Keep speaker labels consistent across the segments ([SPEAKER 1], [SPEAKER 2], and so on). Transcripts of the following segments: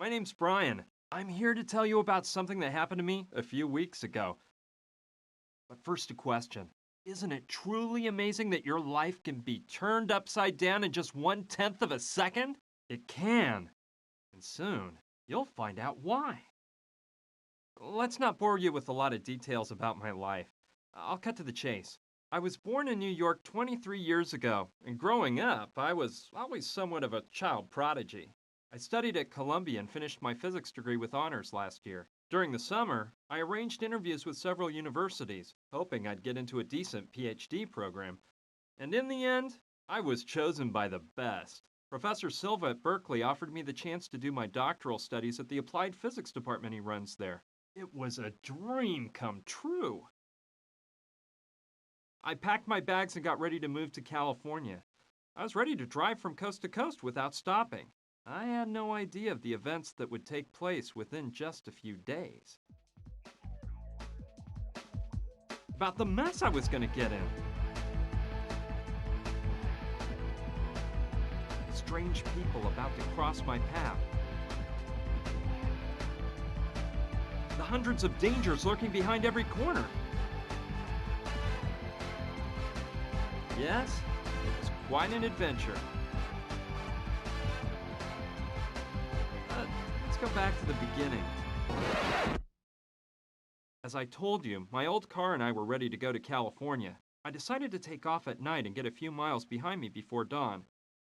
[SPEAKER 1] My name's Brian. I'm here to tell you about something that happened to me a few weeks ago. But first, a question. Isn't it truly amazing that your life can be turned upside down in just 1/10 of a second? It can. And soon, you'll find out why. Let's not bore you with a lot of details about my life. I'll cut to the chase. I was born in New York 23 years ago, and growing up, I was always somewhat of a child prodigy. I studied at Columbia and finished my physics degree with honors last year. During the summer, I arranged interviews with several universities, hoping I'd get into a decent PhD program. And in the end, I was chosen by the best. Professor Silva at Berkeley offered me the chance to do my doctoral studies at the applied physics department he runs there. It was a dream come true. I packed my bags and got ready to move to California. I was ready to drive from coast to coast without stopping. I had no idea of the events that would take place within just a few days. About the mess I was going to get in. Strange people about to cross my path. The hundreds of dangers lurking behind every corner. Yes, it was quite an adventure. Let's go back to the beginning. As I told you, my old car and I were ready to go to California. I decided to take off at night and get a few miles behind me before dawn.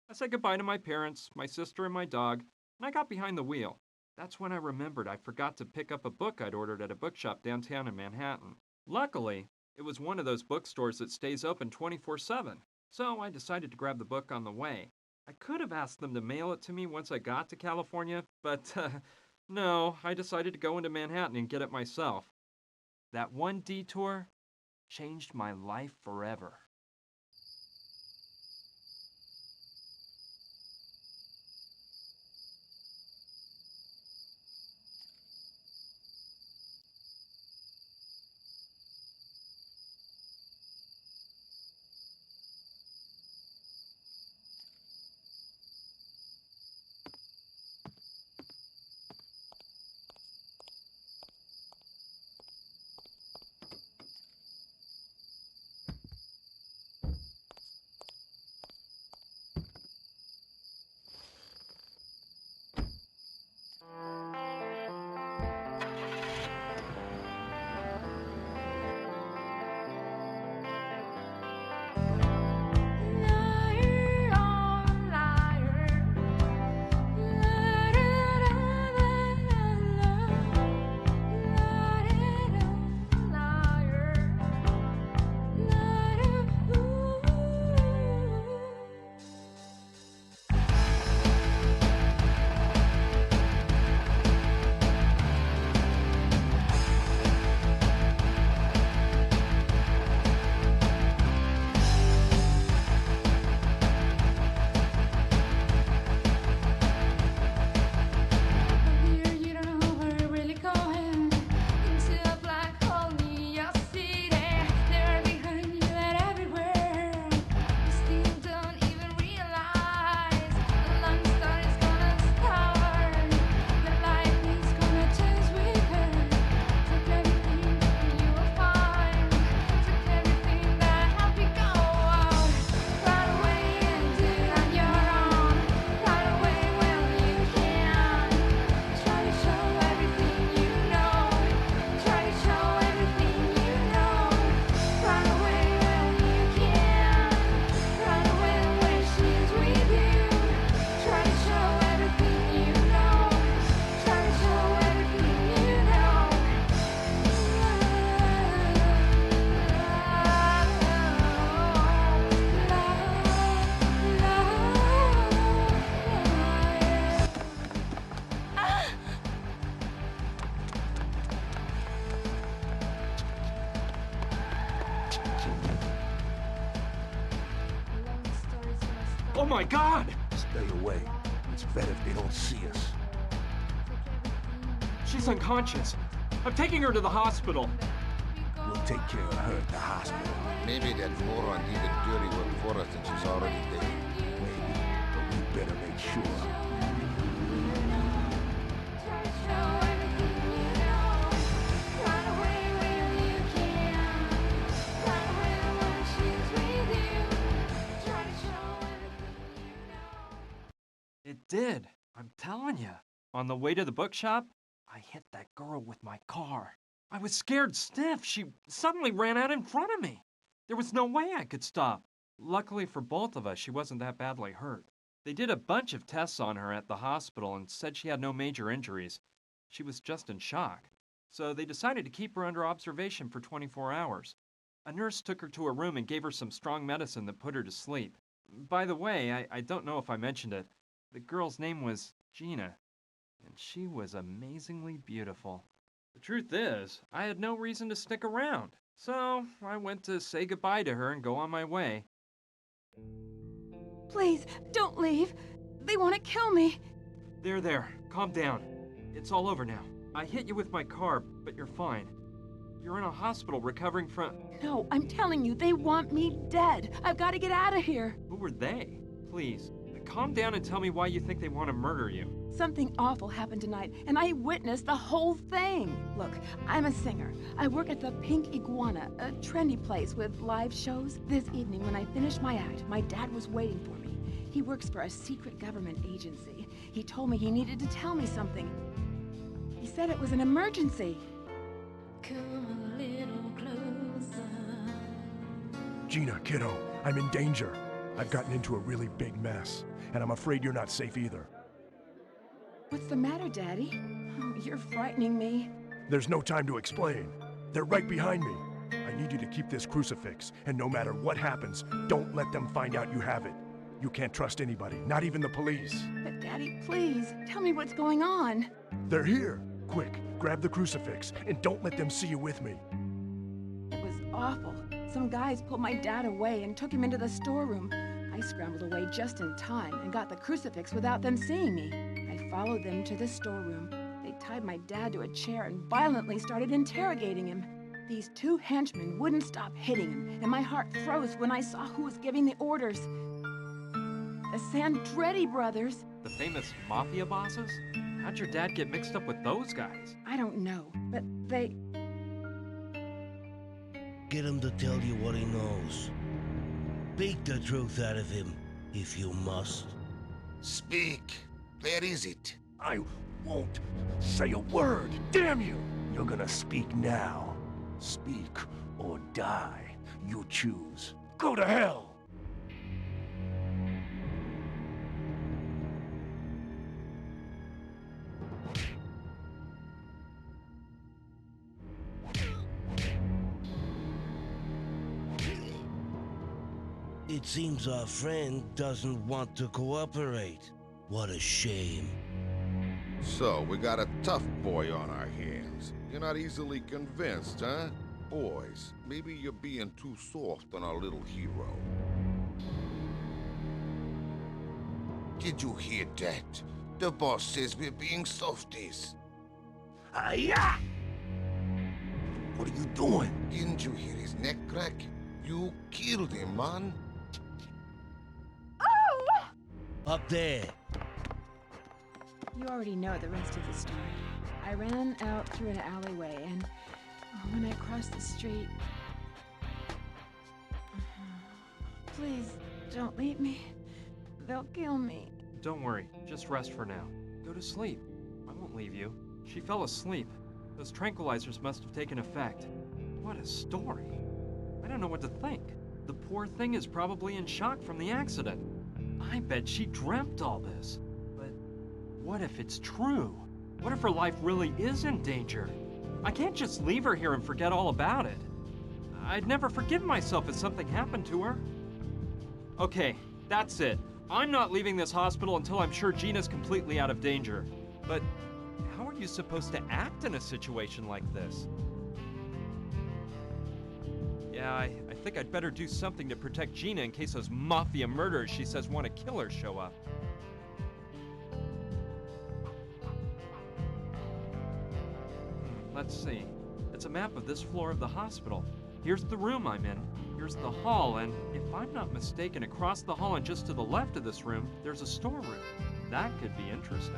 [SPEAKER 1] I said goodbye to my parents, my sister, and my dog, and I got behind the wheel. That's when I remembered I forgot to pick up a book I'd ordered at a bookshop downtown in Manhattan. Luckily, it was one of those bookstores that stays open 24/7, so I decided to grab the book on the way. I could have asked them to mail it to me once I got to California, but no, I decided to go into Manhattan and get it myself. That one detour changed my life forever.
[SPEAKER 2] Liar on liar, here you don't know where you're really going. Into a black hole, New York City. They're behind you and everywhere. You still don't even realize the long story's gonna start. Your life is gonna change with her. Take everything you will find. Take everything that help you go out. Run away and do it on your own. Run away when you can. Try to show everything you know. Try to show everything you know. Run away when you can. Run away when she's with you. Try to show everything you know. Try to show everything you know.
[SPEAKER 1] Oh my God!
[SPEAKER 3] Stay away. It's better if they don't see us.
[SPEAKER 1] She's unconscious. I'm taking her to the hospital.
[SPEAKER 3] We'll take care of her at the hospital.
[SPEAKER 4] Maybe that moron did the dirty work for us and she's already dead.
[SPEAKER 3] Maybe, but we better make sure.
[SPEAKER 1] did. I'm telling you. On the way to the bookshop, I hit that girl with my car. I was scared stiff. She suddenly ran out in front of me. There was no way I could stop. Luckily for both of us, she wasn't that badly hurt. They did a bunch of tests on her at the hospital and said she had no major injuries. She was just in shock. So they decided to keep her under observation for 24 hours. A nurse took her to her room and gave her some strong medicine that put her to sleep. By the way, I don't know if I mentioned it. The girl's name was Gina, and she was amazingly beautiful. The truth is, I had no reason to stick around, so I went to say goodbye to her and go on my way.
[SPEAKER 2] Please, don't leave. They want to kill me.
[SPEAKER 1] There, calm down. It's all over now. I hit you with my car, but you're fine. You're in a hospital recovering from...
[SPEAKER 2] No, I'm telling you, they want me dead. I've got to get out of here.
[SPEAKER 1] Who were they? Please, calm down and tell me why you think they want to murder you.
[SPEAKER 2] Something awful happened tonight, and I witnessed the whole thing. Look, I'm a singer. I work at the Pink Iguana, a trendy place with live shows. This evening, when I finished my act, my dad was waiting for me. He works for a secret government agency. He told me he needed to tell me something. He said it was an emergency. Come a little closer.
[SPEAKER 3] Gina, kiddo, I'm in danger. I've gotten into a really big mess, and I'm afraid you're not safe either.
[SPEAKER 2] What's the matter, Daddy? Oh, you're frightening me.
[SPEAKER 3] There's no time to explain. They're right behind me. I need you to keep this crucifix, and no matter what happens, don't let them find out you have it. You can't trust anybody, not even the police.
[SPEAKER 2] But Daddy, please, tell me what's going on.
[SPEAKER 3] They're here. Quick, grab the crucifix, and don't let them see you with me.
[SPEAKER 2] It was awful. Some guys pulled my dad away and took him into the storeroom. I scrambled away just in time and got the crucifix without them seeing me. I followed them to the storeroom. They tied my dad to a chair and violently started interrogating him. These two henchmen wouldn't stop hitting him, and my heart froze when I saw who was giving the orders. The Sandretti brothers.
[SPEAKER 1] The famous mafia bosses? How'd your dad get mixed up with those guys?
[SPEAKER 2] I don't know, but they...
[SPEAKER 5] Get him to tell you what he knows. Speak the truth out of him, if you must.
[SPEAKER 4] Speak. Where is it?
[SPEAKER 3] I won't say a word. Damn you! You're gonna speak now. Speak or die. You choose. Go to hell!
[SPEAKER 5] It seems our friend doesn't want to cooperate. What a shame.
[SPEAKER 4] So, we got a tough boy on our hands. You're not easily convinced, huh? Boys, maybe you're being too soft on our little hero. Did you hear that? The boss says we're being softies.
[SPEAKER 3] Hi-ya! What are you doing?
[SPEAKER 4] Didn't you hear his neck crack? You killed him, man.
[SPEAKER 5] Up there.
[SPEAKER 2] You already know the rest of the story. I ran out through an alleyway, and when I crossed the street... Please, don't leave me. They'll kill me.
[SPEAKER 1] Don't worry, just rest for now. Go to sleep. I won't leave you. She fell asleep. Those tranquilizers must have taken effect. What a story. I don't know what to think. The poor thing is probably in shock from the accident. I bet she dreamt all this. But what if it's true? What if her life really is in danger? I can't just leave her here and forget all about it. I'd never forgive myself if something happened to her. Okay, that's it. I'm not leaving this hospital until I'm sure Gina's completely out of danger. But how are you supposed to act in a situation like this? Yeah, I think I'd better do something to protect Gina in case those mafia murderers she says want to kill her show up. Let's see. It's a map of this floor of the hospital. Here's the room I'm in. Here's the hall, and if I'm not mistaken, across the hall and just to the left of this room, there's a storeroom. That could be interesting.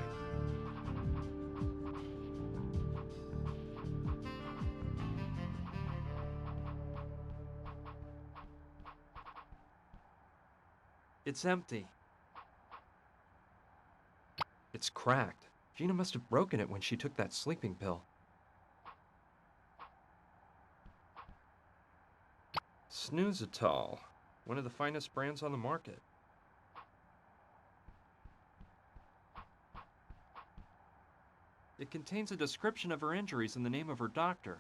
[SPEAKER 1] It's empty. cracked. Gina must have broken it when she took that sleeping pill. Snoozitol, one of the finest brands on the market. It contains a description of her injuries and the name of her doctor.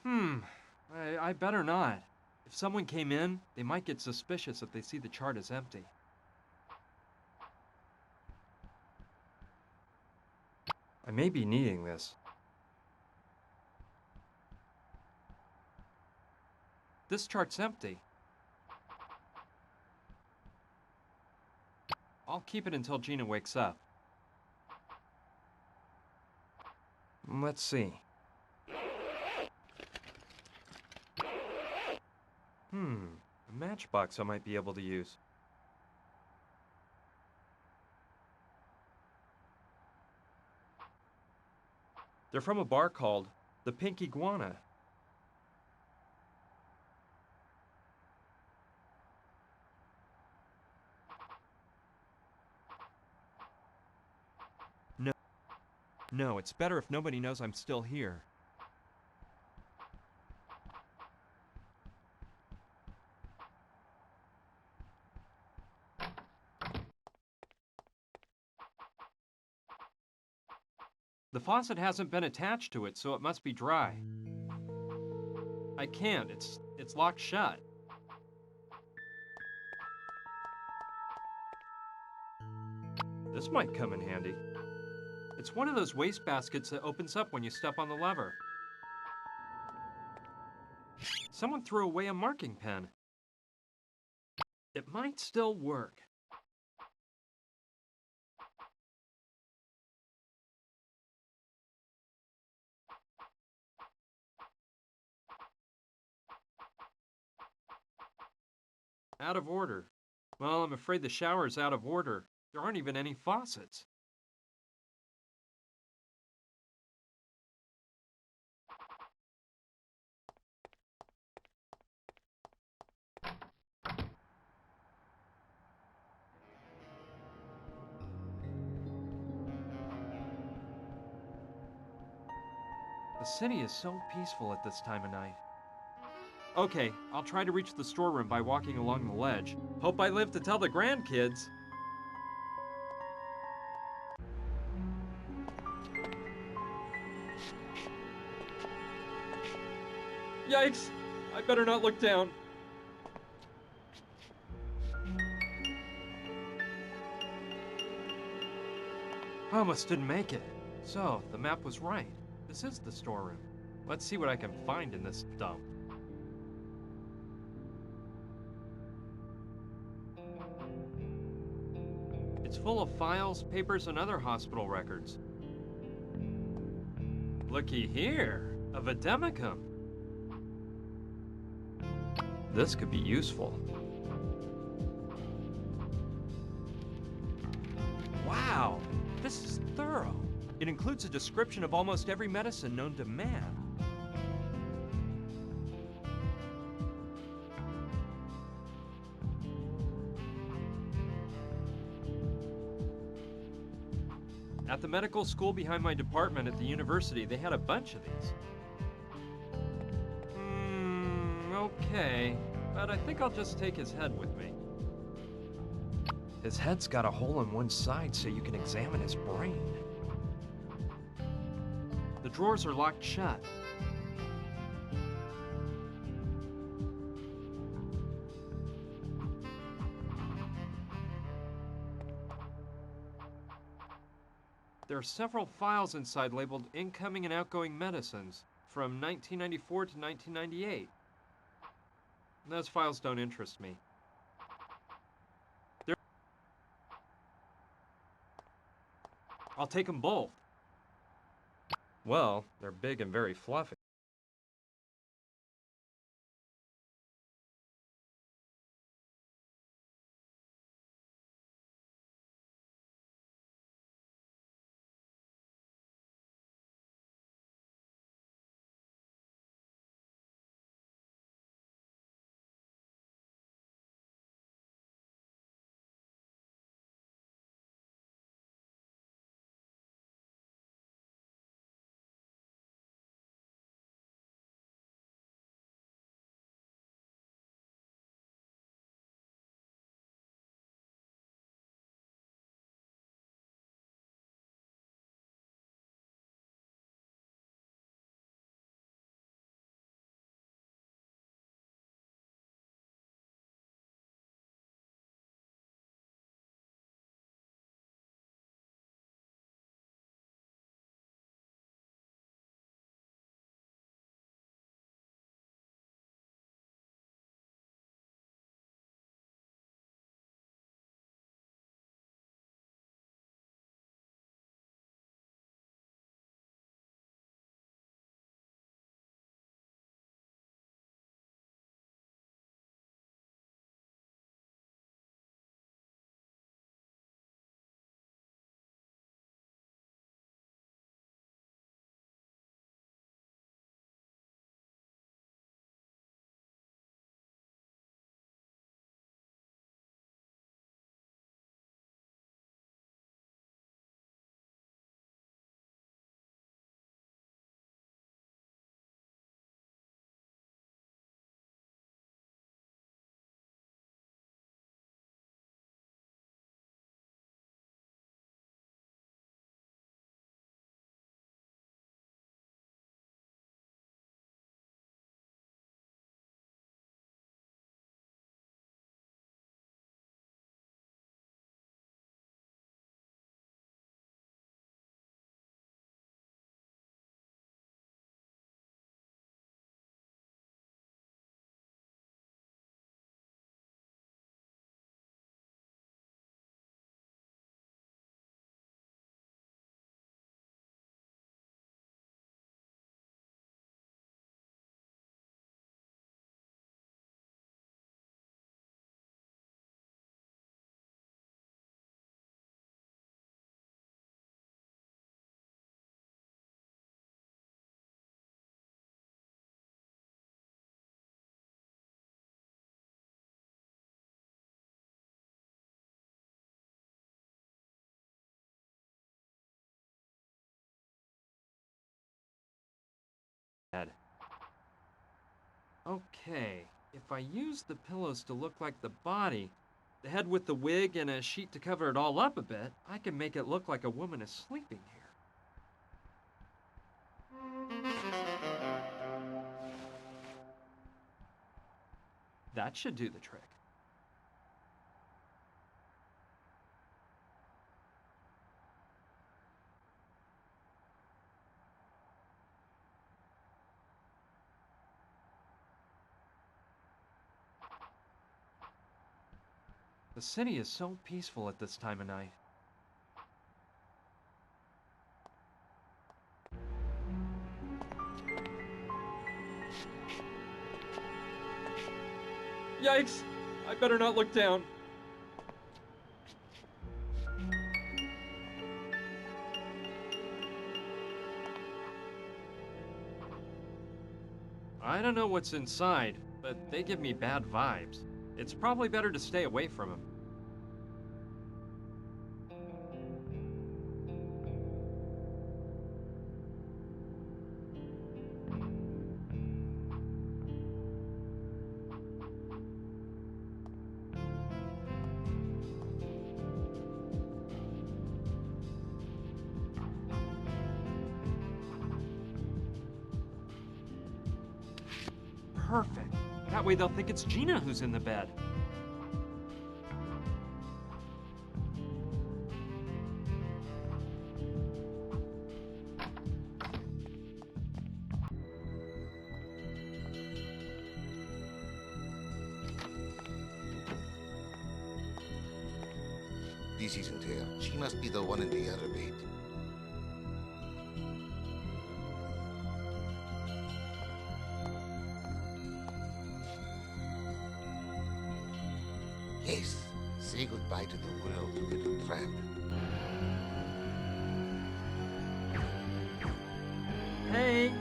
[SPEAKER 1] I better not. If someone came in, they might get suspicious if they see the chart is empty. I may be needing this. This chart's empty. I'll keep it until Gina wakes up. Let's see. A matchbox I might be able to use. They're from a bar called the Pink Iguana. No, it's better if nobody knows I'm still here. The faucet hasn't been attached to it, so it must be dry. I can't, it's locked shut. This might come in handy. It's one of those waste baskets that opens up when you step on the lever. Someone threw away a marking pen. It might still work. Out of order. Well, I'm afraid the shower's out of order. There aren't even any faucets. The city is so peaceful at this time of night. Okay, I'll try to reach the storeroom by walking along the ledge. Hope I live to tell the grandkids. Yikes! I better not look down. I almost didn't make it. So, the map was right. This is the storeroom. Let's see what I can find in this dump. It's full of files, papers, and other hospital records. Looky here, a vademecum. This could be useful. Wow, this is thorough. It includes a description of almost every medicine known to man. At the medical school behind my department at the university, they had a bunch of these. Okay, but I think I'll just take his head with me. His head's got a hole in one side so you can examine his brain. The drawers are locked shut. There are several files inside labeled incoming and outgoing medicines from 1994 to 1998. Those files don't interest me. I'll take them both. Well, they're big and very fluffy. Okay, if I use the pillows to look like the body, the head with the wig and a sheet to cover it all up a bit, I can make it look like a woman is sleeping here. That should do the trick. The city is so peaceful at this time of night. Yikes! I better not look down. I don't know what's inside, but they give me bad vibes. It's probably better to stay away from them. Perfect. That way they'll think it's Gina who's in the bed.
[SPEAKER 4] This isn't her. She must be the one in the elevator. Yes, say goodbye to the world, you little tramp.
[SPEAKER 1] Hey!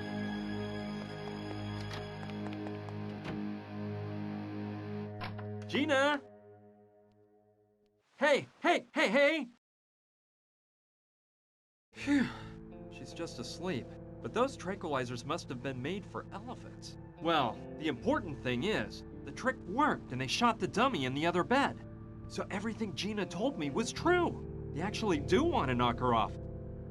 [SPEAKER 1] Gina! Hey! Hey! Hey! Hey! Phew. She's just asleep. But those tranquilizers must have been made for elephants. Well, the important thing is, the trick worked and they shot the dummy in the other bed. So everything Gina told me was true. They actually do want to knock her off.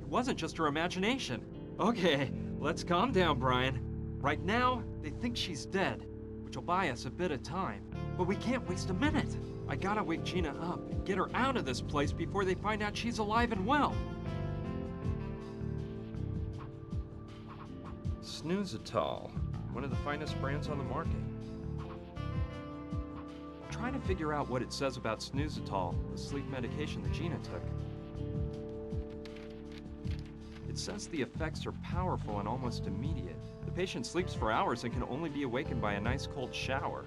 [SPEAKER 1] It wasn't just her imagination. Okay, let's calm down, Brian. Right now, they think she's dead, which will buy us a bit of time. But we can't waste a minute. I gotta wake Gina up and get her out of this place before they find out she's alive and well. Snoozatol, one of the finest brands on the market. I'm trying to figure out what it says about Snoozatol, the sleep medication that Gina took. It says the effects are powerful and almost immediate. The patient sleeps for hours and can only be awakened by a nice cold shower.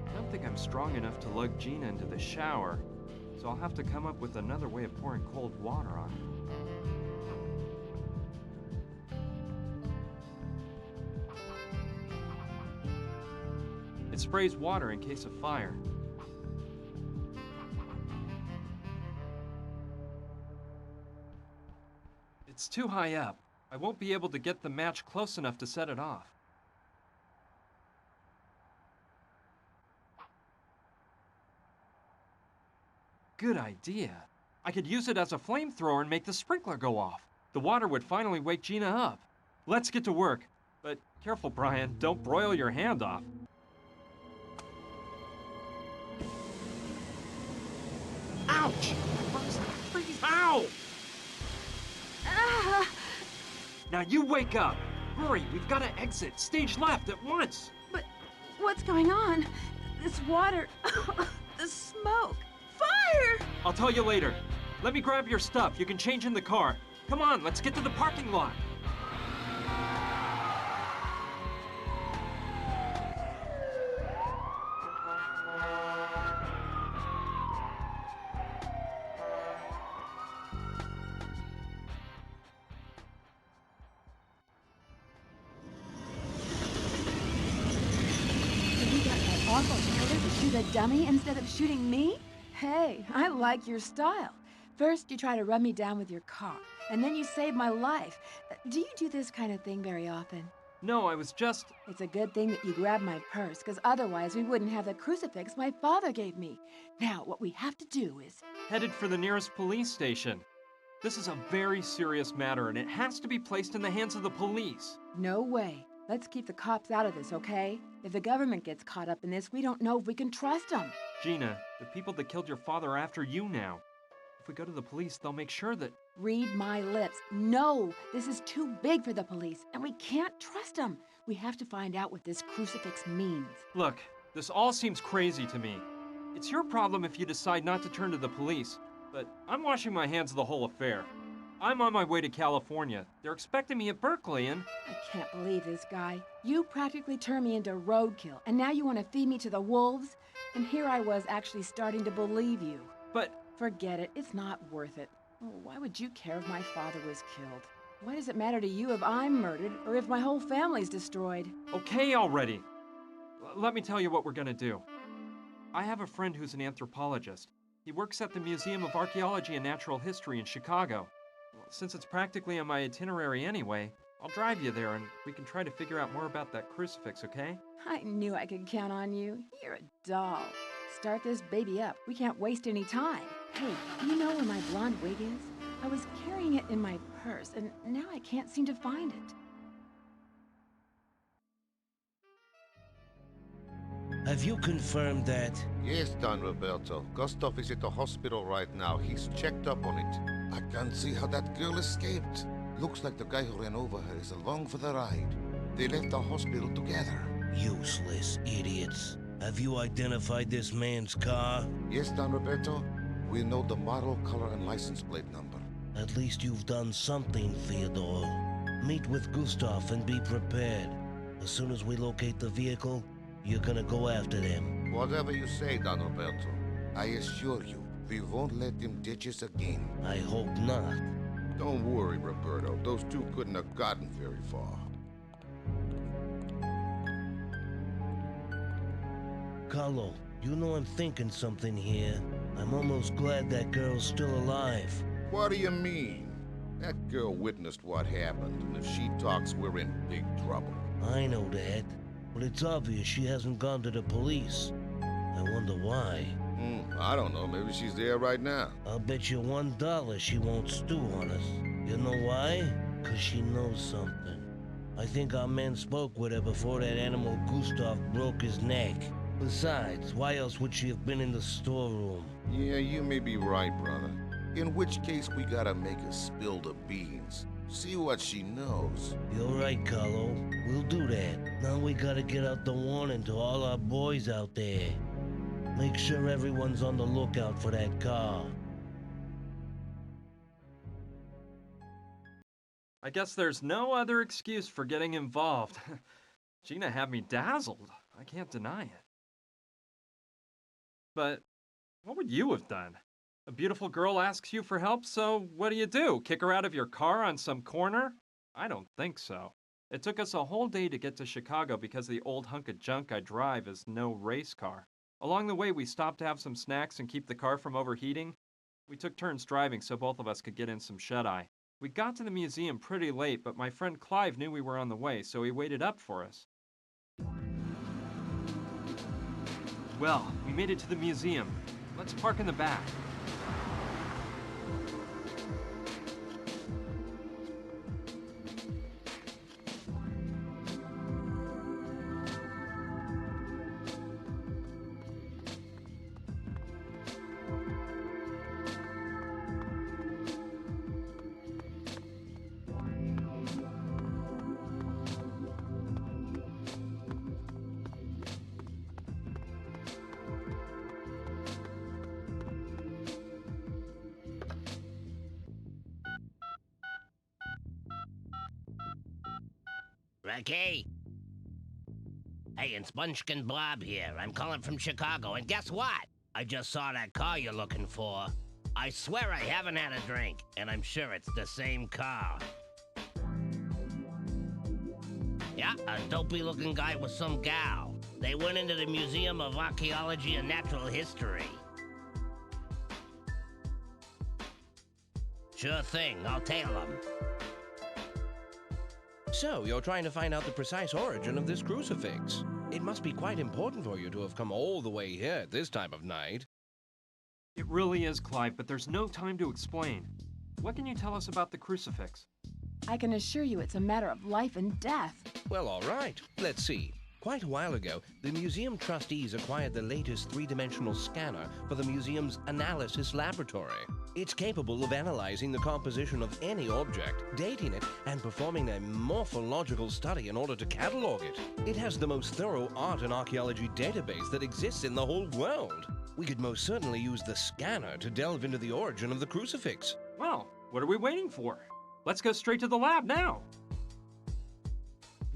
[SPEAKER 1] I don't think I'm strong enough to lug Gina into the shower, so I'll have to come up with another way of pouring cold water on her. It sprays water in case of fire. It's too high up. I won't be able to get the match close enough to set it off. Good idea. I could use it as a flamethrower and make the sprinkler go off. The water would finally wake Gina up. Let's get to work. But careful, Brian, don't broil your hand off. Ouch! Ow!
[SPEAKER 2] Ah!
[SPEAKER 1] Now you wake up. Hurry, we've got to exit. Stage left at once.
[SPEAKER 2] But what's going on? This water, the smoke, fire!
[SPEAKER 1] I'll tell you later. Let me grab your stuff. You can change in the car. Come on, let's get to the parking lot.
[SPEAKER 2] You got that awful order to shoot a dummy instead of shooting me? Hey, I like your style. First, you try to run me down with your car, and then you save my life. Do you do this kind of thing very often?
[SPEAKER 1] No, I was just...
[SPEAKER 2] It's a good thing that you grabbed my purse, because otherwise we wouldn't have the crucifix my father gave me. Now, what we have to do is...
[SPEAKER 1] headed for the nearest police station. This is a very serious matter, and it has to be placed in the hands of the police.
[SPEAKER 2] No way. Let's keep the cops out of this, okay? If the government gets caught up in this, we don't know if we can trust them.
[SPEAKER 1] Gina, the people that killed your father are after you now. If we go to the police, they'll make sure that...
[SPEAKER 2] Read my lips. No, this is too big for the police, and we can't trust them. We have to find out what this crucifix means.
[SPEAKER 1] Look, this all seems crazy to me. It's your problem if you decide not to turn to the police, but I'm washing my hands of the whole affair. I'm on my way to California. They're expecting me at Berkeley, and...
[SPEAKER 2] I can't believe this guy. You practically turned me into roadkill, and now you want to feed me to the wolves? And here I was actually starting to believe you.
[SPEAKER 1] But...
[SPEAKER 2] Forget it. It's not worth it. Why would you care if my father was killed? Why does it matter to you if I'm murdered or if my whole family's destroyed?
[SPEAKER 1] Okay already. Let me tell you what we're gonna do. I have a friend who's an anthropologist. He works at the Museum of Archaeology and Natural History in Chicago. Well, since it's practically on my itinerary anyway, I'll drive you there and we can try to figure out more about that crucifix, okay?
[SPEAKER 2] I knew I could count on you. You're a doll. Start this baby up. We can't waste any time. Hey, do you know where my blonde wig is? I was carrying it in my purse, and now I can't seem to find it.
[SPEAKER 5] Have you confirmed that?
[SPEAKER 4] Yes, Don Roberto. Gustav is at the hospital right now. He's checked up on it. I can't see how that girl escaped. Looks like the guy who ran over her is along for the ride. They left the hospital together.
[SPEAKER 5] Useless idiots. Have you identified this man's car?
[SPEAKER 4] Yes, Don Roberto. We know the model, color, and license plate number.
[SPEAKER 5] At least you've done something, Theodore. Meet with Gustav and be prepared. As soon as we locate the vehicle, you're gonna go after them.
[SPEAKER 4] Whatever you say, Don Roberto. I assure you, we won't let them ditch us again.
[SPEAKER 5] I hope not.
[SPEAKER 4] Don't worry, Roberto. Those two couldn't have gotten very far.
[SPEAKER 5] Carlo, you know I'm thinking something here. I'm almost glad that girl's still alive.
[SPEAKER 4] What do you mean? That girl witnessed what happened, and if she talks, we're in big trouble.
[SPEAKER 5] I know that, but it's obvious she hasn't gone to the police. I wonder why.
[SPEAKER 4] I don't know. Maybe she's there right now.
[SPEAKER 5] I'll bet you $1 she won't stew on us. You know why? 'Cause she knows something. I think our men spoke with her before that animal Gustav broke his neck. Besides, why else would she have been in the storeroom?
[SPEAKER 4] Yeah, you may be right, brother. In which case, we gotta make her spill the beans. See what she knows.
[SPEAKER 5] You're right, Carlo. We'll do that. Now we gotta get out the warning to all our boys out there. Make sure everyone's on the lookout for that car.
[SPEAKER 1] I guess there's no other excuse for getting involved. Gina had me dazzled. I can't deny it. But what would you have done? A beautiful girl asks you for help, so what do? Kick her out of your car on some corner? I don't think so. It took us a whole day to get to Chicago because the old hunk of junk I drive is no race car. Along the way, we stopped to have some snacks and keep the car from overheating. We took turns driving so both of us could get in some shut-eye. We got to the museum pretty late, but my friend Clive knew we were on the way, so he waited up for us. Well, we made it to the museum. Let's park in the back.
[SPEAKER 6] Ricky? Hey, it's Bunchkin Bob here. I'm calling from Chicago, and guess what? I just saw that car you're looking for. I swear I haven't had a drink, and I'm sure it's the same car. Yeah, a dopey-looking guy with some gal. They went into the Museum of Archaeology and Natural History. Sure thing, I'll tail them.
[SPEAKER 5] So, you're trying to find out the precise origin of this crucifix. It must be quite important for you to have come all the way here at this time of night.
[SPEAKER 1] It really is, Clive, but there's no time to explain. What can you tell us about the crucifix?
[SPEAKER 2] I can assure you it's a matter of life and death.
[SPEAKER 5] Well, all right. Let's see. Quite a while ago, the museum trustees acquired the latest three-dimensional scanner for the museum's analysis laboratory. It's capable of analyzing the composition of any object, dating it, and performing a morphological study in order to catalog it. It has the most thorough art and archaeology database that exists in the whole world. We could most certainly use the scanner to delve into the origin of the crucifix.
[SPEAKER 1] Well, what are we waiting for? Let's go straight to the lab now.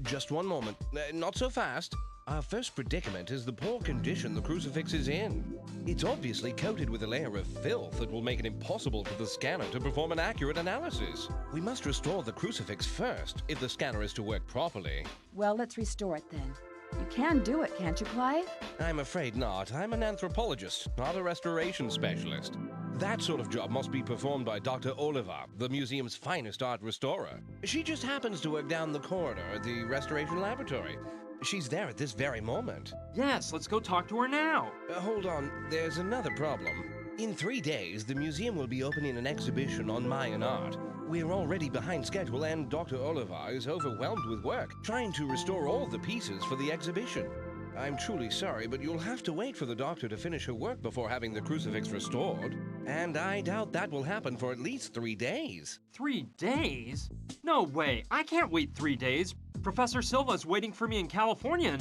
[SPEAKER 5] Just one moment. Not so fast. Our first predicament is the poor condition the crucifix is in. It's obviously coated with a layer of filth that will make it impossible for the scanner to perform an accurate analysis. We must restore the crucifix first, if the scanner is to work properly.
[SPEAKER 2] Well, let's restore it then. You can do it, can't you, Clive?
[SPEAKER 5] I'm afraid not. I'm an anthropologist, not a restoration specialist. That sort of job must be performed by Dr. Oliver, the museum's finest art restorer. She just happens to work down the corridor at the restoration laboratory. She's there at this very moment.
[SPEAKER 1] Yes, let's go talk to her now.
[SPEAKER 5] Hold on, there's another problem. In 3 days, the museum will be opening an exhibition on Mayan art. We're already behind schedule, and Dr. Oliver is overwhelmed with work, trying to restore all the pieces for the exhibition. I'm truly sorry, but you'll have to wait for the doctor to finish her work before having the crucifix restored. And I doubt that will happen for at least 3 days.
[SPEAKER 1] 3 days? No way. I can't wait 3 days. Professor Silva's waiting for me in California.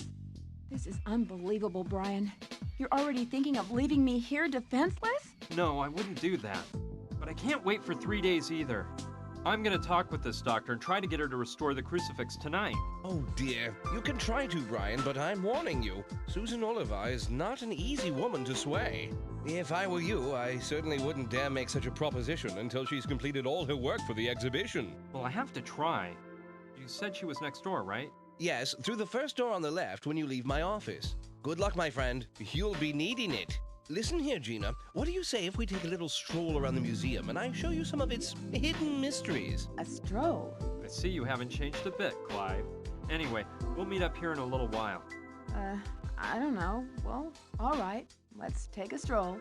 [SPEAKER 2] This is unbelievable, Brian. You're already thinking of leaving me here defenseless?
[SPEAKER 1] No, I wouldn't do that. But I can't wait for 3 days either. I'm gonna talk with this doctor and try to get her to restore the crucifix tonight.
[SPEAKER 5] Oh dear, you can try to, Brian, but I'm warning you. Susan Oliver is not an easy woman to sway. If I were you, I certainly wouldn't dare make such a proposition until she's completed all her work for the exhibition.
[SPEAKER 1] Well, I have to try. You said she was next door, right?
[SPEAKER 5] Yes, through the first door on the left when you leave my office. Good luck, my friend. You'll be needing it. Listen here, Gina. What do you say if we take a little stroll around the museum and I show you some of its hidden mysteries?
[SPEAKER 2] A stroll?
[SPEAKER 1] I see you haven't changed a bit, Clive. Anyway, we'll meet up here in a little while.
[SPEAKER 2] I don't know. Well, all right. Let's take a stroll.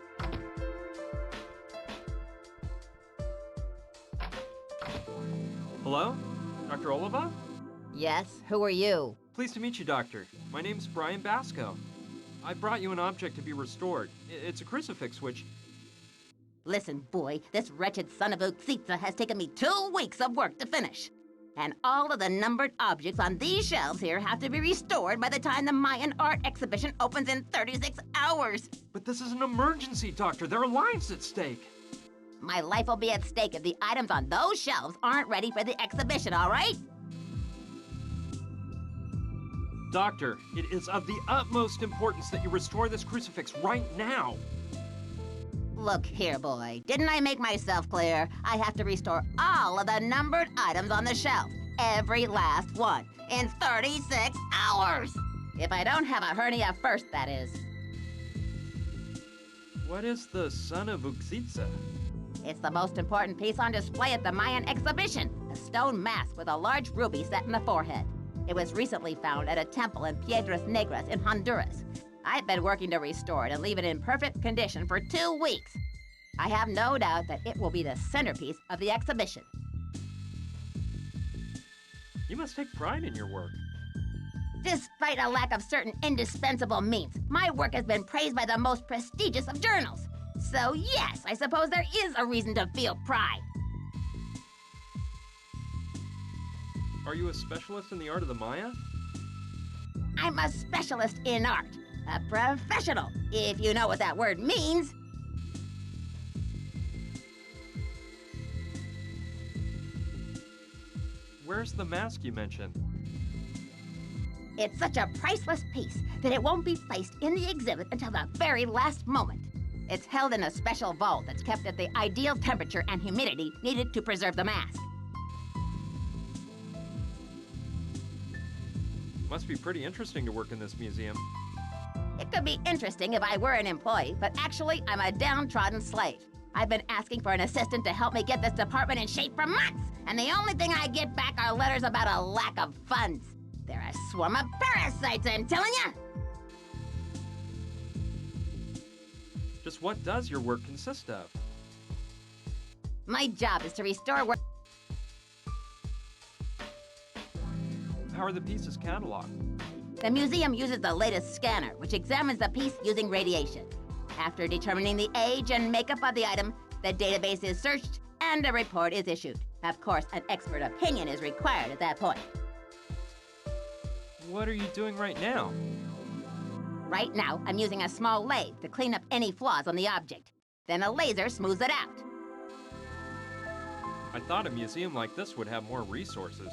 [SPEAKER 1] Hello? Dr. Oliva?
[SPEAKER 7] Yes, who are you?
[SPEAKER 1] Pleased to meet you, Doctor. My name's Brian Basco. I brought you an object to be restored. It's a crucifix which...
[SPEAKER 7] Listen, boy, this wretched son of Uxitsa has taken me 2 weeks of work to finish. And all of the numbered objects on these shelves here have to be restored by the time the Mayan art exhibition opens in 36 hours.
[SPEAKER 1] But this is an emergency, Doctor. There are lives at stake.
[SPEAKER 7] My life will be at stake if the items on those shelves aren't ready for the exhibition, all right?
[SPEAKER 1] Doctor, it is of the utmost importance that you restore this crucifix right now.
[SPEAKER 7] Look here, boy. Didn't I make myself clear? I have to restore all of the numbered items on the shelf. Every last one. In 36 hours. If I don't have a hernia first, that is.
[SPEAKER 1] What is the son of Uxitsa?
[SPEAKER 7] It's the most important piece on display at the Mayan exhibition. A stone mask with a large ruby set in the forehead. It was recently found at a temple in Piedras Negras in Honduras. I've been working to restore it and leave it in perfect condition for 2 weeks. I have no doubt that it will be the centerpiece of the exhibition.
[SPEAKER 1] You must take pride in your work.
[SPEAKER 7] Despite a lack of certain indispensable means, my work has been praised by the most prestigious of journals. So yes, I suppose there is a reason to feel pride.
[SPEAKER 1] Are you a specialist in the art of the Maya?
[SPEAKER 7] I'm a specialist in art. A professional, if you know what that word means.
[SPEAKER 1] Where's the mask you mentioned?
[SPEAKER 7] It's such a priceless piece that it won't be placed in the exhibit until the very last moment. It's held in a special vault that's kept at the ideal temperature and humidity needed to preserve the mask.
[SPEAKER 1] Must be pretty interesting to work in this museum.
[SPEAKER 7] It could be interesting if I were an employee, but actually I'm a downtrodden slave. I've been asking for an assistant to help me get this department in shape for months, and the only thing I get back are letters about a lack of funds. They're a swarm of parasites, I'm telling you!
[SPEAKER 1] Just what does your work consist of?
[SPEAKER 7] My job is to restore work.
[SPEAKER 1] How are the pieces cataloged?
[SPEAKER 7] The museum uses the latest scanner, which examines the piece using radiation. After determining the age and makeup of the item, the database is searched and a report is issued. Of course, an expert opinion is required at that point.
[SPEAKER 1] What are you doing right now?
[SPEAKER 7] Right now, I'm using a small lathe to clean up any flaws on the object. Then a laser smooths it out.
[SPEAKER 1] I thought a museum like this would have more resources.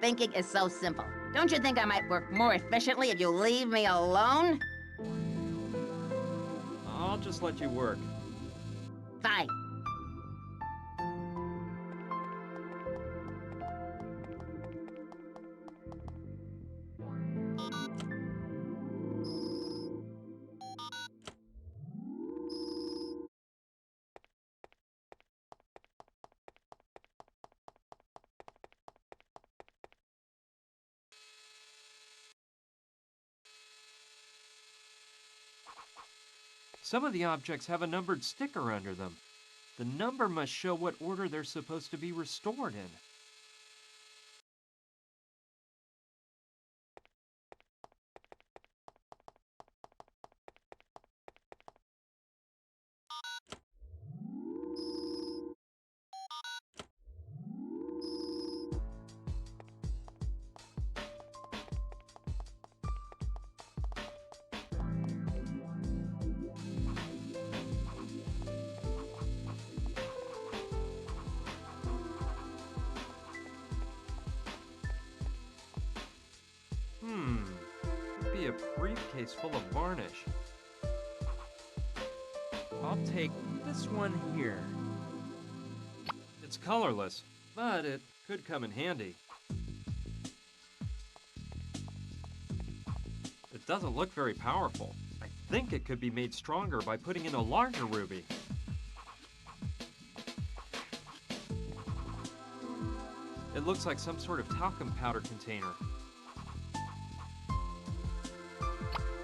[SPEAKER 7] Thinking is so simple. Don't you think I might work more efficiently if you leave me alone?
[SPEAKER 1] I'll just let you work.
[SPEAKER 7] Fine.
[SPEAKER 1] Some of the objects have a numbered sticker under them. The number must show what order they're supposed to be restored in. Could be a briefcase full of varnish. I'll take this one here. It's colorless, but it could come in handy. It doesn't look very powerful. I think it could be made stronger by putting in a larger ruby. It looks like some sort of talcum powder container.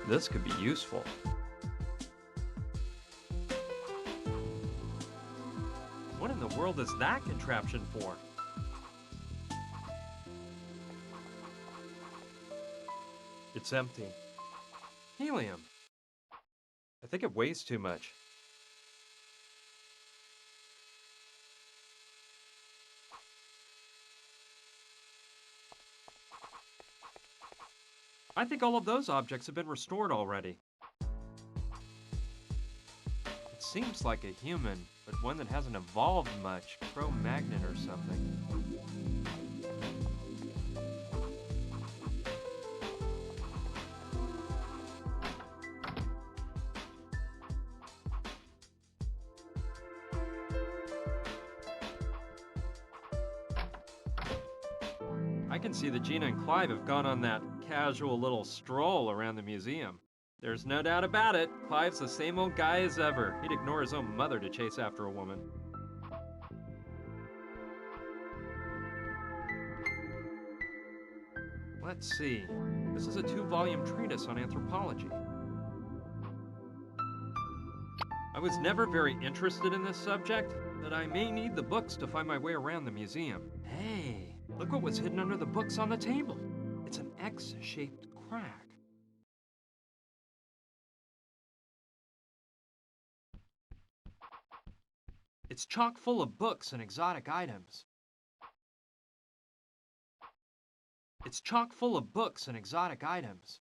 [SPEAKER 1] This could be useful. What in the world is that contraption for? It's empty. Helium. I think it weighs too much. I think all of those objects have been restored already. It seems like a human, but one that hasn't evolved much. Cro-Magnon or something. I can see that Gina and Clive have gone on that casual little stroll around the museum. There's no doubt about it, Clive's the same old guy as ever. He'd ignore his own mother to chase after a woman. Let's see. This is a 2-volume treatise on anthropology. I was never very interested in this subject, but I may need the books to find my way around the museum. Hey, look what was hidden under the books on the table. It's an X-shaped crack. It's chock full of books and exotic items. It's chock full of books and exotic items.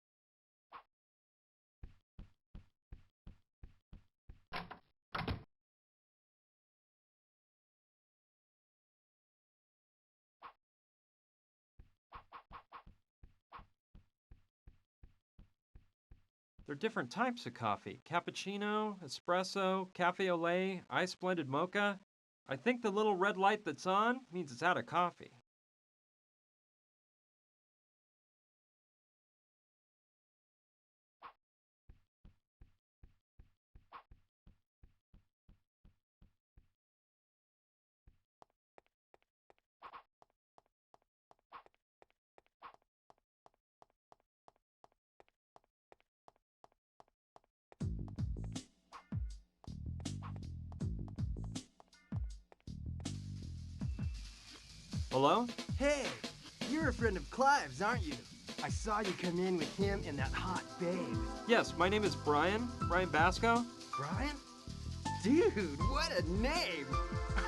[SPEAKER 1] There are different types of coffee. Cappuccino, espresso, cafe au lait, ice blended mocha. I think the little red light that's on means it's out of coffee. Hello?
[SPEAKER 8] Hey, you're a friend of Clive's, aren't you? I saw you come in with him and that hot babe.
[SPEAKER 1] Yes, my name is Brian Basco.
[SPEAKER 8] Brian? Dude, what a name!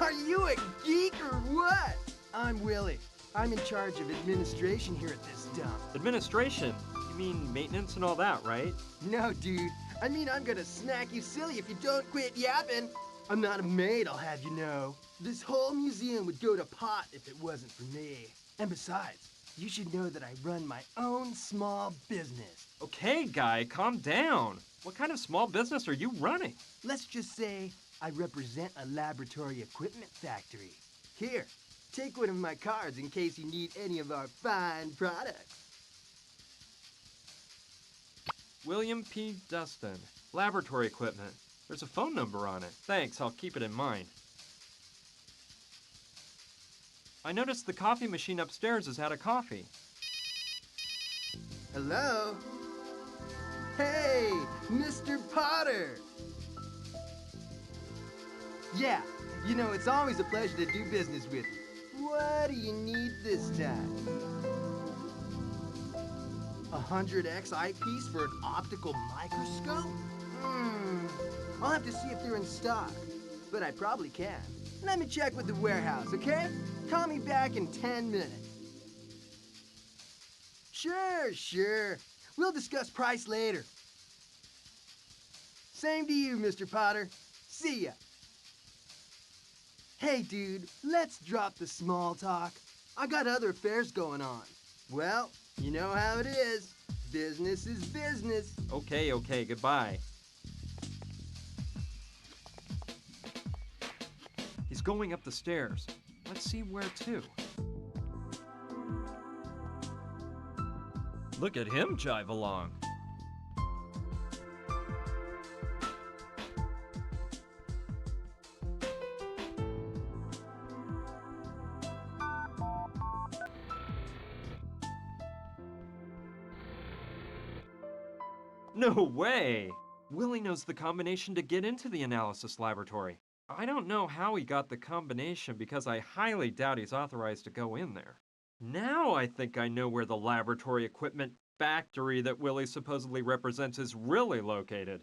[SPEAKER 8] Are you a geek or what? I'm Willie. I'm in charge of administration here at this dump.
[SPEAKER 1] Administration? You mean maintenance and all that, right?
[SPEAKER 8] No, dude. I mean, I'm gonna smack you silly if you don't quit yapping. I'm not a maid, I'll have you know. This whole museum would go to pot if it wasn't for me. And besides, you should know that I run my own small business.
[SPEAKER 1] Okay, guy, calm down. What kind of small business are you running?
[SPEAKER 8] Let's just say I represent a laboratory equipment factory. Here, take one of my cards in case you need any of our fine products.
[SPEAKER 1] William P. Dustin, laboratory equipment. There's a phone number on it. Thanks, I'll keep it in mind. I noticed the coffee machine upstairs is out of coffee.
[SPEAKER 8] Hello? Hey, Mr. Potter! Yeah, you know, it's always a pleasure to do business with you. What do you need this time? 100x eyepiece for an optical microscope? I'll have to see if they're in stock, but I probably can. Let me check with the warehouse, okay? Call me back in 10 minutes. Sure. We'll discuss price later. Same to you, Mr. Potter. See ya. Hey, dude, let's drop the small talk. I got other affairs going on. Well, you know how it is. Business is business.
[SPEAKER 1] Okay, goodbye. He's going up the stairs. Let's see where to. Look at him jive along. No way! Willie knows the combination to get into the analysis laboratory. I don't know how he got the combination because I highly doubt he's authorized to go in there. Now I think I know where the laboratory equipment factory that Willie supposedly represents is really located.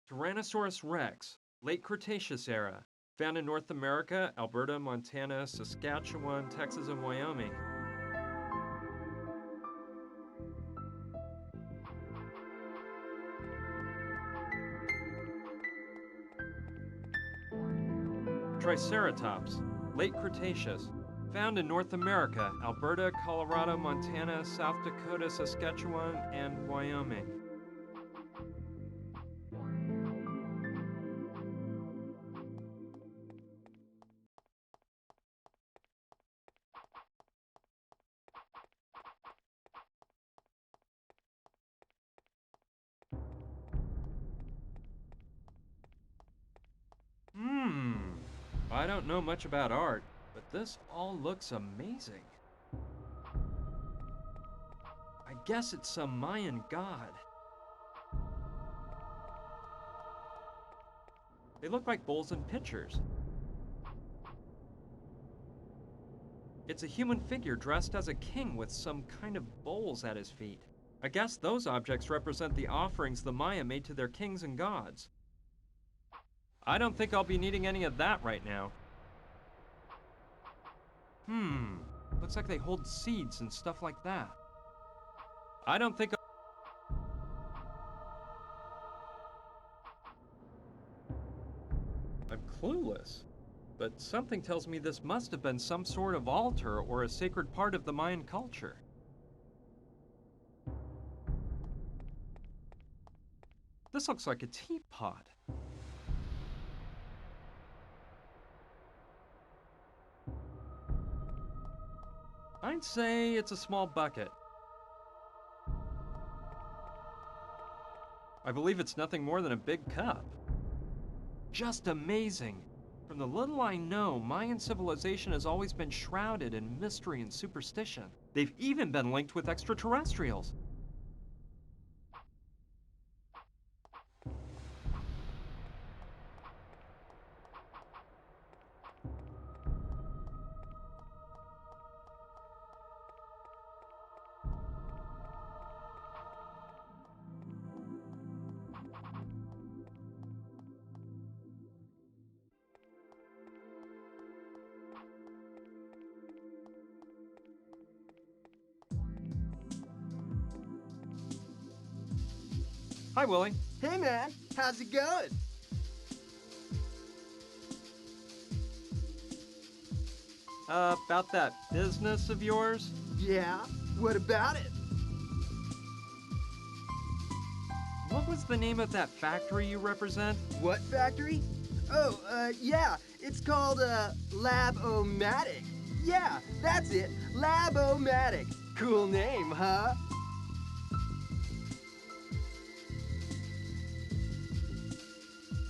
[SPEAKER 1] Tyrannosaurus rex, late Cretaceous era, found in North America, Alberta, Montana, Saskatchewan, Texas, and Wyoming. Triceratops, late Cretaceous, found in North America, Alberta, Colorado, Montana, South Dakota, Saskatchewan, and Wyoming. I don't know much about art, but this all looks amazing. I guess it's some Mayan god. They look like bowls and pitchers. It's a human figure dressed as a king with some kind of bowls at his feet. I guess those objects represent the offerings the Maya made to their kings and gods. I don't think I'll be needing any of that right now. Looks like they hold seeds and stuff like that. I don't think I'm clueless, but something tells me this must have been some sort of altar or a sacred part of the Mayan culture. This looks like a teapot. I'd say it's a small bucket. I believe it's nothing more than a big cup. Just amazing. From the little I know, Mayan civilization has always been shrouded in mystery and superstition. They've even been linked with extraterrestrials. Hi, Willie.
[SPEAKER 8] Hey, man. How's it going?
[SPEAKER 1] About that business of yours?
[SPEAKER 8] Yeah? What about it?
[SPEAKER 1] What was the name of that factory you represent?
[SPEAKER 8] What factory? Oh, yeah. It's called, Lab-O-Matic. Yeah, that's it. Lab-O-Matic. Cool name, huh?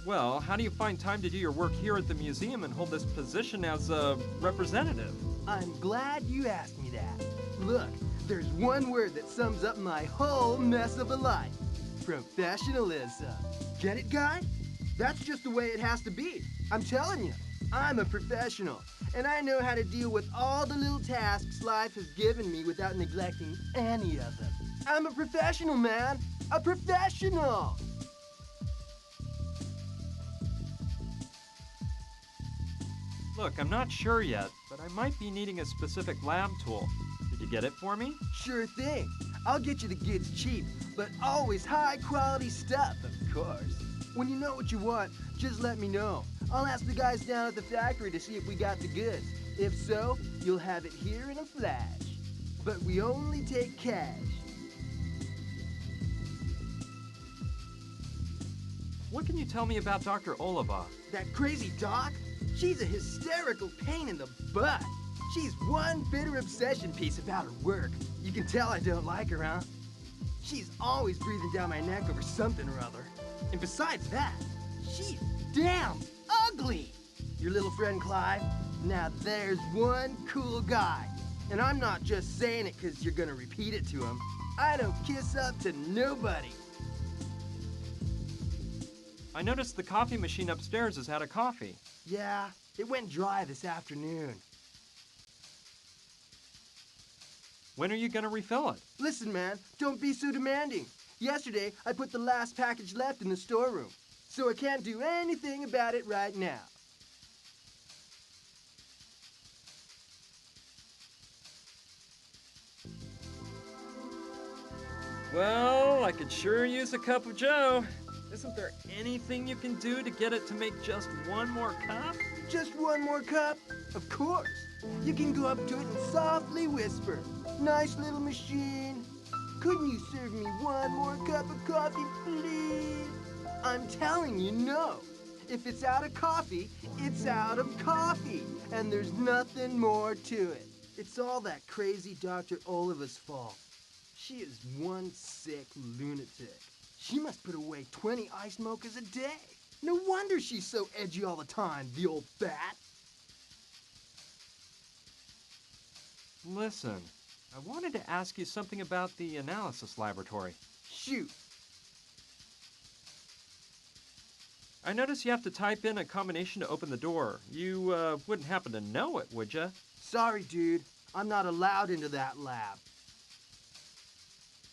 [SPEAKER 1] Well, how do you find time to do your work here at the museum and hold this position as a representative?
[SPEAKER 8] I'm glad you asked me that. Look, there's one word that sums up my whole mess of a life. Professionalism. Get it, guy? That's just the way it has to be. I'm telling you, I'm a professional, and I know how to deal with all the little tasks life has given me without neglecting any of them. I'm a professional, man. A professional!
[SPEAKER 1] Look, I'm not sure yet, but I might be needing a specific lab tool. Could you get it for me?
[SPEAKER 8] Sure thing. I'll get you the goods cheap, but always high-quality stuff, of course. When you know what you want, just let me know. I'll ask the guys down at the factory to see if we got the goods. If so, you'll have it here in a flash. But we only take cash.
[SPEAKER 1] What can you tell me about Dr. Oliva?
[SPEAKER 8] That crazy doc? She's a hysterical pain in the butt. She's one bitter obsession piece about her work. You can tell I don't like her, huh? She's always breathing down my neck over something or other. And besides that, she's damn ugly. Your little friend Clive? Now there's one cool guy. And I'm not just saying it because you're gonna repeat it to him. I don't kiss up to nobody.
[SPEAKER 1] I noticed the coffee machine upstairs has had a coffee.
[SPEAKER 8] Yeah, it went dry this afternoon.
[SPEAKER 1] When are you gonna refill it?
[SPEAKER 8] Listen, man, don't be so demanding. Yesterday, I put the last package left in the storeroom, so I can't do anything about it right now.
[SPEAKER 1] Well, I could sure use a cup of joe. Isn't there anything you can do to get it to make just one more cup?
[SPEAKER 8] Just one more cup? Of course. You can go up to it and softly whisper. Nice little machine. Couldn't you serve me one more cup of coffee, please? I'm telling you, no. If it's out of coffee, it's out of coffee. And there's nothing more to it. It's all that crazy Dr. Oliva's fault. She is one sick lunatic. She must put away 20 ice mochas a day. No wonder she's so edgy all the time, the old bat.
[SPEAKER 1] Listen, I wanted to ask you something about the analysis laboratory.
[SPEAKER 8] Shoot.
[SPEAKER 1] I notice you have to type in a combination to open the door. You wouldn't happen to know it, would you?
[SPEAKER 8] Sorry, dude. I'm not allowed into that lab.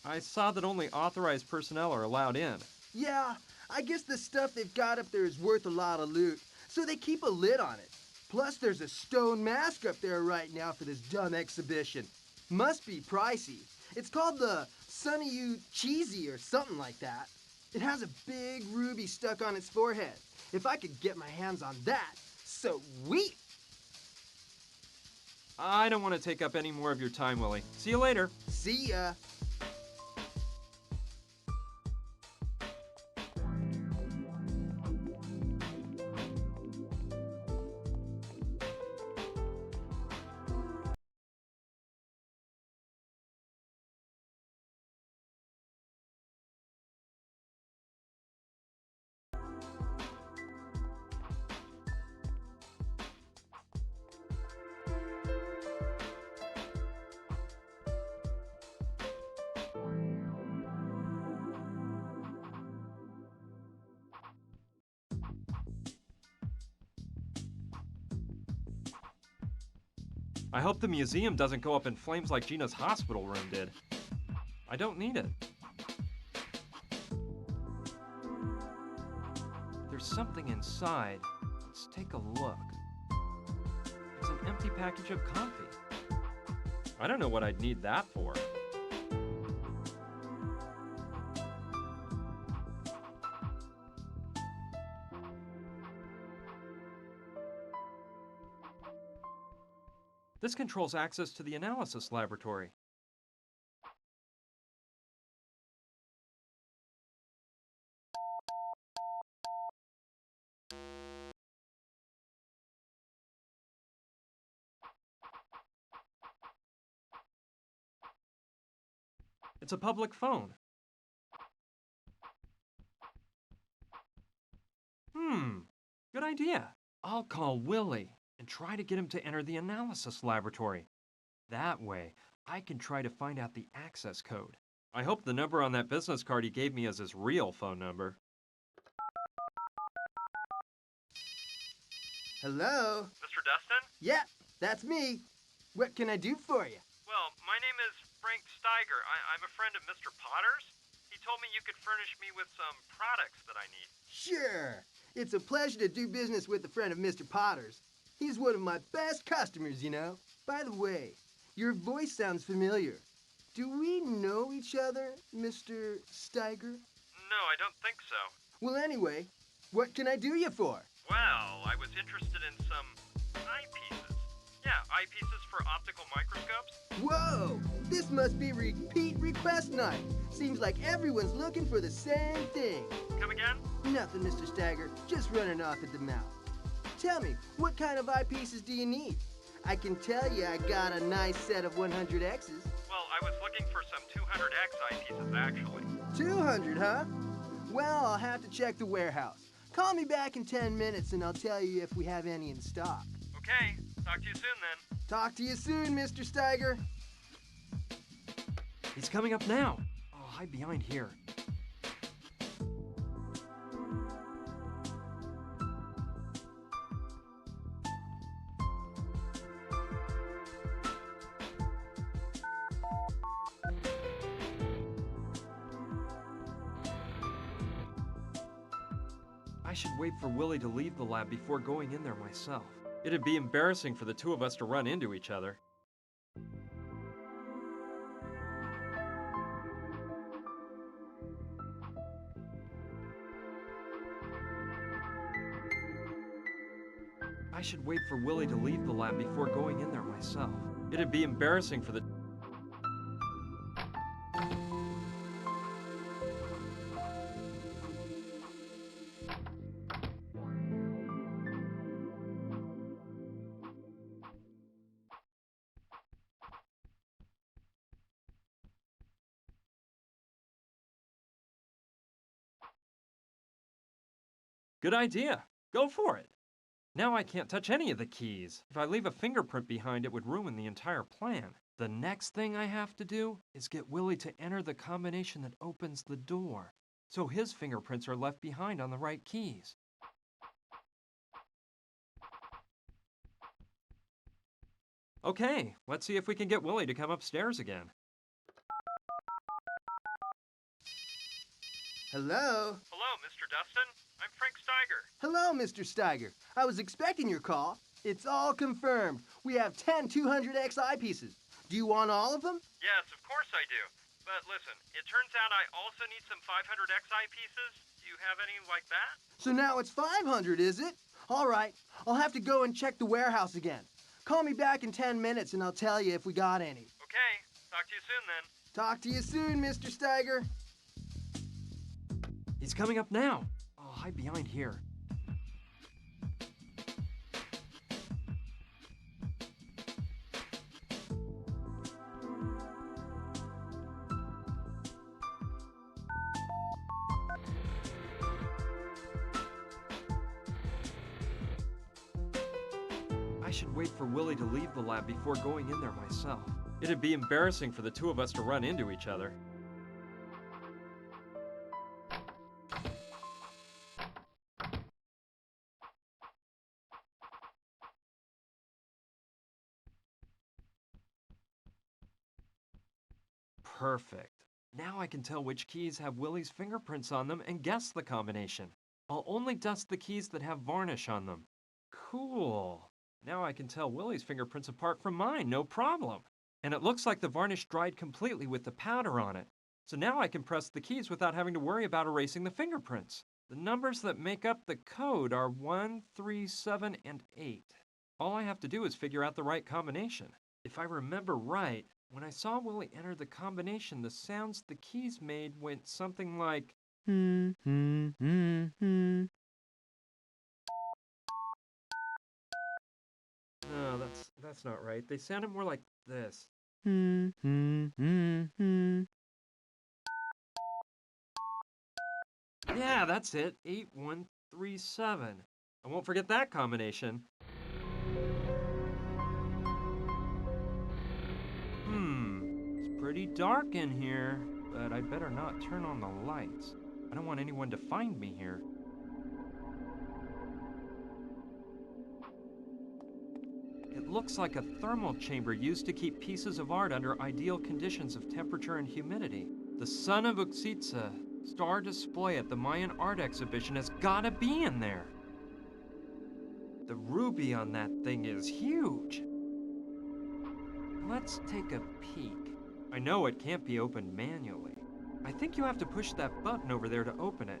[SPEAKER 1] I saw that only authorized personnel are allowed in.
[SPEAKER 8] Yeah, I guess the stuff they've got up there is worth a lot of loot, so they keep a lid on it. Plus, there's a stone mask up there right now for this dumb exhibition. Must be pricey. It's called the Sonny You Cheesy or something like that. It has a big ruby stuck on its forehead. If I could get my hands on that, sweet!
[SPEAKER 1] I don't want to take up any more of your time, Willie. See you later.
[SPEAKER 8] See ya!
[SPEAKER 1] I hope the museum doesn't go up in flames like Gina's hospital room did. I don't need it. There's something inside. Let's take a look. It's an empty package of coffee. I don't know what I'd need that for. This controls access to the analysis laboratory. It's a public phone. Good idea. I'll call Willie and try to get him to enter the analysis laboratory. That way, I can try to find out the access code. I hope the number on that business card he gave me is his real phone number.
[SPEAKER 8] Hello?
[SPEAKER 1] Mr. Dustin?
[SPEAKER 8] Yeah, that's me. What can I do for you?
[SPEAKER 1] Well, my name is Frank Steiger. I'm a friend of Mr. Potter's. He told me you could furnish me with some products that I need.
[SPEAKER 8] Sure. It's a pleasure to do business with a friend of Mr. Potter's. He's one of my best customers, you know. By the way, your voice sounds familiar. Do we know each other, Mr. Steiger?
[SPEAKER 1] No, I don't think so.
[SPEAKER 8] Well, anyway, what can I do you for?
[SPEAKER 1] Well, I was interested in some eyepieces. Yeah, eyepieces for optical microscopes.
[SPEAKER 8] Whoa! This must be repeat request night. Seems like everyone's looking for the same thing.
[SPEAKER 1] Come again?
[SPEAKER 8] Nothing, Mr. Steiger. Just running off at the mouth. Tell me, what kind of eyepieces do you need? I can tell you I got a nice set of 100Xs.
[SPEAKER 1] Well, I was looking for some 200X eyepieces, actually.
[SPEAKER 8] 200, huh? Well, I'll have to check the warehouse. Call me back in 10 minutes and I'll tell you if we have any in stock.
[SPEAKER 1] Okay, talk to you soon then.
[SPEAKER 8] Talk to you soon, Mr. Steiger.
[SPEAKER 1] He's coming up now. I'll hide behind here. I should wait for Willie to leave the lab before going in there myself. It'd be embarrassing for the two of us to run into each other. I should wait for Willie to leave the lab before going in there myself. It'd be embarrassing for the... Good idea. Go for it. Now I can't touch any of the keys. If I leave a fingerprint behind, it would ruin the entire plan. The next thing I have to do is get Willie to enter the combination that opens the door, so his fingerprints are left behind on the right keys. Okay, let's see if we can get Willie to come upstairs again.
[SPEAKER 8] Hello?
[SPEAKER 1] Hello, Mr. Dustin. I'm Frank Steiger.
[SPEAKER 8] Hello, Mr. Steiger. I was expecting your call. It's all confirmed. We have 10 200X eyepieces. Do you want all of them?
[SPEAKER 1] Yes, of course I do. But listen, it turns out I also need some 500X eyepieces. Do you have any like that?
[SPEAKER 8] So now it's 500, is it? All right. I'll have to go and check the warehouse again. Call me back in 10 minutes and I'll tell you if we got any.
[SPEAKER 1] Okay, talk to you soon then.
[SPEAKER 8] Talk to you soon, Mr. Steiger.
[SPEAKER 1] He's coming up now. I'll hide behind here. I should wait for Willie to leave the lab before going in there myself. It'd be embarrassing for the two of us to run into each other. Perfect. Now I can tell which keys have Willie's fingerprints on them and guess the combination. I'll only dust the keys that have varnish on them. Cool. Now I can tell Willie's fingerprints apart from mine, no problem. And it looks like the varnish dried completely with the powder on it. So now I can press the keys without having to worry about erasing the fingerprints. The numbers that make up the code are 1, 3, 7, and 8. All I have to do is figure out the right combination. If I remember right, when I saw Willie enter the combination, the sounds the keys made went something like. No, that's not right. They sounded more like this. Yeah, that's it. 8137. I won't forget that combination. It's pretty dark in here, but I'd better not turn on the lights. I don't want anyone to find me here. It looks like a thermal chamber used to keep pieces of art under ideal conditions of temperature and humidity. The Sun of Uxitsa star display at the Mayan art exhibition has gotta be in there. The ruby on that thing is huge. Let's take a peek. I know it can't be opened manually. I think you have to push that button over there to open it.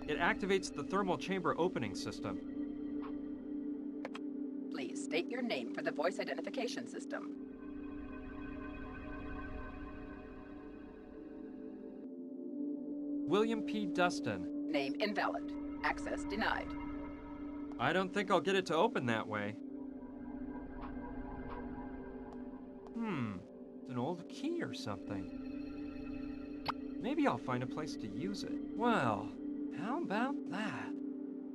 [SPEAKER 1] It activates the thermal chamber opening system.
[SPEAKER 9] Please state your name for the voice identification system.
[SPEAKER 1] William P. Dustin.
[SPEAKER 9] Name invalid. Access denied.
[SPEAKER 1] I don't think I'll get it to open that way. It's an old key or something. Maybe I'll find a place to use it. Well, how about that?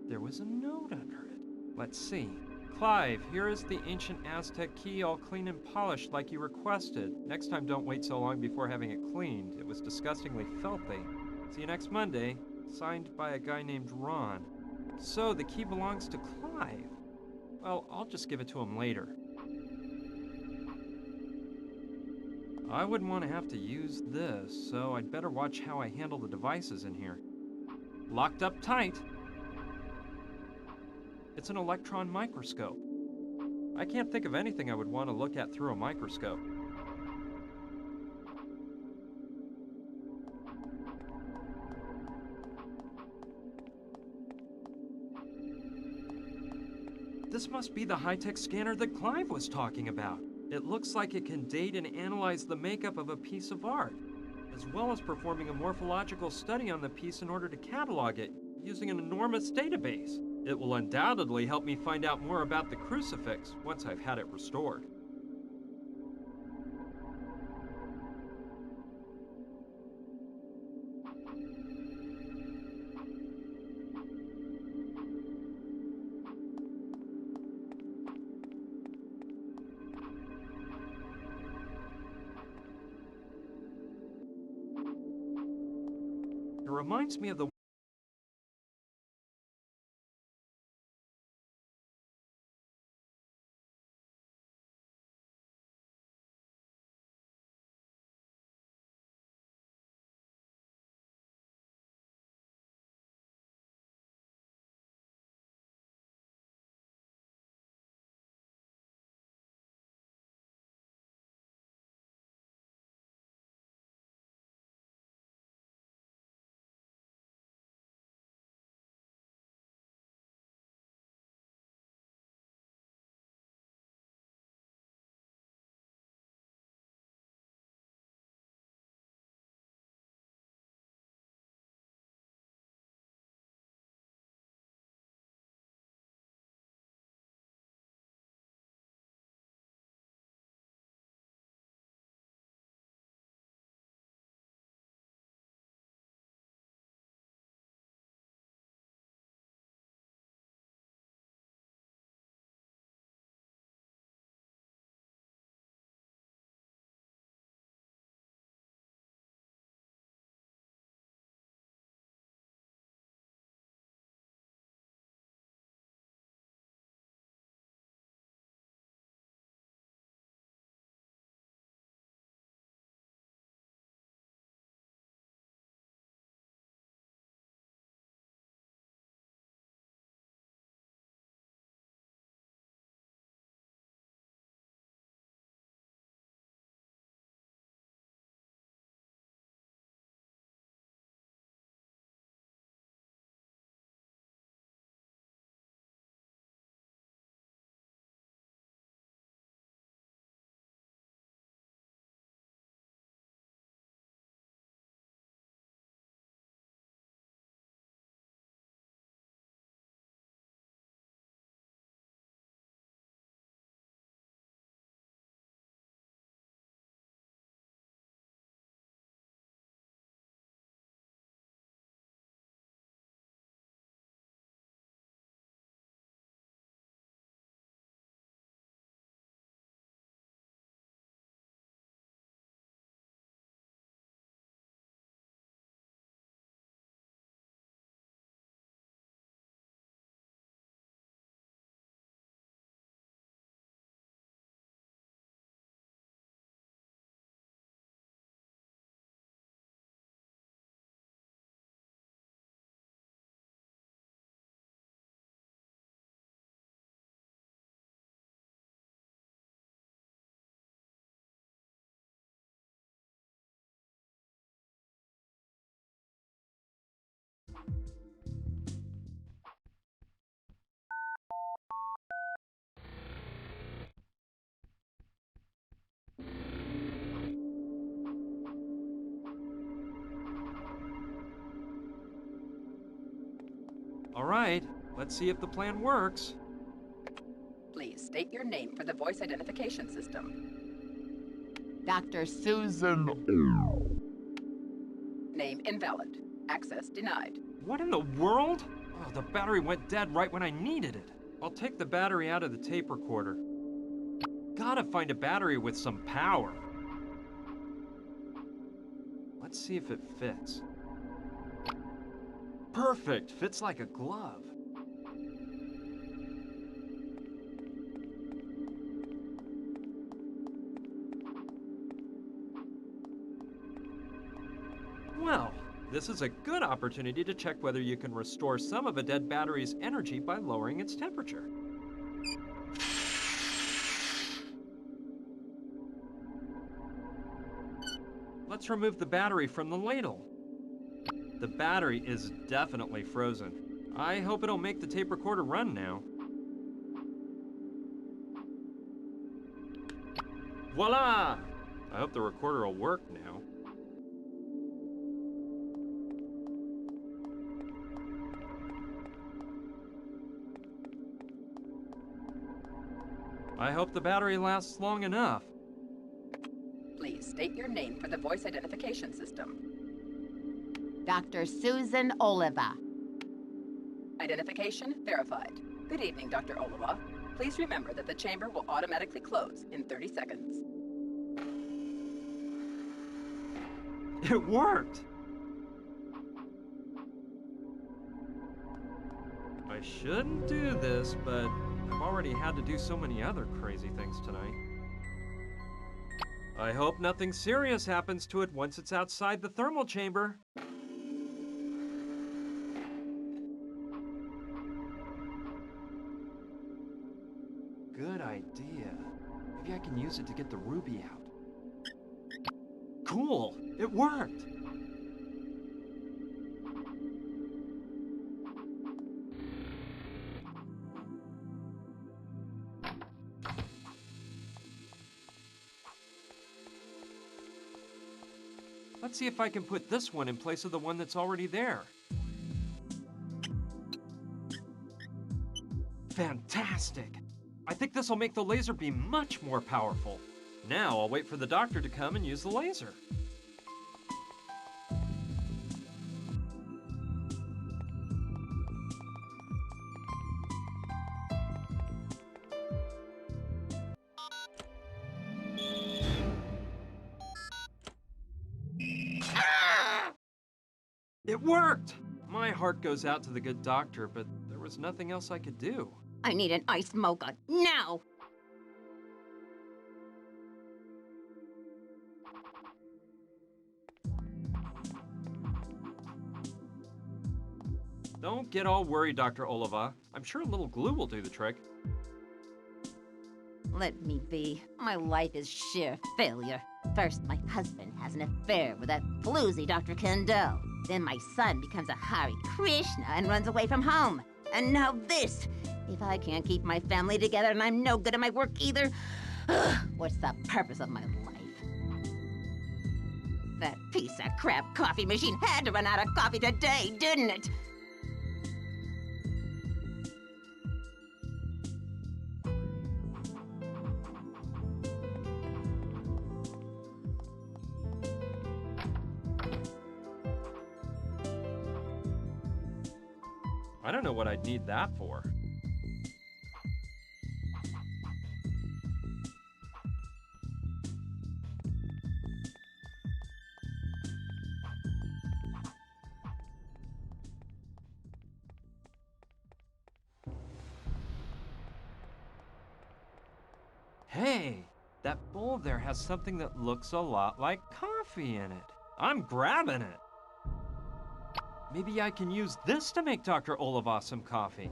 [SPEAKER 1] There was a note under it. Let's see. Clive, here is the ancient Aztec key all clean and polished like you requested. Next time don't wait so long before having it cleaned. It was disgustingly filthy. See you next Monday. Signed by a guy named Ron. So the key belongs to Clive. Well, I'll just give it to him later. I wouldn't want to have to use this, so I'd better watch how I handle the devices in here. Locked up tight. It's an electron microscope. I can't think of anything I would want to look at through a microscope. This must be the high-tech scanner that Clive was talking about. It looks like it can date and analyze the makeup of a piece of art, as well as performing a morphological study on the piece in order to catalog it using an enormous database. It will undoubtedly help me find out more about the crucifix once I've had it restored. It reminds me of the All right, let's see if the plan works.
[SPEAKER 9] Please state your name for the voice identification system.
[SPEAKER 7] Dr. Susan.
[SPEAKER 9] Name invalid. Access denied.
[SPEAKER 1] What in the world? Oh, the battery went dead right when I needed it. I'll take the battery out of the tape recorder. Gotta find a battery with some power. Let's see if it fits. Perfect, fits like a glove. Well, this is a good opportunity to check whether you can restore some of a dead battery's energy by lowering its temperature. Let's remove the battery from the ladle. The battery is definitely frozen. I hope it'll make the tape recorder run now. Voila! I hope the recorder will work now. I hope the battery lasts long enough.
[SPEAKER 9] Please state your name for the voice identification system.
[SPEAKER 7] Dr. Susan Oliva.
[SPEAKER 9] Identification verified. Good evening, Dr. Oliva. Please remember that the chamber will automatically close in 30 seconds.
[SPEAKER 1] It worked! I shouldn't do this, but I've already had to do so many other crazy things tonight. I hope nothing serious happens to it once it's outside the thermal chamber. Good idea. Maybe I can use it to get the ruby out. Cool! It worked! Let's see if I can put this one in place of the one that's already there. Fantastic! I think this will make the laser beam much more powerful. Now I'll wait for the doctor to come and use the laser. It worked! My heart goes out to the good doctor, but there was nothing else I could do.
[SPEAKER 7] I need an iced mocha now.
[SPEAKER 1] Don't get all worried, Dr. Oliva. I'm sure a little glue will do the trick.
[SPEAKER 7] Let me be. My life is sheer failure. First, my husband has an affair with that floozy Dr. Kendall. Then my son becomes a Hare Krishna and runs away from home. And now this! If I can't keep my family together and I'm no good at my work either, what's the purpose of my life? That piece of crap coffee machine had to run out of coffee today, didn't it?
[SPEAKER 1] I don't know what I'd need that for. Hey, that bowl there has something that looks a lot like coffee in it. I'm grabbing it. Maybe I can use this to make Dr. Oliva some coffee.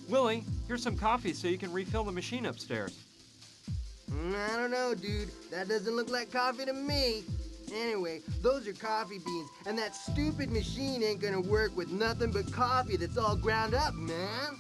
[SPEAKER 1] Willie, here's some coffee so you can refill the machine upstairs.
[SPEAKER 8] I don't know, dude. That doesn't look like coffee to me. Anyway, those are coffee beans, and that stupid machine ain't gonna work with nothing but coffee that's all ground up, man.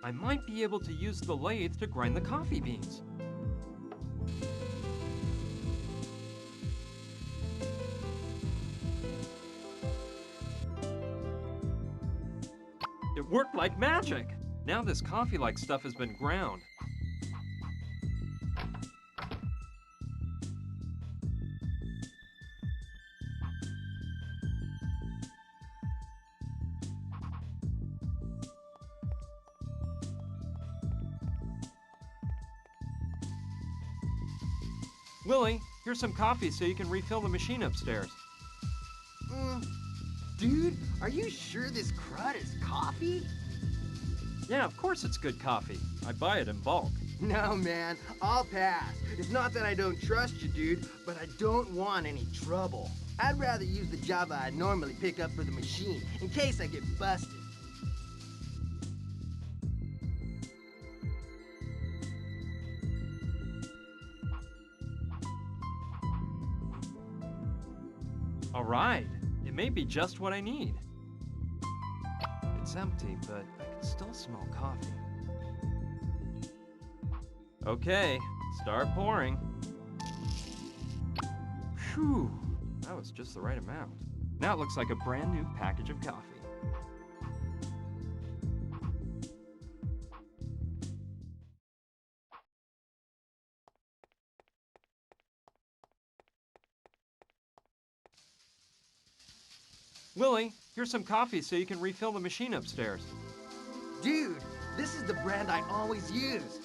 [SPEAKER 1] I might be able to use the lathe to grind the coffee beans. It worked like magic! Now this coffee-like stuff has been ground. Willie, here's some coffee so you can refill the machine upstairs.
[SPEAKER 8] Dude, are you sure this crud is coffee?
[SPEAKER 1] Yeah, of course it's good coffee. I buy it in bulk.
[SPEAKER 8] No, man, I'll pass. It's not that I don't trust you, dude, but I don't want any trouble. I'd rather use the Java I normally pick up for the machine, in case I get busted.
[SPEAKER 1] All right, it may be just what I need. It's empty, but I can still smell coffee. Okay, start pouring. Phew, that was just the right amount. Now it looks like a brand new package of coffee. Willie, here's some coffee so you can refill the machine upstairs.
[SPEAKER 8] Dude, this is the brand I always use.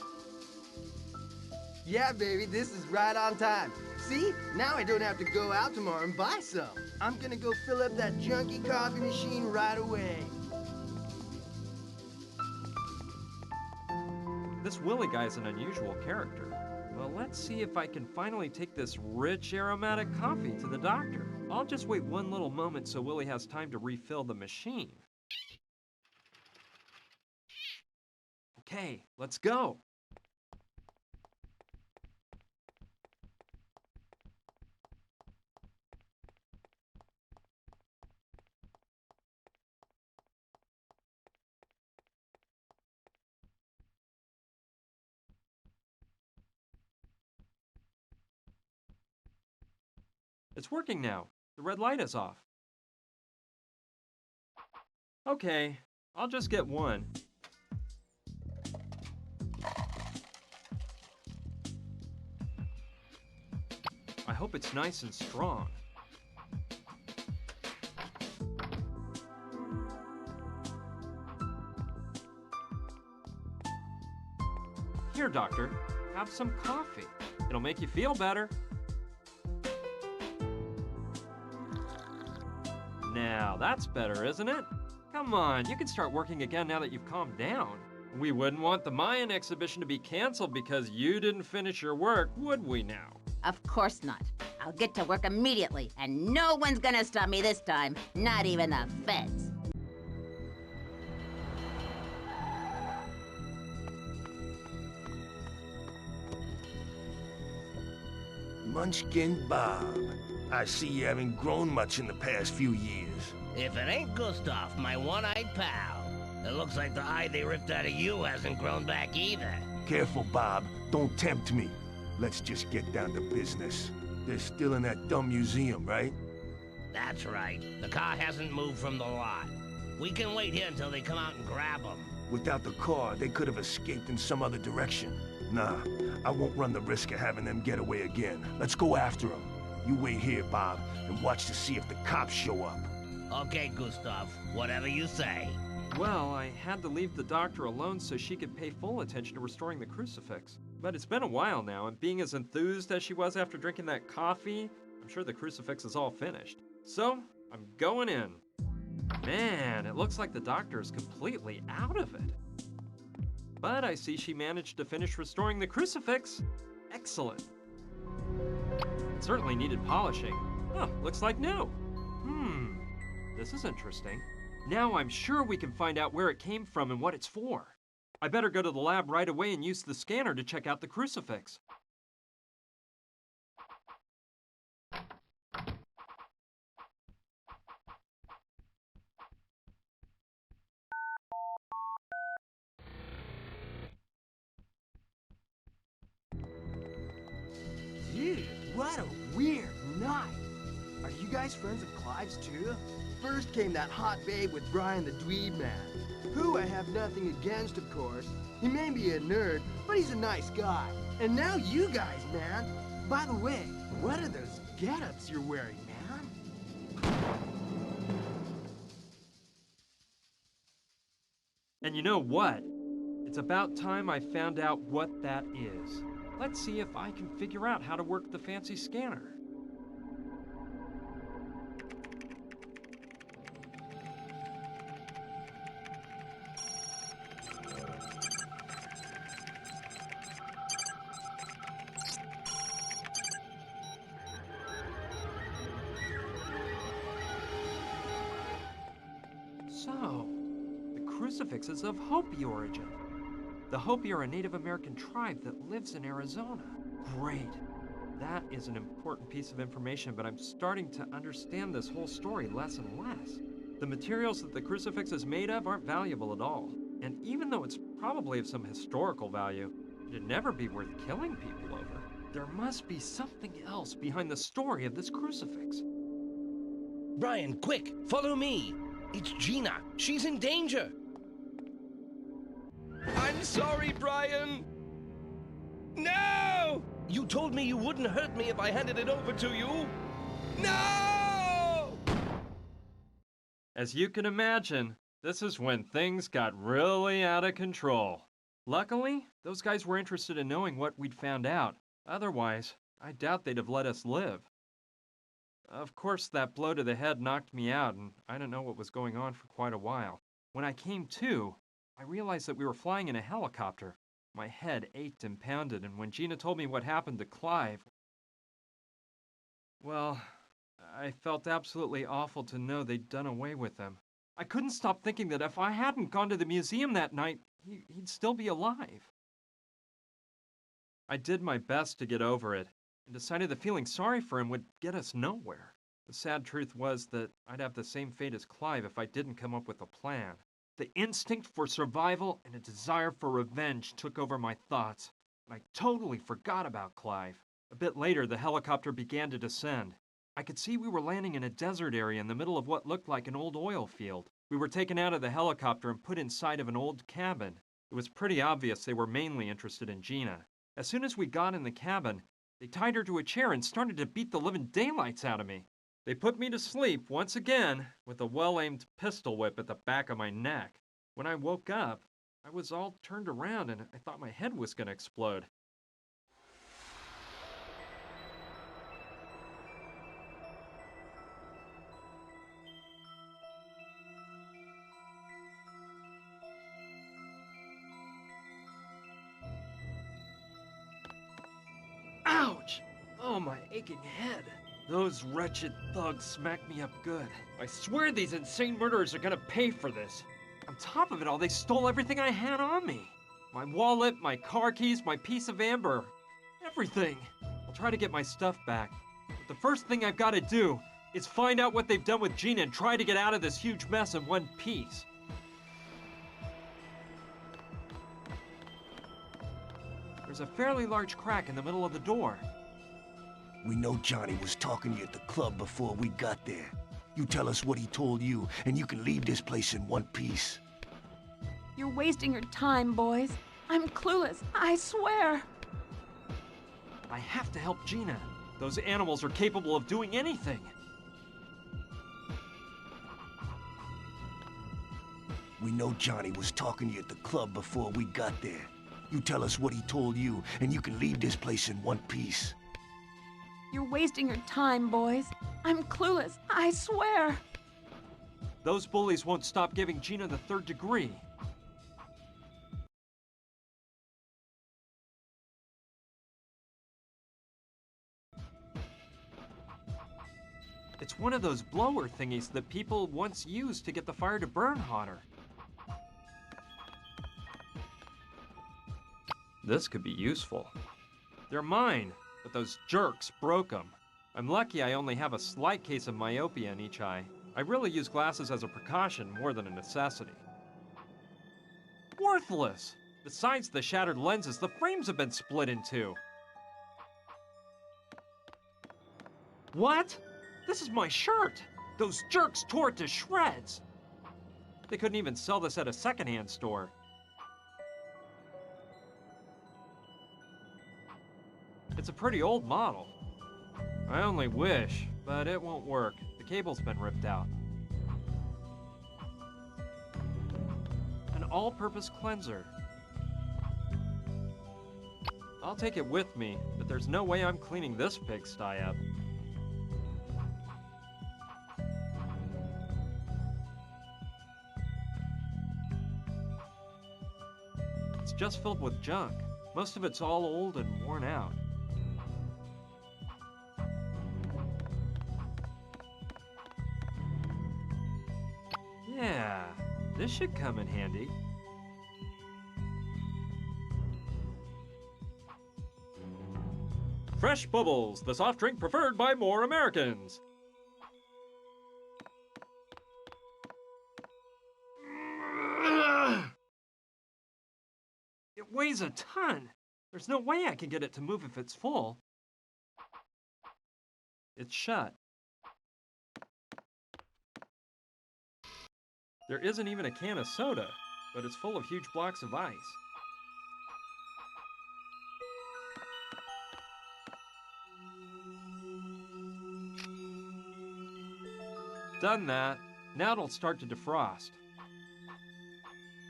[SPEAKER 8] Yeah, baby, this is right on time. See? Now I don't have to go out tomorrow and buy some. I'm gonna go fill up that junky coffee machine right away.
[SPEAKER 1] This Willie guy's an unusual character. Well, let's see if I can finally take this rich aromatic coffee to the doctor. I'll just wait one little moment so Willie has time to refill the machine. Okay, let's go. It's working now. The red light is off. Okay, I'll just get one. I hope it's nice and strong. Here, doctor, have some coffee. It'll make you feel better. Now, that's better, isn't it? Come on, you can start working again now that you've calmed down. We wouldn't want the Mayan exhibition to be canceled because you didn't finish your work, would we now?
[SPEAKER 7] Of course not. I'll get to work immediately, and no one's gonna stop me this time. Not even the feds.
[SPEAKER 3] Munchkin Bob, I see you haven't grown much in the past few years.
[SPEAKER 6] If it ain't Gustav, my one-eyed pal. It looks like the eye they ripped out of you hasn't grown back either.
[SPEAKER 3] Careful, Bob. Don't tempt me. Let's just get down to business. They're still in that dumb museum, right?
[SPEAKER 6] That's right. The car hasn't moved from the lot. We can wait here until they come out and grab them.
[SPEAKER 3] Without the car, they could have escaped in some other direction. Nah, I won't run the risk of having them get away again. Let's go after them. You wait here, Bob, and watch to see if the cops show up.
[SPEAKER 6] Okay, Gustav. Whatever you say.
[SPEAKER 1] Well, I had to leave the doctor alone so she could pay full attention to restoring the crucifix. But it's been a while now, and being as enthused as she was after drinking that coffee, I'm sure the crucifix is all finished. So, I'm going in. Man, it looks like the doctor is completely out of it. But I see she managed to finish restoring the crucifix. Excellent. It certainly needed polishing. Oh, looks like new. This is interesting. Now I'm sure we can find out where it came from and what it's for. I better go to the lab right away and use the scanner to check out the crucifix.
[SPEAKER 8] Dude, what a weird night. Are you guys friends of Clive's too? First came that hot babe with Brian the Dweeb Man, who I have nothing against, of course. He may be a nerd, but he's a nice guy. And now you guys, man. By the way, what are those get-ups you're wearing, man?
[SPEAKER 1] And you know what? It's about time I found out what that is. Let's see if I can figure out how to work the fancy scanner. So, the crucifix is of Hopi origin. The Hopi are a Native American tribe that lives in Arizona. Great. That is an important piece of information, but I'm starting to understand this whole story less and less. The materials that the crucifix is made of aren't valuable at all. And even though it's probably of some historical value, it'd never be worth killing people over. There must be something else behind the story of this crucifix.
[SPEAKER 5] Brian, quick, follow me. It's Gina. She's in danger. I'm sorry, Brian. No! You told me you wouldn't hurt me if I handed it over to you. No!
[SPEAKER 1] As you can imagine, this is when things got really out of control. Luckily, those guys were interested in knowing what we'd found out. Otherwise, I doubt they'd have let us live. Of course, that blow to the head knocked me out, and I didn't know what was going on for quite a while. When I came to, I realized that we were flying in a helicopter. My head ached and pounded, and when Gina told me what happened to Clive, well, I felt absolutely awful to know they'd done away with him. I couldn't stop thinking that if I hadn't gone to the museum that night, he'd still be alive. I did my best to get over it, and decided that feeling sorry for him would get us nowhere. The sad truth was that I'd have the same fate as Clive if I didn't come up with a plan. The instinct for survival and a desire for revenge took over my thoughts, and I totally forgot about Clive. A bit later, the helicopter began to descend. I could see we were landing in a desert area in the middle of what looked like an old oil field. We were taken out of the helicopter and put inside of an old cabin. It was pretty obvious they were mainly interested in Gina. As soon as we got in the cabin, they tied her to a chair and started to beat the living daylights out of me. They put me to sleep once again with a well-aimed pistol whip at the back of my neck. When I woke up, I was all turned around and I thought my head was going to explode. Ouch! Oh, my aching head. Those wretched thugs smacked me up good. I swear these insane murderers are gonna pay for this. On top of it all, they stole everything I had on me. My wallet, my car keys, my piece of amber. Everything. I'll try to get my stuff back. But the first thing I've got to do is find out what they've done with Gina and try to get out of this huge mess in one piece. There's a fairly large crack in the middle of the door.
[SPEAKER 3] We know Johnny was talking to you at the club before we got there. You tell us what he told you, and you can leave this place in one piece.
[SPEAKER 2] You're wasting your time, boys. I'm clueless, I swear.
[SPEAKER 1] I have to help Gina. Those animals are capable of doing anything.
[SPEAKER 3] We know Johnny was talking to you at the club before we got there. You tell us what he told you, and you can leave this place in one piece.
[SPEAKER 2] You're wasting your time, boys. I'm clueless, I swear.
[SPEAKER 1] Those bullies won't stop giving Gina the third degree. It's one of those blower thingies that people once used to get the fire to burn hotter. This could be useful. They're mine, but those jerks broke them. I'm lucky I only have a slight case of myopia in each eye. I really use glasses as a precaution more than a necessity. Worthless! Besides the shattered lenses, the frames have been split in two. What? This is my shirt! Those jerks tore it to shreds! They couldn't even sell this at a secondhand store. It's a pretty old model. I only wish, but it won't work. The cable's been ripped out. An all-purpose cleanser. I'll take it with me, but there's no way I'm cleaning this pigsty up. It's just filled with junk. Most of it's all old and worn out. Yeah, this should come in handy. Fresh Bubbles, the soft drink preferred by more Americans. It weighs a ton. There's no way I can get it to move if it's full. It's shut. There isn't even a can of soda, but it's full of huge blocks of ice. Done that. Now it'll start to defrost.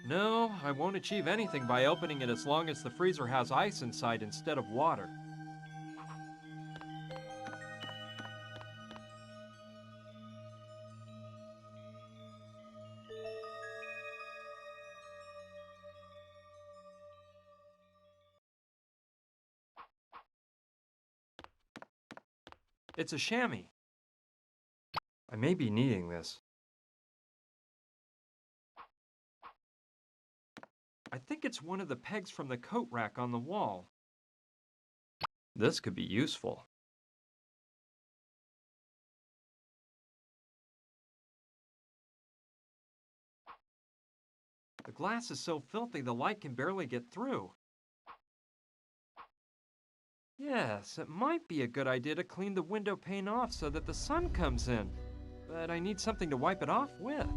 [SPEAKER 1] No, I won't achieve anything by opening it as long as the freezer has ice inside instead of water. It's a chamois. I may be needing this. I think it's one of the pegs from the coat rack on the wall. This could be useful. The glass is so filthy the light can barely get through. Yes, it might be a good idea to clean the window pane off so that the sun comes in. But I need something to wipe it off with.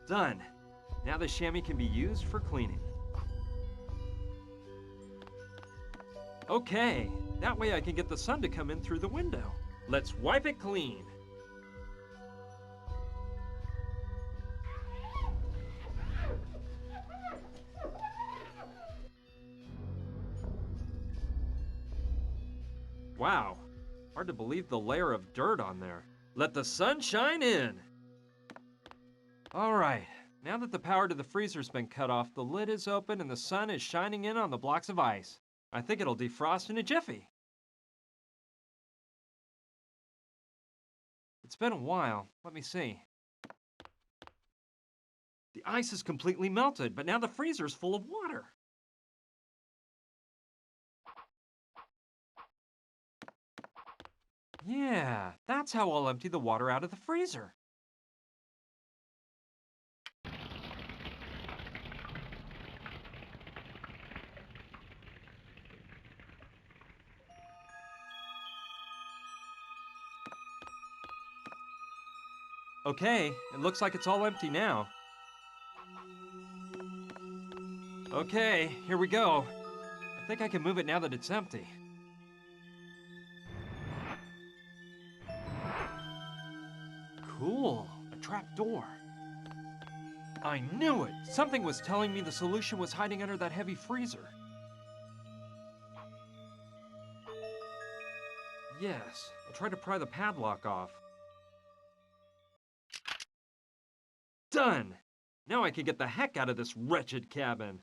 [SPEAKER 1] Done. Now the chamois can be used for cleaning. Okay, that way I can get the sun to come in through the window. Let's wipe it clean. Wow, hard to believe the layer of dirt on there. Let the sun shine in. All right, now that the power to the freezer's been cut off, the lid is open and the sun is shining in on the blocks of ice. I think it'll defrost in a jiffy. It's been a while. Let me see. The ice is completely melted, but now the freezer's full of water. Yeah, that's how I'll empty the water out of the freezer. Okay, it looks like it's all empty now. Okay, here we go. I think I can move it now that it's empty. Cool, a trap door. I knew it! Something was telling me the solution was hiding under that heavy freezer. Yes, I'll try to pry the padlock off. Done! Now I can get the heck out of this wretched cabin.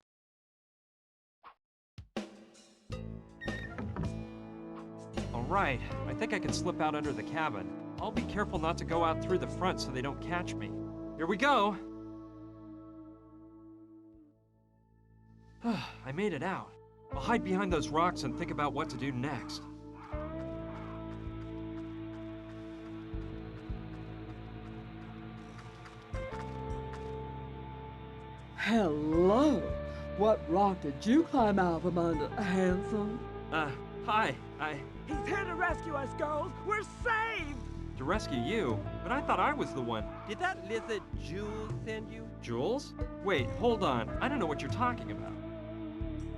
[SPEAKER 1] right. I think I can slip out under the cabin. I'll be careful not to go out through the front so they don't catch me. Here we go! I made it out. I'll hide behind those rocks and think about what to do next.
[SPEAKER 10] Hello. What rock did you climb out from under, handsome?
[SPEAKER 1] Hi.
[SPEAKER 10] He's here to rescue us, girls. We're saved.
[SPEAKER 1] To rescue you? But I thought I was the one.
[SPEAKER 11] Did that lizard Jules send you?
[SPEAKER 1] Jules? Wait, hold on. I don't know what you're talking about.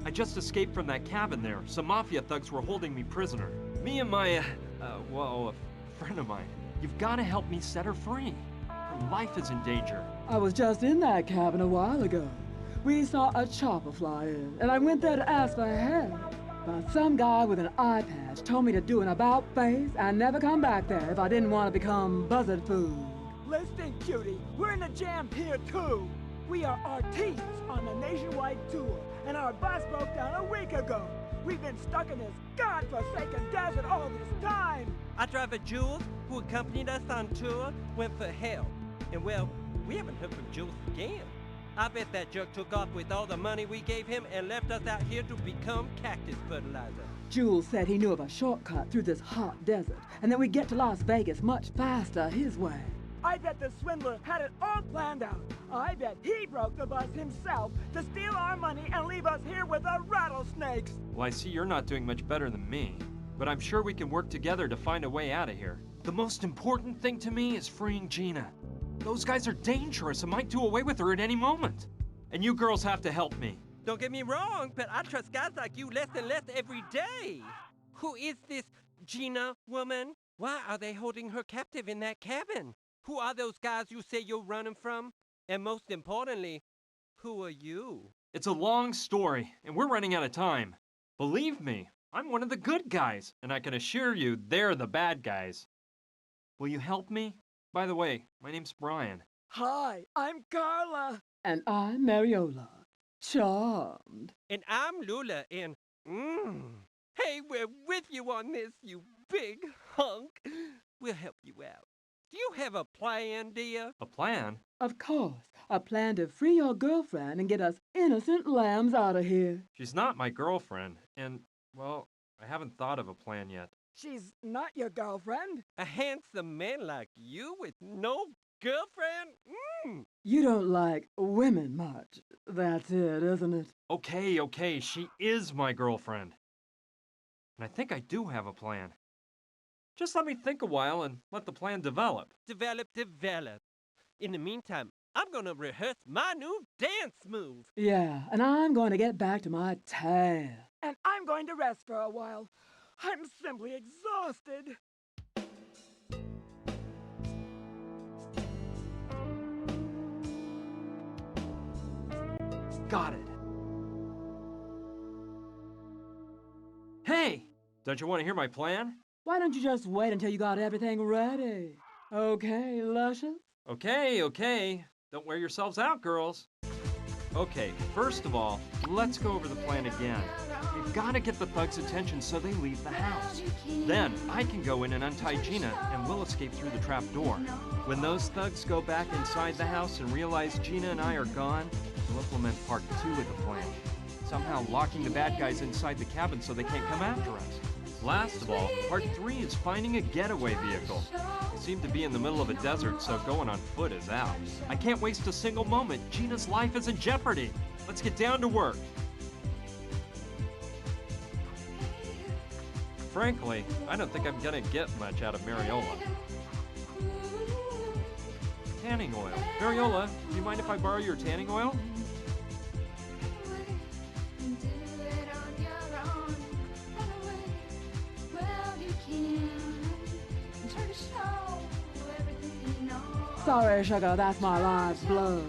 [SPEAKER 1] I just escaped from that cabin there. Some mafia thugs were holding me prisoner. Me and my, a friend of mine. You've got to help me set her free. Her life is in danger.
[SPEAKER 10] I was just in that cabin a while ago. We saw a chopper fly in, and I went there to ask for help. But some guy with an eye patch told me to do an about face and never come back there if I didn't want to become buzzard food.
[SPEAKER 12] Listen, cutie, we're in a jam here too. We are artistes on a nationwide tour, and our bus broke down a week ago. We've been stuck in this godforsaken desert all this time.
[SPEAKER 11] Our driver Jules, who accompanied us on tour, went for help. And well, we haven't heard from Jules again. I bet that jerk took off with all the money we gave him and left us out here to become cactus fertilizer.
[SPEAKER 10] Jules said he knew of a shortcut through this hot desert, and that we'd get to Las Vegas much faster his way.
[SPEAKER 12] I bet the swindler had it all planned out. I bet he broke the bus himself to steal our money and leave us here with the rattlesnakes.
[SPEAKER 1] Well, I see you're not doing much better than me. But I'm sure we can work together to find a way out of here. The most important thing to me is freeing Gina. Those guys are dangerous and might do away with her at any moment. And you girls have to help me.
[SPEAKER 11] Don't get me wrong, but I trust guys like you less and less every day. Who is this Gina woman? Why are they holding her captive in that cabin? Who are those guys you say you're running from? And most importantly, who are you?
[SPEAKER 1] It's a long story, and we're running out of time. Believe me, I'm one of the good guys, and I can assure you they're the bad guys. Will you help me? By the way, my name's Brian.
[SPEAKER 12] Hi, I'm Carla.
[SPEAKER 10] And I'm Mariola. Charmed.
[SPEAKER 11] And I'm Lula, and hey, we're with you on this, you big hunk. We'll help you out. Do you have a plan, dear?
[SPEAKER 1] A plan?
[SPEAKER 10] Of course. A plan to free your girlfriend and get us innocent lambs out of here.
[SPEAKER 1] She's not my girlfriend, and, well, I haven't thought of a plan yet.
[SPEAKER 12] She's not your girlfriend?
[SPEAKER 11] A handsome man like you with no girlfriend?
[SPEAKER 10] You don't like women much. That's it, isn't it?
[SPEAKER 1] Okay, she is my girlfriend. And I think I do have a plan. Just let me think a while and let the plan develop.
[SPEAKER 11] Develop. In the meantime, I'm gonna rehearse my new dance move.
[SPEAKER 10] Yeah, and I'm going to get back to my tan.
[SPEAKER 12] And I'm going to rest for a while. I'm simply exhausted.
[SPEAKER 1] Got it. Hey! Don't you want to hear my plan?
[SPEAKER 10] Why don't you just wait until you got everything ready? Okay, Luscious?
[SPEAKER 1] Okay. Don't wear yourselves out, girls. Okay, first of all, let's go over the plan again. We've got to get the thugs' attention so they leave the house. Then, I can go in and untie Gina, and we'll escape through the trap door. When those thugs go back inside the house and realize Gina and I are gone, we'll implement part 2 of the plan. Somehow locking the bad guys inside the cabin so they can't come after us. Last of all, part 3 is finding a getaway vehicle. We seem to be in the middle of a desert, so going on foot is out. I can't waste a single moment. Gina's life is in jeopardy. Let's get down to work. Frankly, I don't think I'm gonna get much out of Mariola. Tanning oil. Mariola, do you mind if I borrow your tanning oil?
[SPEAKER 10] Sorry, sugar, that's my life's blood.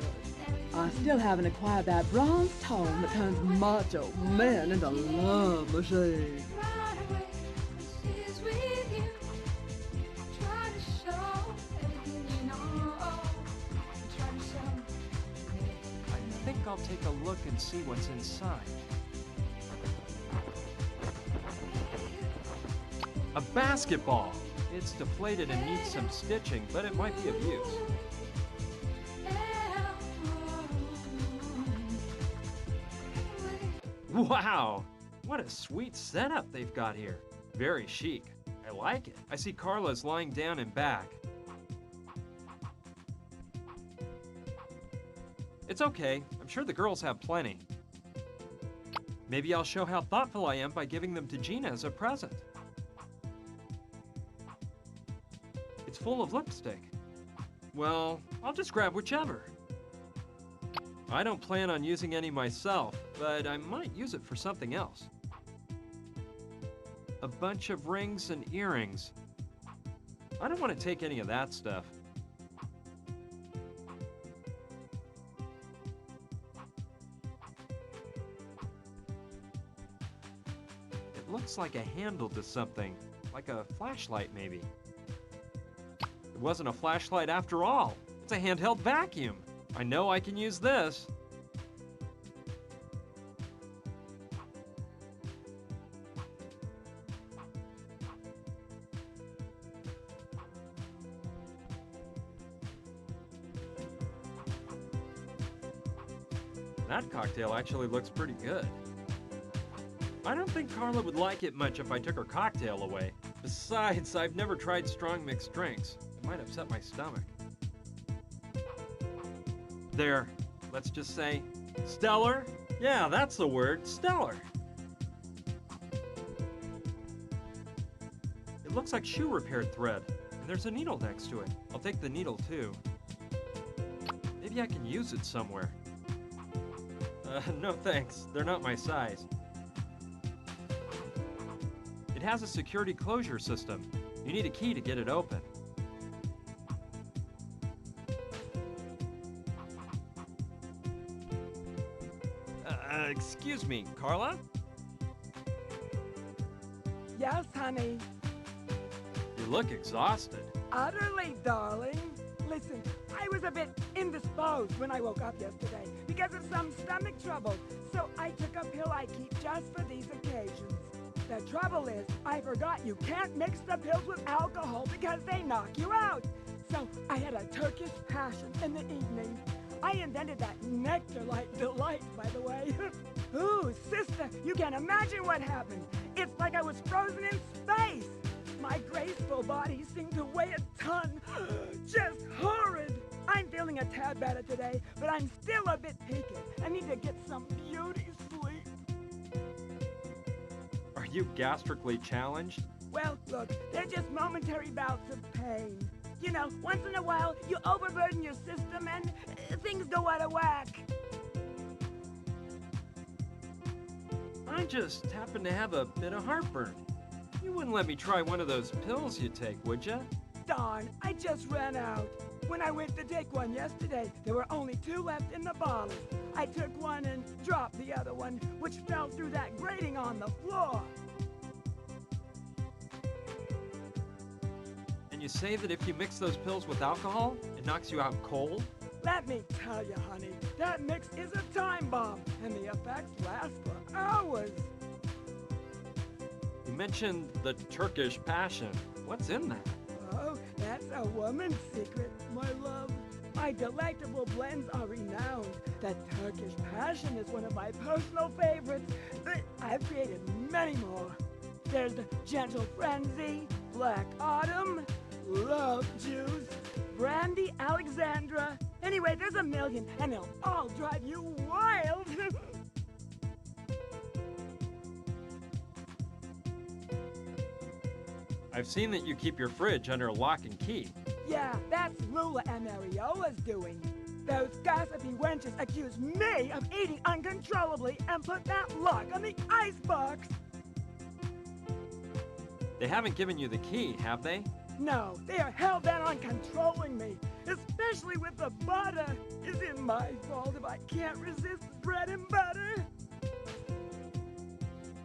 [SPEAKER 10] I still haven't acquired that bronze tone that turns macho men into love machines.
[SPEAKER 1] I think I'll take a look and see what's inside. A basketball. It's deflated and needs some stitching, but it might be of use. Wow! What a sweet setup they've got here. Very chic. I like it. I see Carla's lying down and back. It's okay. I'm sure the girls have plenty. Maybe I'll show how thoughtful I am by giving them to Gina as a present. It's full of lipstick. Well, I'll just grab whichever. I don't plan on using any myself, but I might use it for something else. A bunch of rings and earrings. I don't want to take any of that stuff. It looks like a handle to something, like a flashlight maybe. It wasn't a flashlight after all. It's a handheld vacuum. I know I can use this. That cocktail actually looks pretty good. I don't think Carla would like it much if I took her cocktail away. Besides, I've never tried strong mixed drinks. It might upset my stomach. There, let's just say, stellar? Yeah, that's the word, stellar. It looks like shoe repair thread, and there's a needle next to it. I'll take the needle too. Maybe I can use it somewhere. No thanks, they're not my size. It has a security closure system. You need a key to get it open. Excuse me, Carla?
[SPEAKER 12] Yes, honey.
[SPEAKER 1] You look exhausted.
[SPEAKER 12] Utterly, darling. Listen, I was a bit indisposed when I woke up yesterday because of some stomach trouble, so I took a pill I keep just for these occasions. The trouble is, I forgot you can't mix the pills with alcohol because they knock you out. So I had a Turkish passion in the evening. I invented that nectar-like delight, by the way. Ooh, sister, you can't imagine what happened. It's like I was frozen in space. My graceful body seemed to weigh a ton. Just horrid. I'm feeling a tad better today, but I'm still a bit peaked. I need to get some beauty sleep.
[SPEAKER 1] Are you gastrically challenged?
[SPEAKER 12] Well, look, they're just momentary bouts of pain. You know, once in a while, you overburden your system and things go out of whack.
[SPEAKER 1] I just happen to have a bit of heartburn. You wouldn't let me try one of those pills you take, would ya?
[SPEAKER 12] Darn, I just ran out. When I went to take one yesterday, there were only 2 left in the bottle. I took one and dropped the other one, which fell through that grating on the floor.
[SPEAKER 1] And you say that if you mix those pills with alcohol, it knocks you out cold?
[SPEAKER 12] Let me tell you, honey, that mix is a time bomb, and the effects last for hours.
[SPEAKER 1] You mentioned the Turkish passion. What's in that?
[SPEAKER 12] Oh, that's a woman's secret, my love. My delectable blends are renowned. The Turkish passion is one of my personal favorites, but I've created many more. There's the Gentle Frenzy, Black Autumn, Love Juice, Brandy Alexandra. Anyway, there's a million, and they'll all drive you wild.
[SPEAKER 1] I've seen that you keep your fridge under lock and key.
[SPEAKER 12] Yeah, that's Lula and Ariola's doing. Those gossipy wenches accuse me of eating uncontrollably and put that lock on the icebox.
[SPEAKER 1] They haven't given you the key, have they?
[SPEAKER 12] No, they are hell-bent on controlling me, especially with the butter. Is it my fault if I can't resist bread and butter?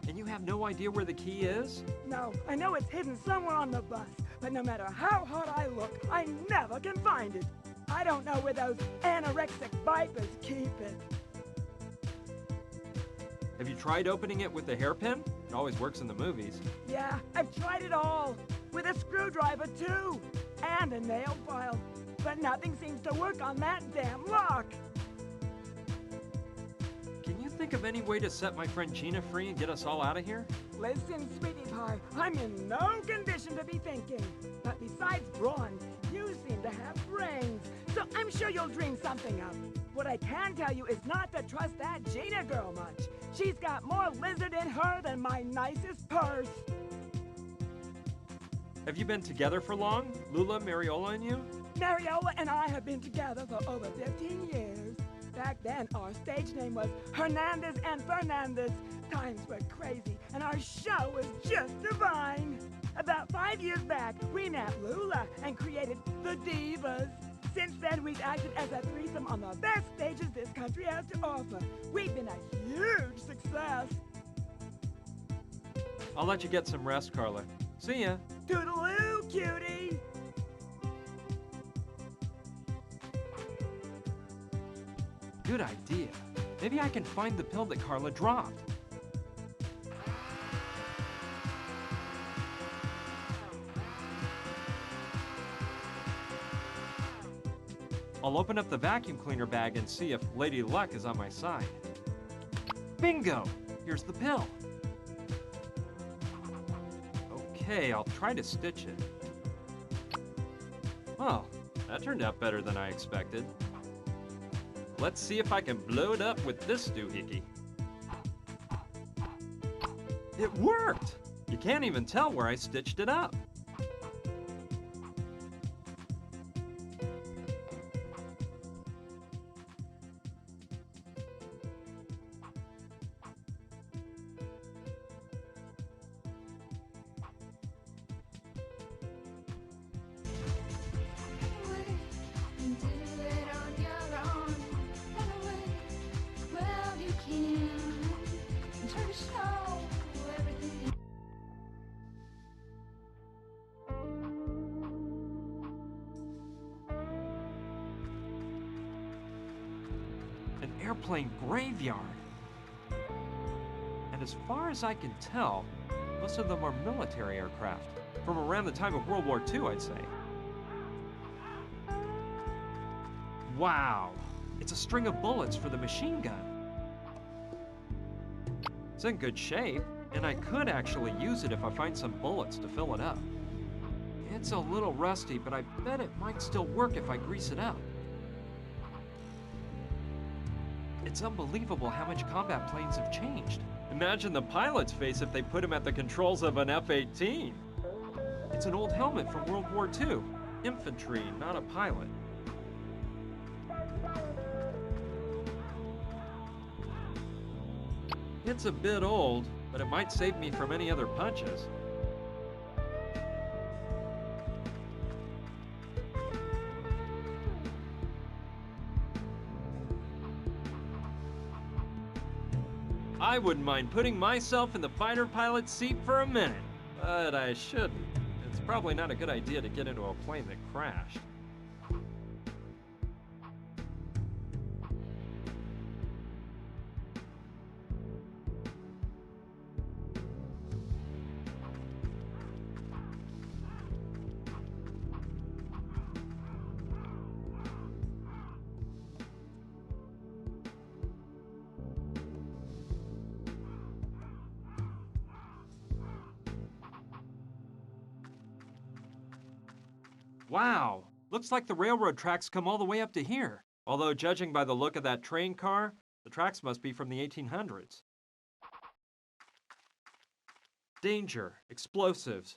[SPEAKER 1] And you have no idea where the key is?
[SPEAKER 12] No, I know it's hidden somewhere on the bus, but no matter how hard I look, I never can find it. I don't know where those anorexic vipers keep it.
[SPEAKER 1] Have you tried opening it with a hairpin? It always works in the movies.
[SPEAKER 12] Yeah, I've tried it all. With a screwdriver, too. And a nail file. But nothing seems to work on that damn lock.
[SPEAKER 1] Can you think of any way to set my friend Gina free and get us all out of here?
[SPEAKER 12] Listen, sweetie pie, I'm in no condition to be thinking. But besides brawn, you seem to have brains. So I'm sure you'll dream something up. What I can tell you is not to trust that Gina girl much. She's got more lizard in her than my nicest purse.
[SPEAKER 1] Have you been together for long? Lula, Mariola, and you?
[SPEAKER 12] Mariola and I have been together for over 15 years. Back then, our stage name was Hernandez and Fernandez. Times were crazy, and our show was just divine. About 5 years back, we nabbed Lula and created the Divas. Since then, we've acted as a threesome on the best stages this country has to offer. We've been a huge success.
[SPEAKER 1] I'll let you get some rest, Carla. See ya.
[SPEAKER 12] Toodaloo, cutie!
[SPEAKER 1] Good idea. Maybe I can find the pill that Carla dropped. I'll open up the vacuum cleaner bag and see if Lady Luck is on my side. Bingo! Here's the pill. Okay, I'll try to stitch it. Well, that turned out better than I expected. Let's see if I can blow it up with this doohickey. It worked! You can't even tell where I stitched it up. An airplane graveyard. And as far as I can tell, most of them are military aircraft. From around the time of World War II, I'd say. Wow! It's a string of bullets for the machine gun. It's in good shape, and I could actually use it if I find some bullets to fill it up. It's a little rusty, but I bet it might still work if I grease it up. It's unbelievable how much combat planes have changed. Imagine the pilot's face if they put him at the controls of an F-18. It's an old helmet from World War II. Infantry, not a pilot. It's a bit old, but it might save me from any other punches. I wouldn't mind putting myself in the fighter pilot's seat for a minute, but I shouldn't. It's probably not a good idea to get into a plane that crashed. Wow, looks like the railroad tracks come all the way up to here. Although, judging by the look of that train car, the tracks must be from the 1800s. Danger, explosives.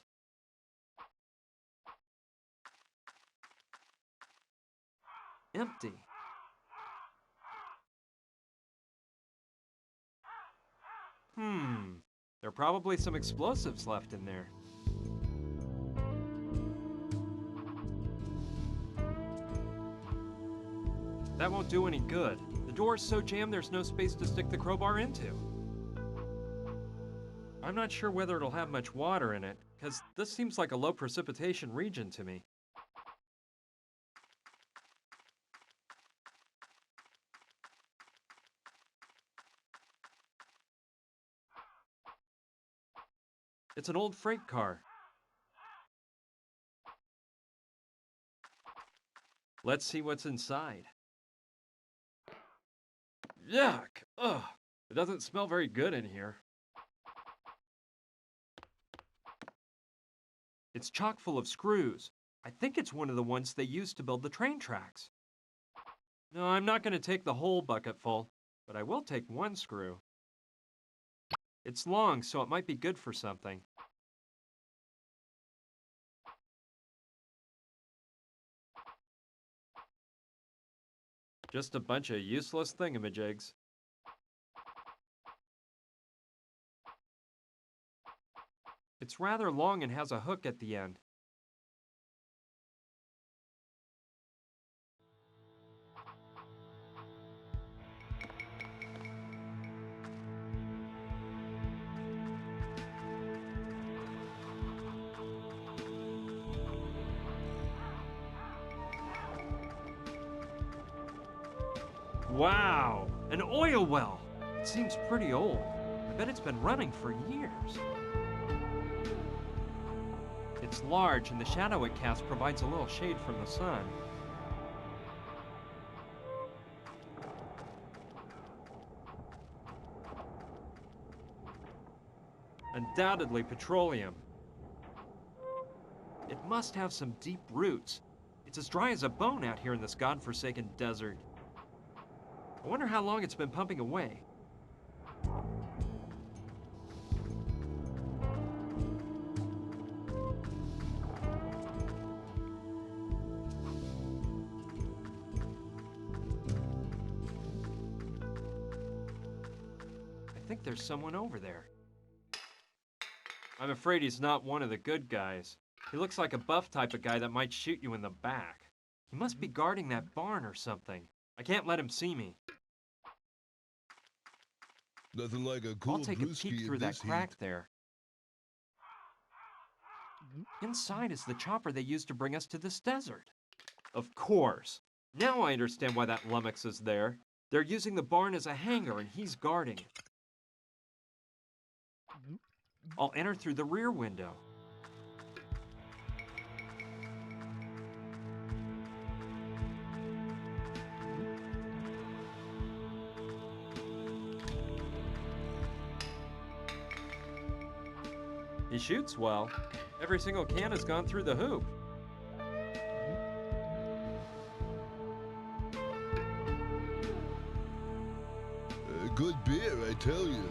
[SPEAKER 1] Empty. There are probably some explosives left in there. That won't do any good. The door's so jammed there's no space to stick the crowbar into. I'm not sure whether it'll have much water in it, because this seems like a low precipitation region to me. It's an old freight car. Let's see what's inside. Yuck! Ugh! It doesn't smell very good in here. It's chock full of screws. I think it's one of the ones they used to build the train tracks. No, I'm not going to take the whole bucket full, but I will take one screw. It's long, so it might be good for something. Just a bunch of useless thingamajigs. It's rather long and has a hook at the end. Wow! An oil well! It seems pretty old. I bet it's been running for years. It's large, and the shadow it casts provides a little shade from the sun. Undoubtedly petroleum. It must have some deep roots. It's as dry as a bone out here in this godforsaken desert. I wonder how long it's been pumping away. I think there's someone over there. I'm afraid he's not one of the good guys. He looks like a buff type of guy that might shoot you in the back. He must be guarding that barn or something. I can't let him see me.
[SPEAKER 13] Nothing like a cool
[SPEAKER 1] I'll take a
[SPEAKER 13] brewski
[SPEAKER 1] peek
[SPEAKER 13] in
[SPEAKER 1] through that
[SPEAKER 13] this
[SPEAKER 1] crack
[SPEAKER 13] heat.
[SPEAKER 1] there. Inside is the chopper they used to bring us to this desert. Of course. Now I understand why that lummox is there. They're using the barn as a hangar and he's guarding it. I'll enter through the rear window. He shoots well. Every single can has gone through the hoop.
[SPEAKER 13] Good beer, I tell you.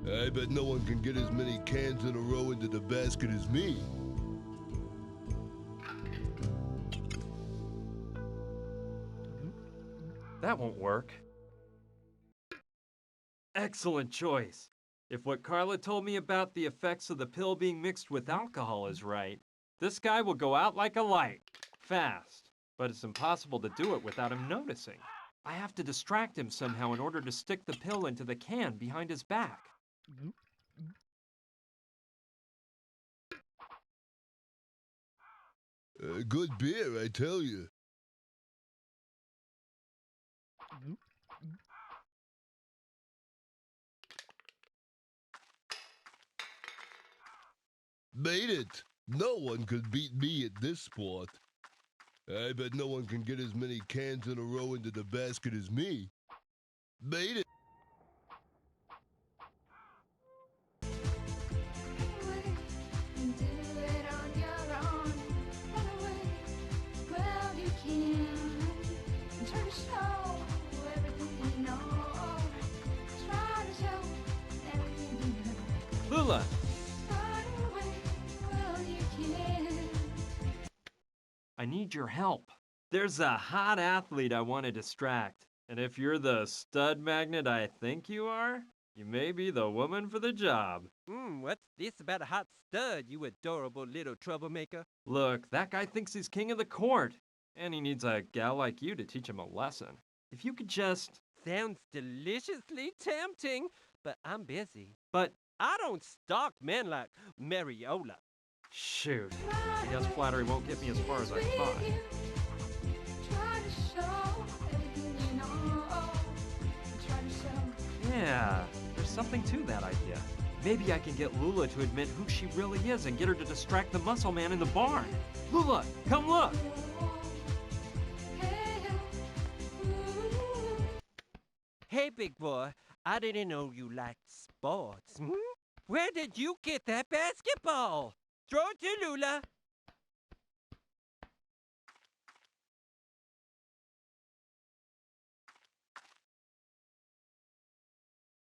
[SPEAKER 13] I bet no one can get as many cans in a row into the basket as me.
[SPEAKER 1] That won't work. Excellent choice. If what Carla told me about the effects of the pill being mixed with alcohol is right, this guy will go out like a light, fast. But it's impossible to do it without him noticing. I have to distract him somehow in order to stick the pill into the can behind his back.
[SPEAKER 13] Good beer, I tell you. Made it! No one could beat me at this sport. I bet no one can get as many cans in a row into the basket as me. Made it!
[SPEAKER 2] And do it on your own. Run away, well you can. And try to show everything you know. Try to show everything you know.
[SPEAKER 1] Lula!
[SPEAKER 2] Run away, well you can.
[SPEAKER 1] I need your help. There's a hot athlete I want to distract. And if you're the stud magnet I think you are, you may be the woman for the job.
[SPEAKER 11] What's this about a hot stud, you adorable little troublemaker?
[SPEAKER 1] Look, that guy thinks he's king of the court. And he needs a gal like you to teach him a lesson. If you could just...
[SPEAKER 11] Sounds deliciously tempting, but I'm busy.
[SPEAKER 1] But
[SPEAKER 11] I don't stalk men like Mariola.
[SPEAKER 1] Shoot. I guess flattery won't get me as far as I thought.
[SPEAKER 2] Try to show everything you know. Try to show.
[SPEAKER 1] Yeah, there's something to that idea. Maybe I can get Lula to admit who she really is and get her to distract the muscle man in the barn. Lula, come look!
[SPEAKER 11] Hey, big boy, I didn't know you liked sports. Hmm? Where did you get that basketball? Throw it to Lula.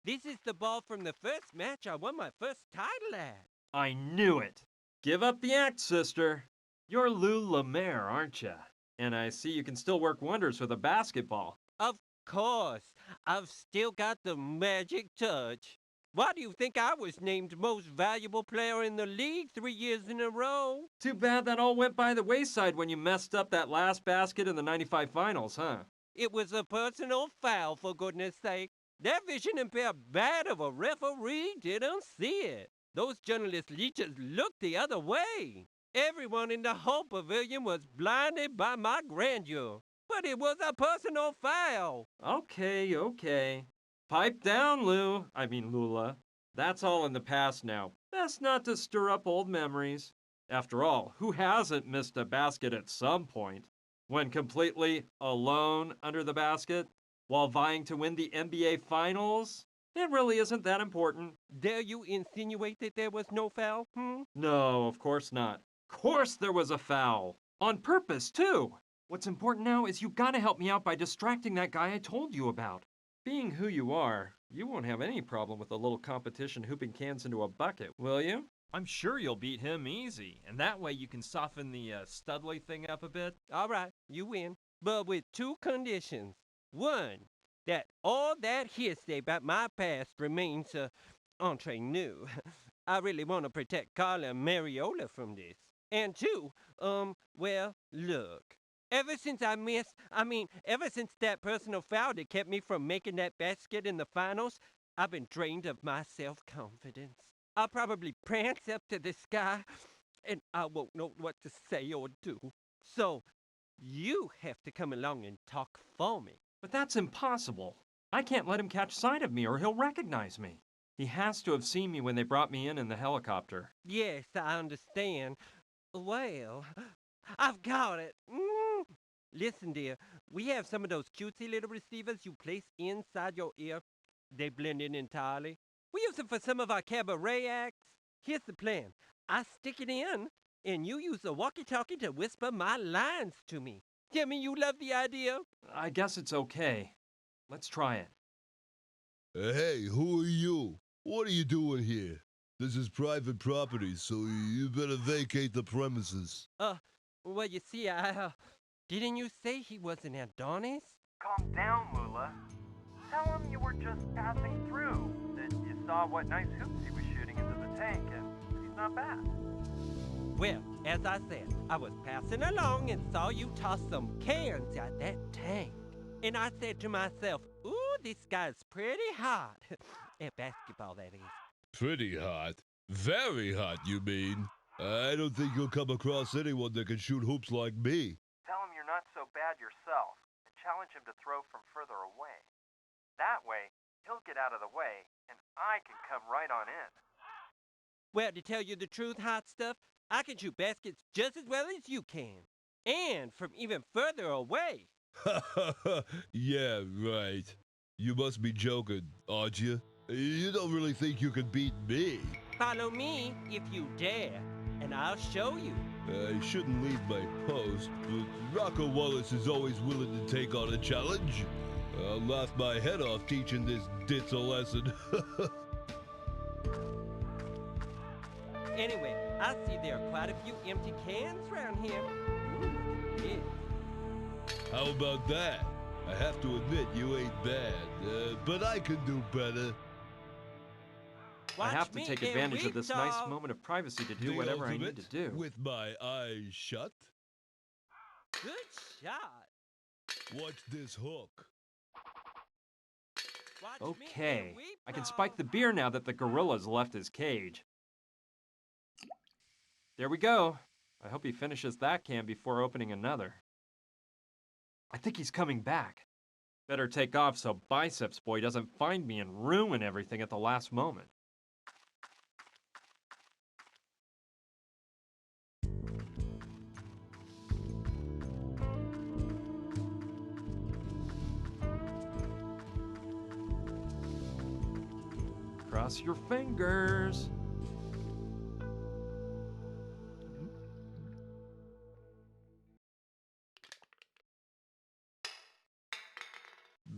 [SPEAKER 11] This is the ball from the first match I won my first title at.
[SPEAKER 1] I knew it! Give up the act, sister. You're Lou Lemaire, aren't you? And I see you can still work wonders with a basketball.
[SPEAKER 11] Of course, I've still got the magic touch. Why do you think I was named most valuable player in the league 3 years in a row?
[SPEAKER 1] Too bad that all went by the wayside when you messed up that last basket in the 95 finals, huh?
[SPEAKER 11] It was a personal foul, for goodness sake. That vision impaired bat of a referee didn't see it. Those journalist leeches looked the other way. Everyone in the whole pavilion was blinded by my grandeur. But it was a personal foul.
[SPEAKER 1] Okay. Pipe down, Lula. That's all in the past now. Best not to stir up old memories. After all, who hasn't missed a basket at some point? When completely alone under the basket? While vying to win the NBA Finals? It really isn't that important.
[SPEAKER 11] Dare you insinuate that there was no foul,
[SPEAKER 1] No, of course not. Of course there was a foul. On purpose, too. What's important now is you gotta help me out by distracting that guy I told you about. Being who you are, you won't have any problem with a little competition hooping cans into a bucket, will you? I'm sure you'll beat him easy, and that way you can soften the Studley thing up a bit.
[SPEAKER 11] All right, you win. But with two conditions. One, that all that hearsay about my past remains entre nous. I really want to protect Carla and Mariola from this. And two, well, look. Ever since that personal foul that kept me from making that basket in the finals, I've been drained of my self-confidence. I'll probably prance up to the sky, and I won't know what to say or do. So, you have to come along and talk for me.
[SPEAKER 1] But that's impossible. I can't let him catch sight of me or he'll recognize me. He has to have seen me when they brought me in the helicopter.
[SPEAKER 11] Yes, I understand. Well, I've got it. Listen, dear, we have some of those cutesy little receivers you place inside your ear. They blend in entirely. We use them for some of our cabaret acts. Here's the plan. I stick it in, and you use the walkie-talkie to whisper my lines to me. Tell me you love the idea?
[SPEAKER 1] I guess it's okay. Let's try it.
[SPEAKER 13] Hey, who are you? What are you doing here? This is private property, so you better vacate the premises.
[SPEAKER 11] Well, you see, didn't you say he was an Adonis?
[SPEAKER 1] Calm down, Lula. Tell him you were just passing through, that you saw what nice hoops he was shooting into the tank, and he's not bad.
[SPEAKER 11] Well, as I said, I was passing along and saw you toss some cans at that tank. And I said to myself, ooh, this guy's pretty hot. At basketball, that is.
[SPEAKER 13] Pretty hot? Very hot, you mean? I don't think you'll come across anyone that can shoot hoops like me.
[SPEAKER 1] Tell him you're not so bad yourself, and challenge him to throw from further away. That way, he'll get out of the way, and I can come right on in.
[SPEAKER 11] Well, to tell you the truth, hot stuff, I can shoot baskets just as well as you can. And from even further away.
[SPEAKER 13] Yeah, right. You must be joking, aren't you? You don't really think you can beat me?
[SPEAKER 11] Follow me if you dare, and I'll show you.
[SPEAKER 13] I shouldn't leave my post, but Rocco Wallace is always willing to take on a challenge. I'll laugh my head off teaching this ditz a lesson.
[SPEAKER 11] Anyway, I see there are quite a few empty cans around here. Yeah.
[SPEAKER 13] How about that? I have to admit you ain't bad, but I can do better.
[SPEAKER 1] I have to take advantage of this nice moment of privacy to do whatever I need to do.
[SPEAKER 13] With my eyes shut.
[SPEAKER 11] Good shot.
[SPEAKER 13] Watch this hook.
[SPEAKER 1] Okay, I can spike the beer now that the gorilla's left his cage. There we go. I hope he finishes that can before opening another. I think he's coming back. Better take off so Biceps Boy doesn't find me and ruin everything at the last moment. Cross your fingers.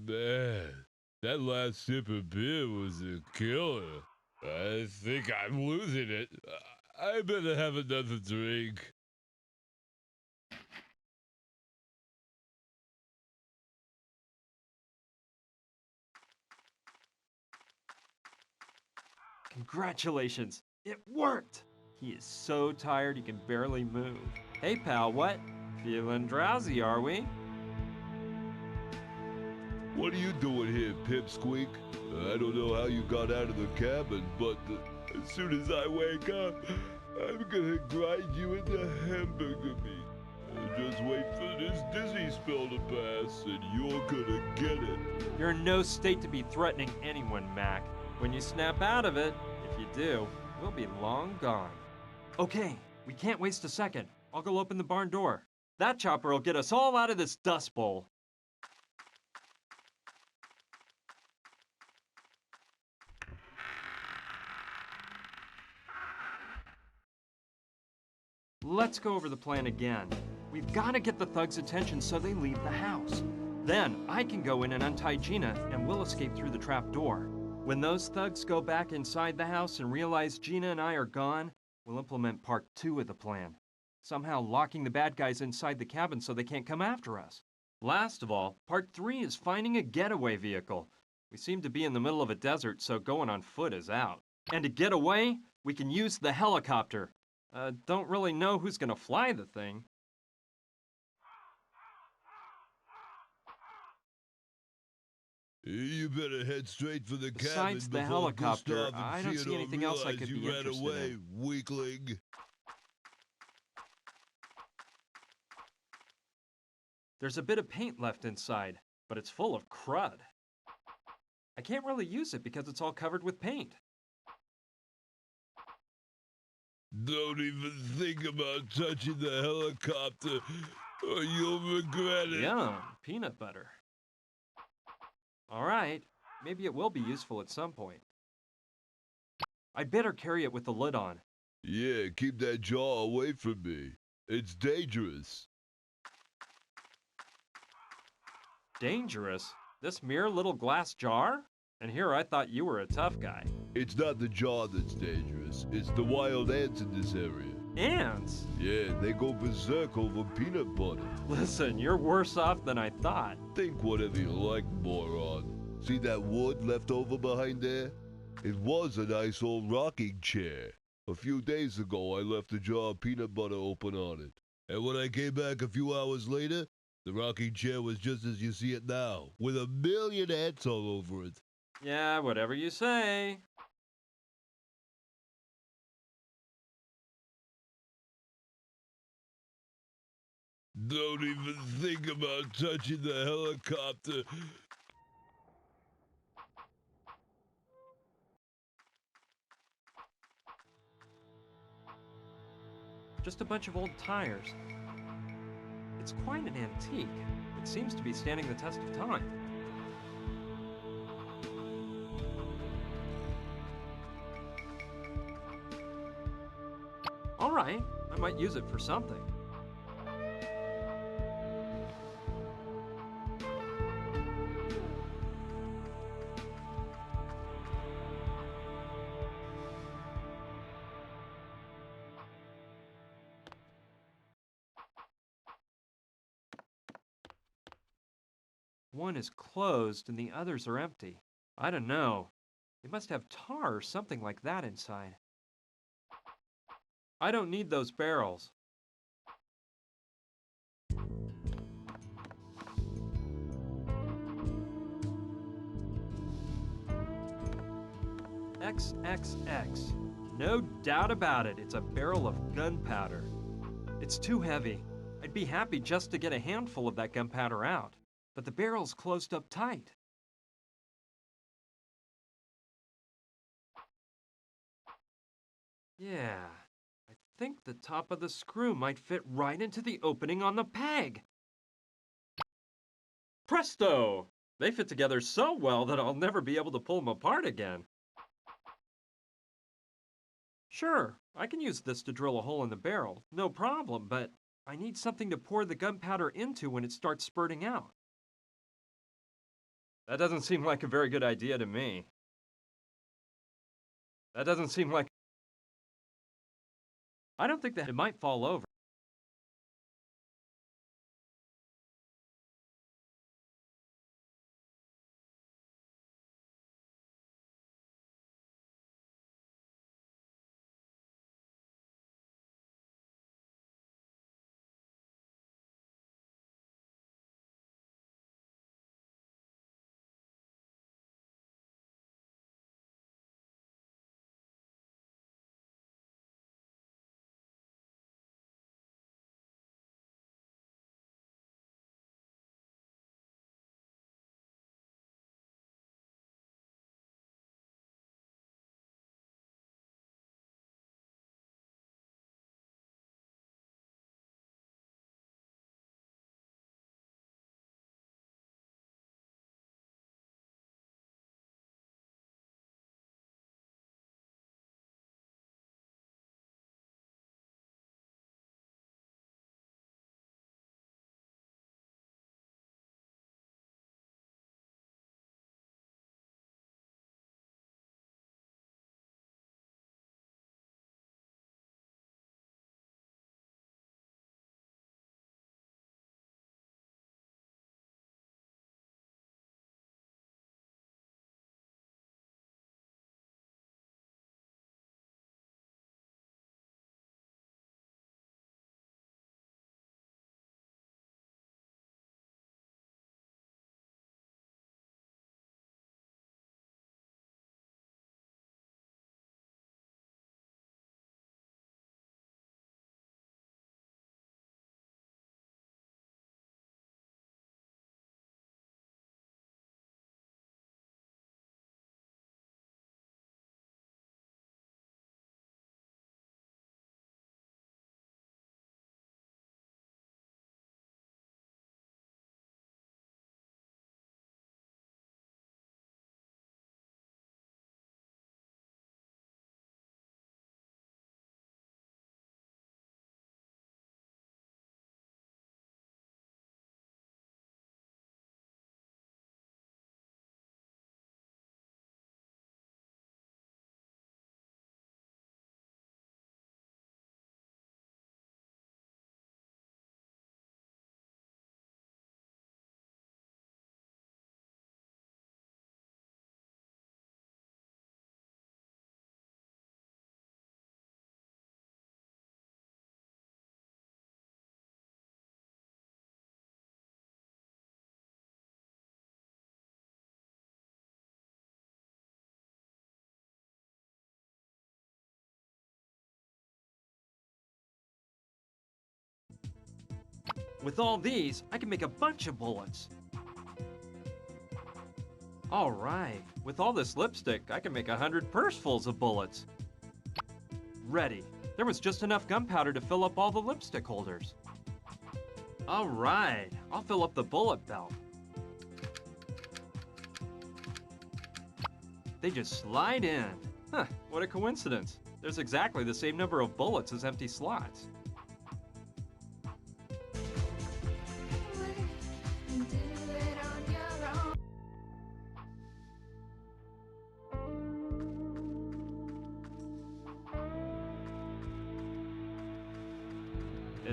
[SPEAKER 13] Man, that last sip of beer was a killer. I think I'm losing it. I better have another drink.
[SPEAKER 1] Congratulations, it worked! He is so tired he can barely move. Hey pal, what? Feeling drowsy, are we?
[SPEAKER 13] What are you doing here, Pipsqueak? I don't know how you got out of the cabin, but as soon as I wake up, I'm gonna grind you into hamburger meat. Just wait for this dizzy spell to pass, and you're gonna get it.
[SPEAKER 1] You're in no state to be threatening anyone, Mac. When you snap out of it, if you do, we'll be long gone. Okay, we can't waste a second. I'll go open the barn door. That chopper will get us all out of this dust bowl. Let's go over the plan again. We've got to get the thugs' attention so they leave the house. Then I can go in and untie Gina, and we'll escape through the trap door. When those thugs go back inside the house and realize Gina and I are gone, we'll implement part 2 of the plan. Somehow locking the bad guys inside the cabin so they can't come after us. Last of all, part 3 is finding a getaway vehicle. We seem to be in the middle of a desert, so going on foot is out. And to get away, we can use the helicopter. Don't really know who's gonna fly the thing.
[SPEAKER 13] You better head straight for the
[SPEAKER 1] Besides
[SPEAKER 13] cabin
[SPEAKER 1] the
[SPEAKER 13] before
[SPEAKER 1] helicopter,
[SPEAKER 13] Gustav and
[SPEAKER 1] I don't see
[SPEAKER 13] Theodore
[SPEAKER 1] anything else I
[SPEAKER 13] realize
[SPEAKER 1] could
[SPEAKER 13] you
[SPEAKER 1] be
[SPEAKER 13] ran
[SPEAKER 1] interested
[SPEAKER 13] away,
[SPEAKER 1] in.
[SPEAKER 13] weakling.
[SPEAKER 1] There's a bit of paint left inside, but it's full of crud. I can't really use it because it's all covered with paint.
[SPEAKER 13] Don't even think about touching the helicopter, or you'll regret it.
[SPEAKER 1] Yum, peanut butter. All right, maybe it will be useful at some point. I'd better carry it with the lid on.
[SPEAKER 13] Yeah, keep that jar away from me. It's dangerous.
[SPEAKER 1] Dangerous? This mere little glass jar? And here I thought you were a tough guy.
[SPEAKER 13] It's not the jar that's dangerous. It's the wild ants in this area.
[SPEAKER 1] Ants?
[SPEAKER 13] Yeah, they go berserk over peanut butter.
[SPEAKER 1] Listen, you're worse off than I thought.
[SPEAKER 13] Think whatever you like, moron. See that wood left over behind there? It was a nice old rocking chair. A few days ago, I left a jar of peanut butter open on it. And when I came back a few hours later, the rocking chair was just as you see it now, with 1,000,000 ants all over it.
[SPEAKER 1] Yeah, whatever you say.
[SPEAKER 13] Don't even think about touching the helicopter.
[SPEAKER 1] Just a bunch of old tires. It's quite an antique. It seems to be standing the test of time. All right, I might use it for something. One is closed and the others are empty. I don't know. They must have tar or something like that inside. I don't need those barrels. XXX. No doubt about it, it's a barrel of gunpowder. It's too heavy. I'd be happy just to get a handful of that gunpowder out, but the barrel's closed up tight. Yeah, I think the top of the screw might fit right into the opening on the peg. Presto! They fit together so well that I'll never be able to pull them apart again. Sure, I can use this to drill a hole in the barrel, no problem, but I need something to pour the gunpowder into when it starts spurting out. That doesn't seem like a very good idea to me. That doesn't seem like... I don't think that it might fall over. With all these, I can make a bunch of bullets. All right, with all this lipstick, I can make 100 pursefuls of bullets. Ready. There was just enough gunpowder to fill up all the lipstick holders. All right, I'll fill up the bullet belt. They just slide in. Huh, what a coincidence. There's exactly the same number of bullets as empty slots.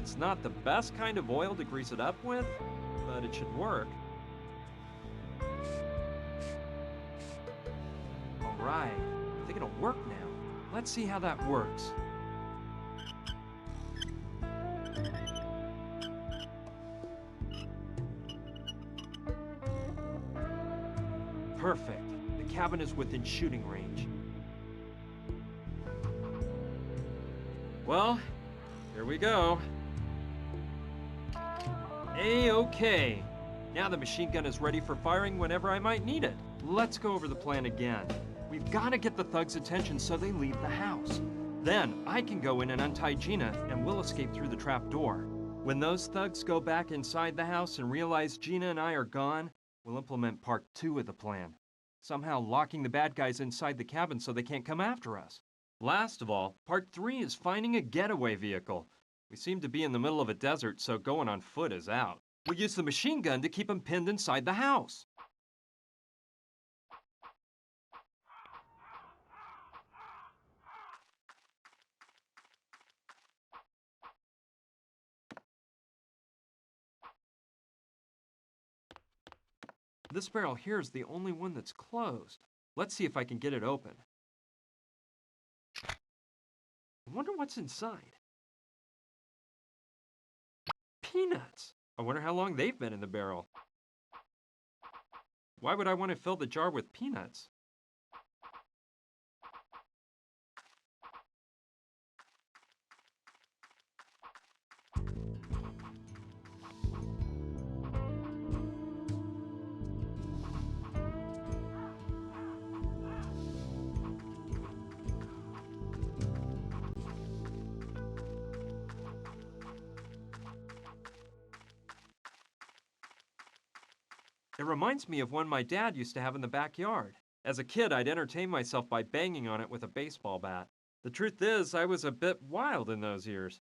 [SPEAKER 1] It's not the best kind of oil to grease it up with, but it should work. All right, I think it'll work now. Let's see how that works. Perfect. The cabin is within shooting range. Well, here we go. A-okay. Now the machine gun is ready for firing whenever I might need it. Let's go over the plan again. We've got to get the thugs' attention so they leave the house. Then I can go in and untie Gina, and we'll escape through the trap door. When those thugs go back inside the house and realize Gina and I are gone, we'll implement part 2 of the plan. Somehow locking the bad guys inside the cabin so they can't come after us. Last of all, part 3 is finding a getaway vehicle. We seem to be in the middle of a desert, so going on foot is out. We'll use the machine gun to keep them pinned inside the house. This barrel here is the only one that's closed. Let's see if I can get it open. I wonder what's inside. Peanuts! I wonder how long they've been in the barrel. Why would I want to fill the jar with peanuts? It reminds me of one my dad used to have in the backyard. As a kid, I'd entertain myself by banging on it with a baseball bat. The truth is, I was a bit wild in those years.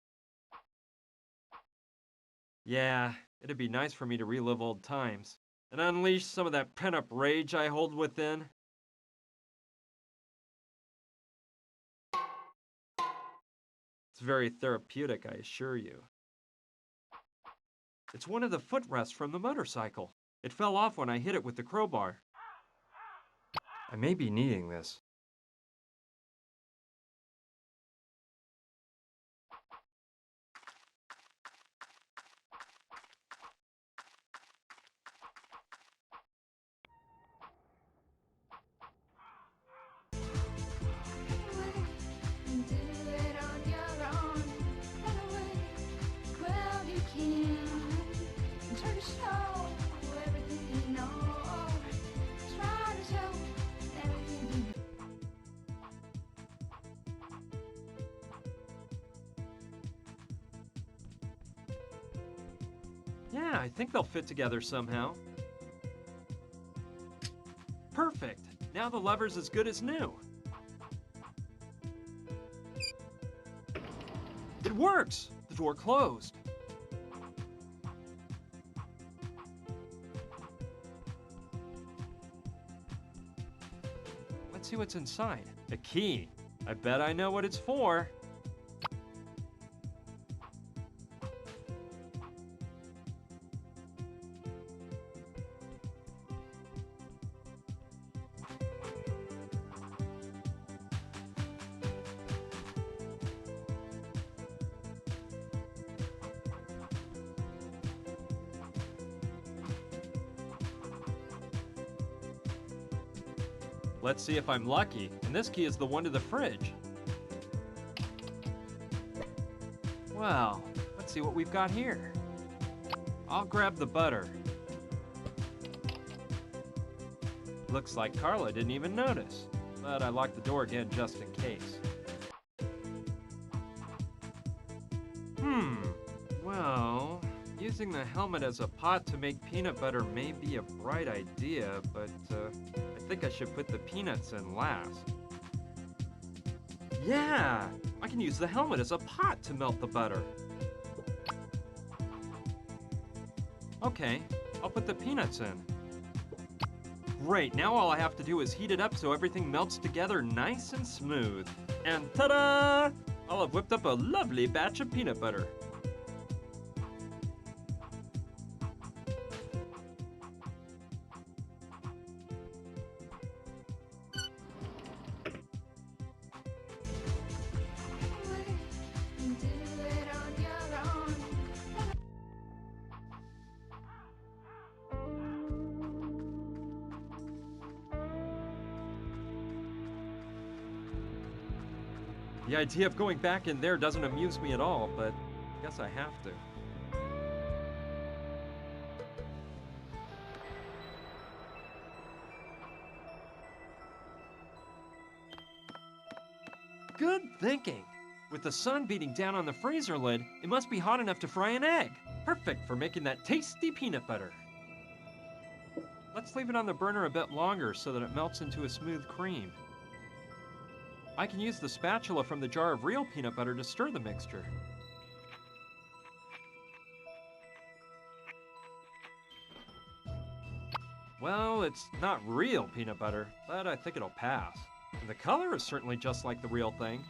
[SPEAKER 1] Yeah, it'd be nice for me to relive old times and unleash some of that pent-up rage I hold within. It's very therapeutic, I assure you. It's one of the footrests from the motorcycle. It fell off when I hit it with the crowbar. I may be needing this.
[SPEAKER 2] And do it on your own. Run away, well you can. And try to show everything you know. Try to show everything you know.
[SPEAKER 1] Yeah, I think they'll fit together somehow. Perfect! Now the lever's as good as new. It works! The door closed. Let's see what's inside. A key. I bet I know what it's for. Let's see if I'm lucky. And this key is the one to the fridge. Well, let's see what we've got here. I'll grab the butter. Looks like Carla didn't even notice, but I locked the door again just in case. Well, using the helmet as a pot to make peanut butter may be a bright idea, but I think I should put the peanuts in last. Yeah, I can use the helmet as a pot to melt the butter. Okay, I'll put the peanuts in. Great, now all I have to do is heat it up so everything melts together nice and smooth. And ta-da! I'll have whipped up a lovely batch of peanut butter.
[SPEAKER 2] And do it on your own.
[SPEAKER 1] The idea of going back in there doesn't amuse me at all, but I guess I have to. Good thinking. With the sun beating down on the freezer lid, it must be hot enough to fry an egg. Perfect for making that tasty peanut butter. Let's leave it on the burner a bit longer so that it melts into a smooth cream. I can use the spatula from the jar of real peanut butter to stir the mixture. Well, it's not real peanut butter, but I think it'll pass. And the color is certainly just like the real thing.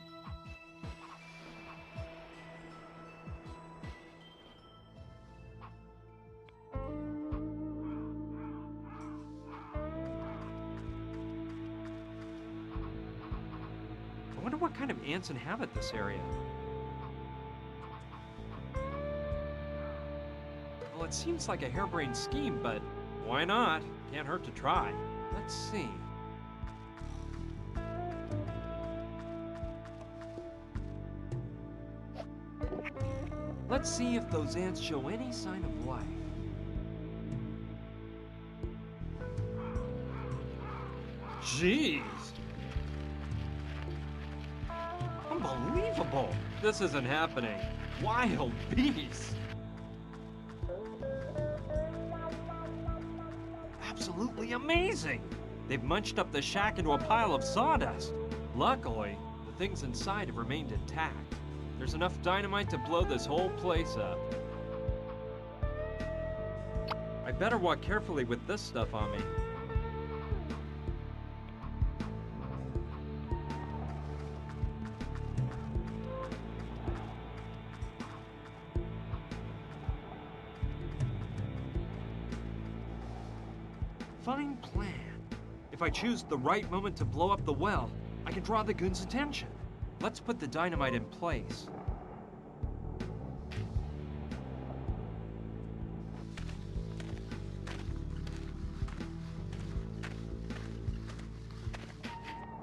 [SPEAKER 1] I wonder what kind of ants inhabit this area. Well, it seems like a harebrained scheme, but why not? Can't hurt to try. Let's see. Let's see if those ants show any sign of life. Jeez! Unbelievable! This isn't happening. Wild beasts! Absolutely amazing! They've munched up the shack into a pile of sawdust. Luckily, the things inside have remained intact. There's enough dynamite to blow this whole place up. I better walk carefully with this stuff on me. Fine plan. If I choose the right moment to blow up the well, I can draw the goons' attention. Let's put the dynamite in place.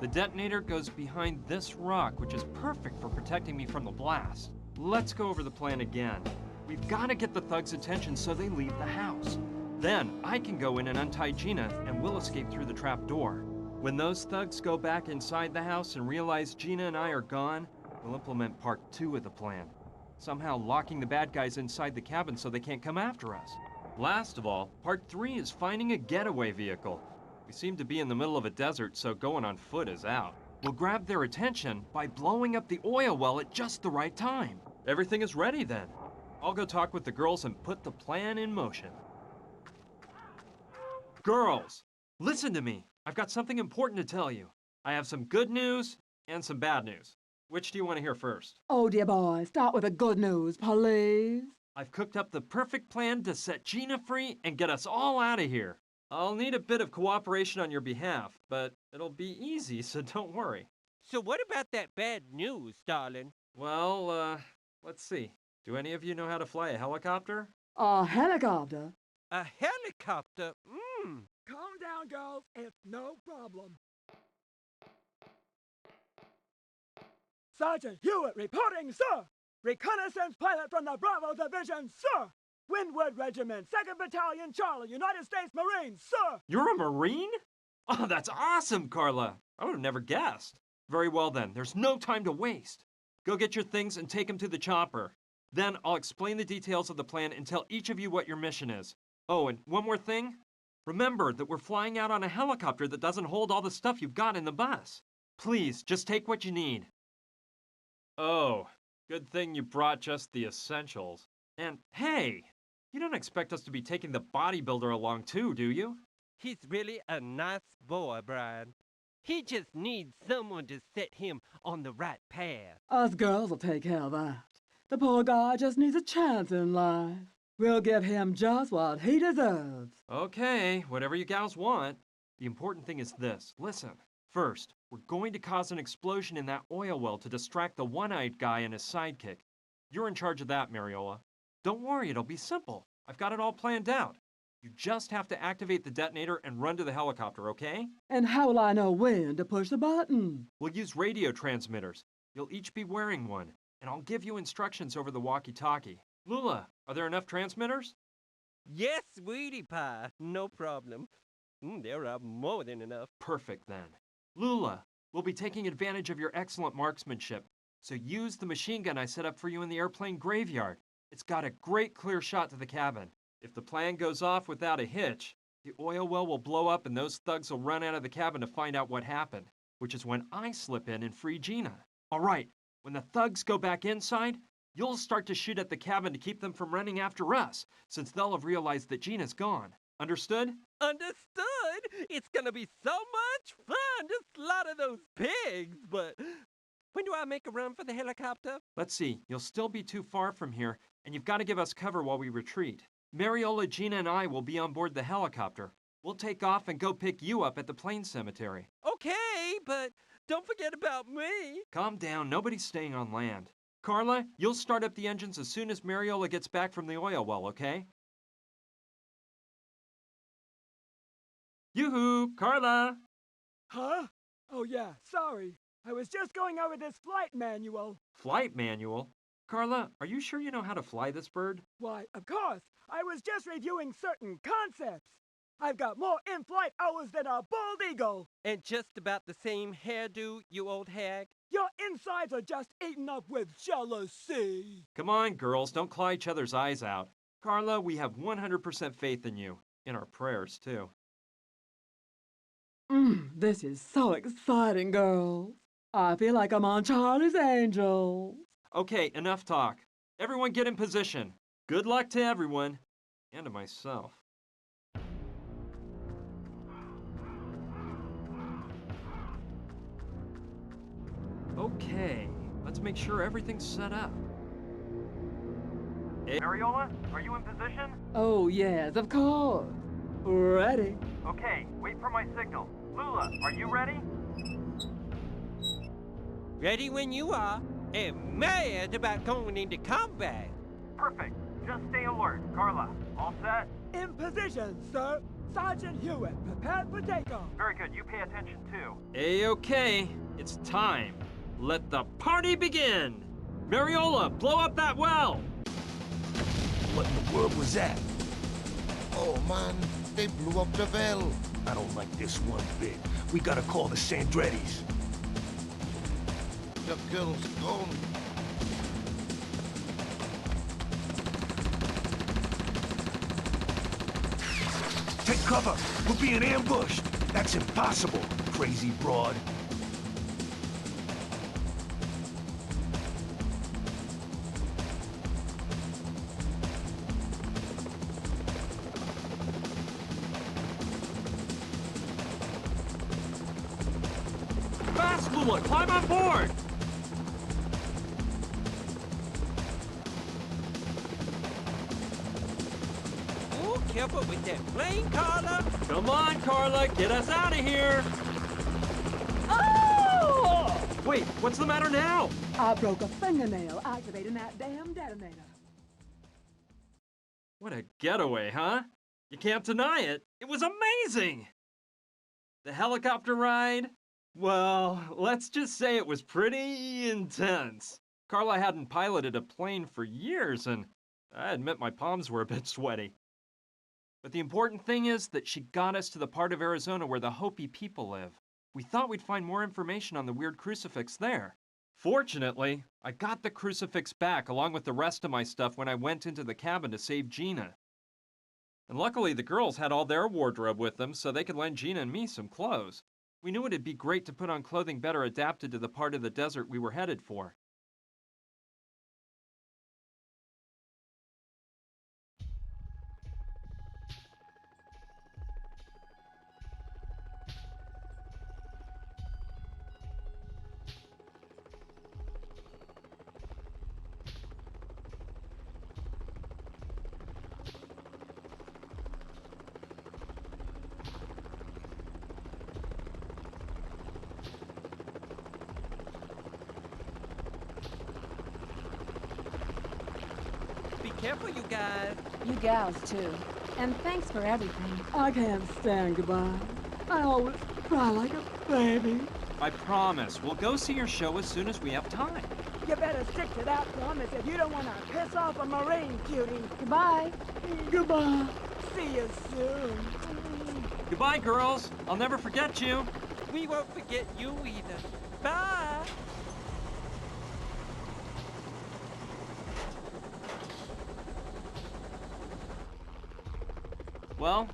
[SPEAKER 1] The detonator goes behind this rock, which is perfect for protecting me from the blast. Let's go over the plan again. We've got to get the thugs' attention so they leave the house. Then I can go in and untie Gina, and we'll escape through the trap door. When those thugs go back inside the house and realize Gina and I are gone, we'll implement part 2 of the plan. Somehow locking the bad guys inside the cabin so they can't come after us. Last of all, part 3 is finding a getaway vehicle. We seem to be in the middle of a desert, so going on foot is out. We'll grab their attention by blowing up the oil well at just the right time. Everything is ready then. I'll go talk with the girls and put the plan in motion. Girls, listen to me. I've got something important to tell you. I have some good news and some bad news. Which do you want to hear first?
[SPEAKER 10] Oh, dear boy, start with the good news, please.
[SPEAKER 1] I've cooked up the perfect plan to set Gina free and get us all out of here. I'll need a bit of cooperation on your behalf, but it'll be easy, so don't worry.
[SPEAKER 11] So what about that bad news, darling?
[SPEAKER 1] Well, let's see. Do any of you know how to fly a helicopter?
[SPEAKER 10] A helicopter?
[SPEAKER 11] A helicopter?
[SPEAKER 12] Calm down, girls. It's no problem. Sergeant Hewitt reporting, sir. Reconnaissance pilot from the Bravo Division, sir. Windward Regiment, 2nd Battalion, Charlie, United States Marines, sir.
[SPEAKER 1] You're a Marine? Oh, that's awesome, Carla. I would have never guessed. Very well then, there's no time to waste. Go get your things and take them to the chopper. Then I'll explain the details of the plan and tell each of you what your mission is. Oh, and one more thing. Remember that we're flying out on a helicopter that doesn't hold all the stuff you've got in the bus. Please, just take what you need. Oh, good thing you brought just the essentials. And hey, you don't expect us to be taking the bodybuilder along too, do you?
[SPEAKER 11] He's really a nice boy, Brian. He just needs someone to set him on the right path.
[SPEAKER 10] Us girls will take care of that. The poor guy just needs a chance in life. We'll give him just what he deserves.
[SPEAKER 1] Okay, whatever you gals want. The important thing is this. Listen. First, we're going to cause an explosion in that oil well to distract the one-eyed guy and his sidekick. You're in charge of that, Mariola. Don't worry, it'll be simple. I've got it all planned out. You just have to activate the detonator and run to the helicopter, okay?
[SPEAKER 10] And how will I know when to push the button?
[SPEAKER 1] We'll use radio transmitters. You'll each be wearing one, and I'll give you instructions over the walkie-talkie. Lula, are there enough transmitters?
[SPEAKER 11] Yes, sweetie pie. No problem. There are more than enough.
[SPEAKER 1] Perfect, then. Lula, we'll be taking advantage of your excellent marksmanship, so use the machine gun I set up for you in the airplane graveyard. It's got a great clear shot to the cabin. If the plan goes off without a hitch, the oil well will blow up and those thugs will run out of the cabin to find out what happened, which is when I slip in and free Gina. All right, when the thugs go back inside, you'll start to shoot at the cabin to keep them from running after us, since they'll have realized that Gina's gone. Understood?
[SPEAKER 11] Understood? It's gonna be so much fun to slaughter those pigs, but when do I make a run for the helicopter?
[SPEAKER 1] Let's see, you'll still be too far from here, and you've got to give us cover while we retreat. Mariola, Gina, and I will be on board the helicopter. We'll take off and go pick you up at the plane cemetery.
[SPEAKER 11] Okay, but don't forget about me.
[SPEAKER 1] Calm down, nobody's staying on land. Carla, you'll start up the engines as soon as Mariola gets back from the oil well, okay? Yoo-hoo, Carla!
[SPEAKER 12] Huh? Oh yeah, sorry. I was just going over this flight manual.
[SPEAKER 1] Flight manual? Carla, are you sure you know how to fly this bird?
[SPEAKER 12] Why, of course. I was just reviewing certain concepts. I've got more in-flight hours than a bald eagle.
[SPEAKER 11] And just about the same hairdo, you old hag.
[SPEAKER 12] Your insides are just eaten up with jealousy.
[SPEAKER 1] Come on, girls, don't claw each other's eyes out. Carla, we have 100% faith in you. In our prayers, too.
[SPEAKER 10] This is so exciting, girls. I feel like I'm on Charlie's Angels.
[SPEAKER 1] Okay, enough talk. Everyone get in position. Good luck to everyone. And to myself. Okay, let's make sure everything's set up. Hey, Mariola, are you in position?
[SPEAKER 10] Oh, yes, of course. Ready.
[SPEAKER 1] Okay, wait for my signal. Lula, are you ready?
[SPEAKER 11] Ready when you are, and mad about going into combat.
[SPEAKER 1] Perfect. Just stay alert. Carla, all set?
[SPEAKER 12] In position, sir. Sergeant Hewitt, prepared for takeoff.
[SPEAKER 1] Very good. You pay attention, too. A-okay. It's time. Let the party begin! Mariola, blow up that well!
[SPEAKER 3] What in the world was that?
[SPEAKER 4] Oh man, they blew up the well.
[SPEAKER 3] I don't like this one bit. We gotta call the Sandrettis.
[SPEAKER 4] The girl's gone.
[SPEAKER 3] Take cover! We're being ambushed! That's impossible, crazy broad.
[SPEAKER 1] Fast, Lula! Climb on board!
[SPEAKER 11] Oh, careful with that plane, Carla.
[SPEAKER 1] Come on, Carla, get us out of here!
[SPEAKER 10] Oh!
[SPEAKER 1] Wait, what's the matter now?
[SPEAKER 10] I broke a fingernail activating that damn detonator.
[SPEAKER 1] What a getaway, huh? You can't deny it. It was amazing! The helicopter ride? Well, let's just say it was pretty intense. Carla hadn't piloted a plane for years, and I admit my palms were a bit sweaty. But the important thing is that she got us to the part of Arizona where the Hopi people live. We thought we'd find more information on the weird crucifix there. Fortunately, I got the crucifix back along with the rest of my stuff when I went into the cabin to save Gina. And luckily the girls had all their wardrobe with them so they could lend Gina and me some clothes. We knew it'd be great to put on clothing better adapted to the part of the desert we were headed for.
[SPEAKER 11] Be careful, you guys.
[SPEAKER 7] You gals, too. And thanks for everything.
[SPEAKER 10] I can't stand goodbye. I always cry like a baby.
[SPEAKER 1] I promise. We'll go see your show as soon as we have time.
[SPEAKER 12] You better stick to that promise if you don't want to piss off a Marine, cutie.
[SPEAKER 7] Goodbye.
[SPEAKER 12] Goodbye. See you soon.
[SPEAKER 1] Goodbye, girls. I'll never forget you.
[SPEAKER 11] We won't forget you either. Bye.
[SPEAKER 1] Well,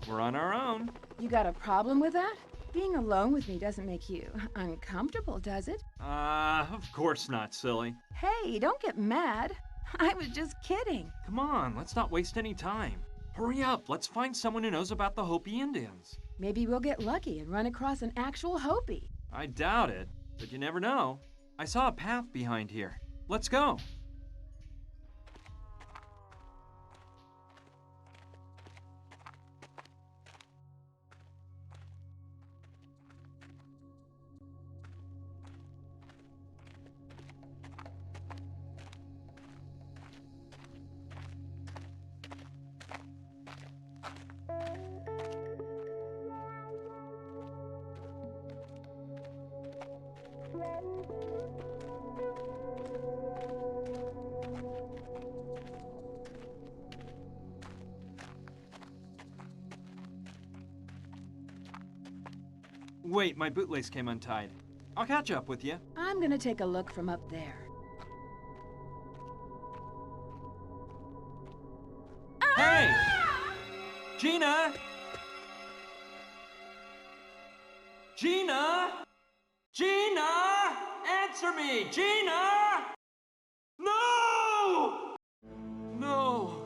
[SPEAKER 1] we're on our own.
[SPEAKER 2] You got a problem with that? Being alone with me doesn't make you uncomfortable, does it?
[SPEAKER 1] Of course not, silly.
[SPEAKER 2] Hey, don't get mad. I was just kidding.
[SPEAKER 1] Come on, let's not waste any time. Hurry up, let's find someone who knows about the Hopi Indians.
[SPEAKER 2] Maybe we'll get lucky and run across an actual Hopi.
[SPEAKER 1] I doubt it, but you never know. I saw a path behind here. Let's go. Wait, my bootlace came untied. I'll catch up with you.
[SPEAKER 2] I'm gonna take a look from up there.
[SPEAKER 1] Hey! Gina! Gina! Gina! Answer me! Gina! No! No!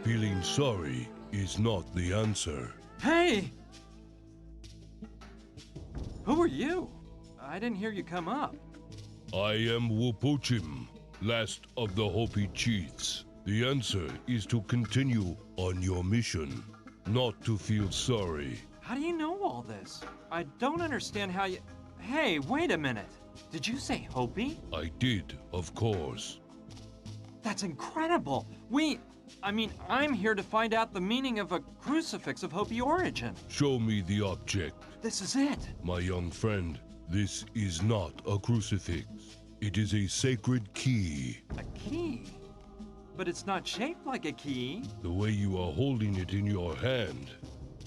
[SPEAKER 13] Feeling sorry is not the answer.
[SPEAKER 1] Hey! Who are you? I didn't hear you come up.
[SPEAKER 13] I am Wupuchim, last of the Hopi chiefs. The answer is to continue on your mission, not to feel sorry.
[SPEAKER 1] How do you know all this? I don't understand how you... Hey, wait a minute. Did you say Hopi?
[SPEAKER 13] I did, of course.
[SPEAKER 1] That's incredible. I'm here to find out the meaning of a crucifix of Hopi origin.
[SPEAKER 13] Show me the object.
[SPEAKER 1] This is it.
[SPEAKER 13] My young friend, this is not a crucifix. It is a sacred key.
[SPEAKER 1] A key? But it's not shaped like a key.
[SPEAKER 13] The way you are holding it in your hand.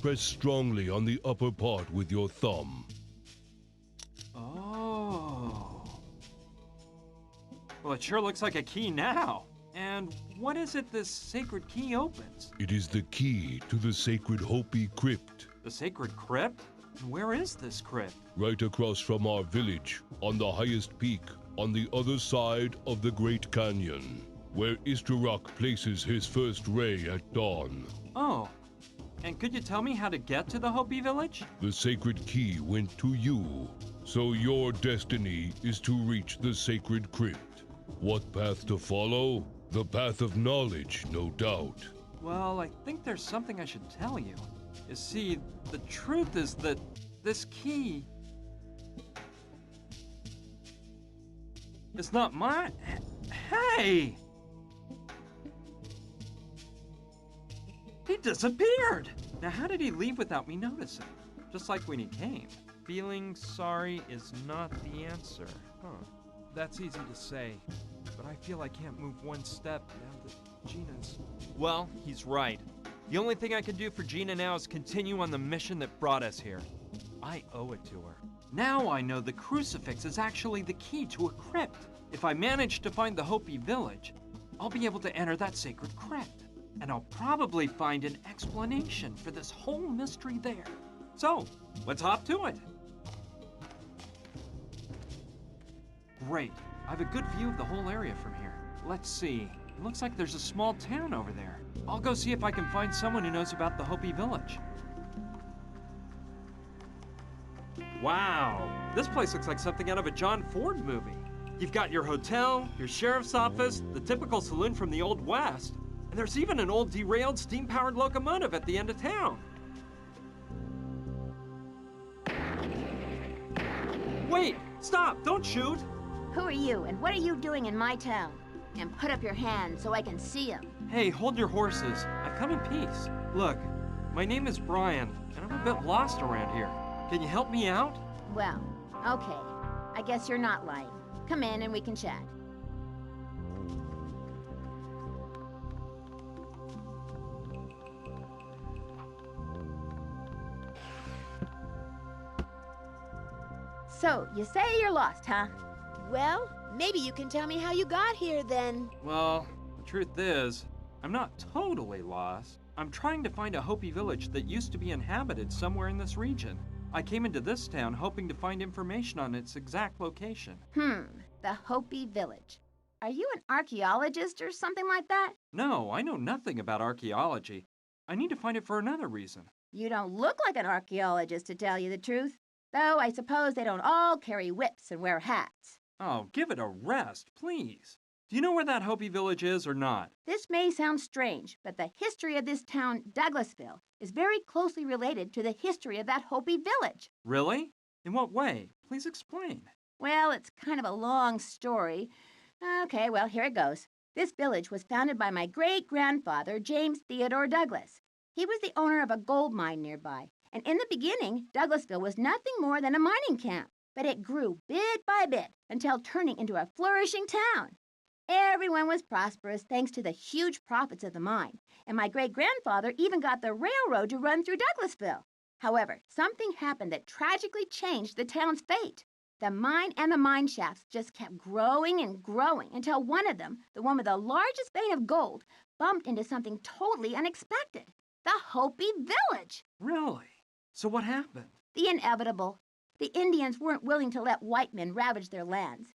[SPEAKER 13] Press strongly on the upper part with your thumb.
[SPEAKER 1] Oh. Well, it sure looks like a key now. And what is it this sacred key opens?
[SPEAKER 13] It is the key to the sacred Hopi crypt.
[SPEAKER 1] The sacred crypt? And where is this crypt?
[SPEAKER 13] Right across from our village, on the highest peak, on the other side of the Great Canyon, where Istarok places his first ray at dawn.
[SPEAKER 1] Oh. And could you tell me how to get to the Hopi village?
[SPEAKER 13] The sacred key went to you, so your destiny is to reach the sacred crypt. What path to follow? The path of knowledge, no doubt.
[SPEAKER 1] Well, I think there's something I should tell you. You see, the truth is that this key is not mine. Hey! He disappeared! Now, how did he leave without me noticing? Just like when he came. Feeling sorry is not the answer. Huh. That's easy to say, but I feel I can't move one step now that Gina's... Well, he's right. The only thing I can do for Gina now is continue on the mission that brought us here. I owe it to her. Now I know the crucifix is actually the key to a crypt. If I manage to find the Hopi village, I'll be able to enter that sacred crypt. And I'll probably find an explanation for this whole mystery there. So, let's hop to it. Great. I have a good view of the whole area from here. Let's see. It looks like there's a small town over there. I'll go see if I can find someone who knows about the Hopi village. Wow. This place looks like something out of a John Ford movie. You've got your hotel, your sheriff's office, the typical saloon from the Old West, and there's even an old derailed steam-powered locomotive at the end of town. Wait! Stop! Don't shoot!
[SPEAKER 7] Who are you, and what are you doing in my town? And put up your hands so I can see them.
[SPEAKER 1] Hey, hold your horses. I've come in peace. Look, my name is Brian, and I'm a bit lost around here. Can you help me out?
[SPEAKER 7] Well, okay. I guess you're not lying. Come in and we can chat. So, you say you're lost, huh?
[SPEAKER 14] Well, maybe you can tell me how you got here then.
[SPEAKER 1] Well, the truth is, I'm not totally lost. I'm trying to find a Hopi village that used to be inhabited somewhere in this region. I came into this town hoping to find information on its exact location.
[SPEAKER 7] The Hopi village. Are you an archaeologist or something like that?
[SPEAKER 1] No, I know nothing about archaeology. I need to find it for another reason.
[SPEAKER 7] You don't look like an archaeologist, to tell you the truth. Though I suppose they don't all carry whips and wear hats.
[SPEAKER 1] Oh, give it a rest, please. Do you know where that Hopi village is or not?
[SPEAKER 7] This may sound strange, but the history of this town, Douglasville, is very closely related to the history of that Hopi village.
[SPEAKER 1] Really? In what way? Please explain.
[SPEAKER 7] Well, it's kind of a long story. Okay, well, here it goes. This village was founded by my great-grandfather, James Theodore Douglas. He was the owner of a gold mine nearby. And in the beginning, Douglasville was nothing more than a mining camp. But it grew bit by bit until turning into a flourishing town. Everyone was prosperous thanks to the huge profits of the mine. And my great-grandfather even got the railroad to run through Douglasville. However, something happened that tragically changed the town's fate. The mine and the mine shafts just kept growing and growing until one of them, the one with the largest vein of gold, bumped into something totally unexpected. The Hopi village.
[SPEAKER 1] Really? So what happened?
[SPEAKER 7] The inevitable. The Indians weren't willing to let white men ravage their lands.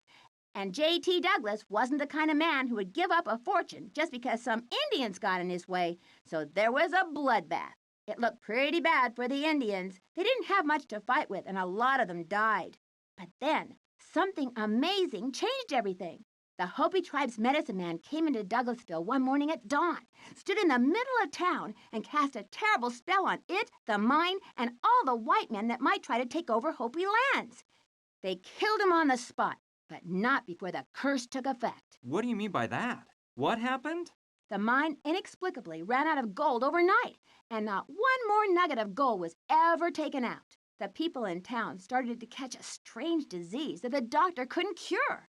[SPEAKER 7] And J.T. Douglas wasn't the kind of man who would give up a fortune just because some Indians got in his way, so there was a bloodbath. It looked pretty bad for the Indians. They didn't have much to fight with, and a lot of them died. But then, something amazing changed everything. The Hopi tribe's medicine man came into Douglasville one morning at dawn, stood in the middle of town, and cast a terrible spell on it, the mine, and all the white men that might try to take over Hopi lands. They killed him on the spot, but not before the curse took effect.
[SPEAKER 1] What do you mean by that? What happened?
[SPEAKER 7] The mine inexplicably ran out of gold overnight, and not one more nugget of gold was ever taken out. The people in town started to catch a strange disease that the doctor couldn't cure.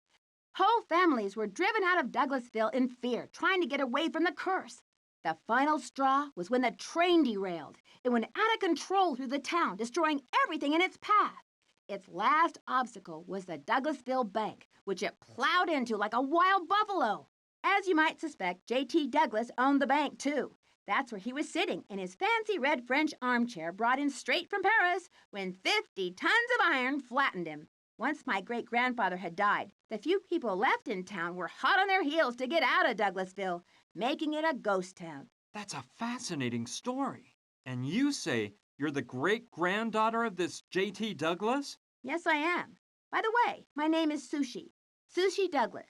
[SPEAKER 7] Whole families were driven out of Douglasville in fear, trying to get away from the curse. The final straw was when the train derailed. It went out of control through the town, destroying everything in its path. Its last obstacle was the Douglasville Bank, which it plowed into like a wild buffalo. As you might suspect, J.T. Douglas owned the bank, too. That's where he was sitting in his fancy red French armchair brought in straight from Paris when 50 tons of iron flattened him. Once my great-grandfather had died, the few people left in town were hot on their heels to get out of Douglasville, making it a ghost town.
[SPEAKER 1] That's a fascinating story. And you say you're the great-granddaughter of this J.T. Douglas?
[SPEAKER 7] Yes, I am. By the way, my name is Sushi Douglas.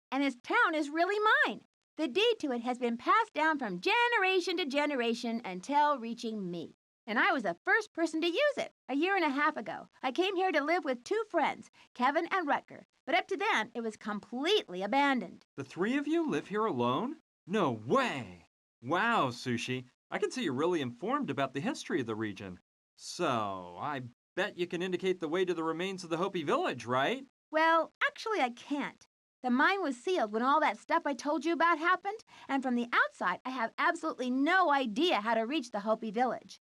[SPEAKER 7] And this town is really mine. The deed to it has been passed down from generation to generation until reaching me. And I was the first person to use it a year and a half ago. I came here to live with 2 friends, Kevin and Rutger. But up to then, it was completely abandoned.
[SPEAKER 1] The 3 of you live here alone? No way! Wow, Sushi, I can see you're really informed about the history of the region. So, I bet you can indicate the way to the remains of the Hopi village, right?
[SPEAKER 14] Well, actually, I can't. The mine was sealed when all that stuff I told you about happened, and from the outside, I have absolutely no idea how to reach the Hopi village.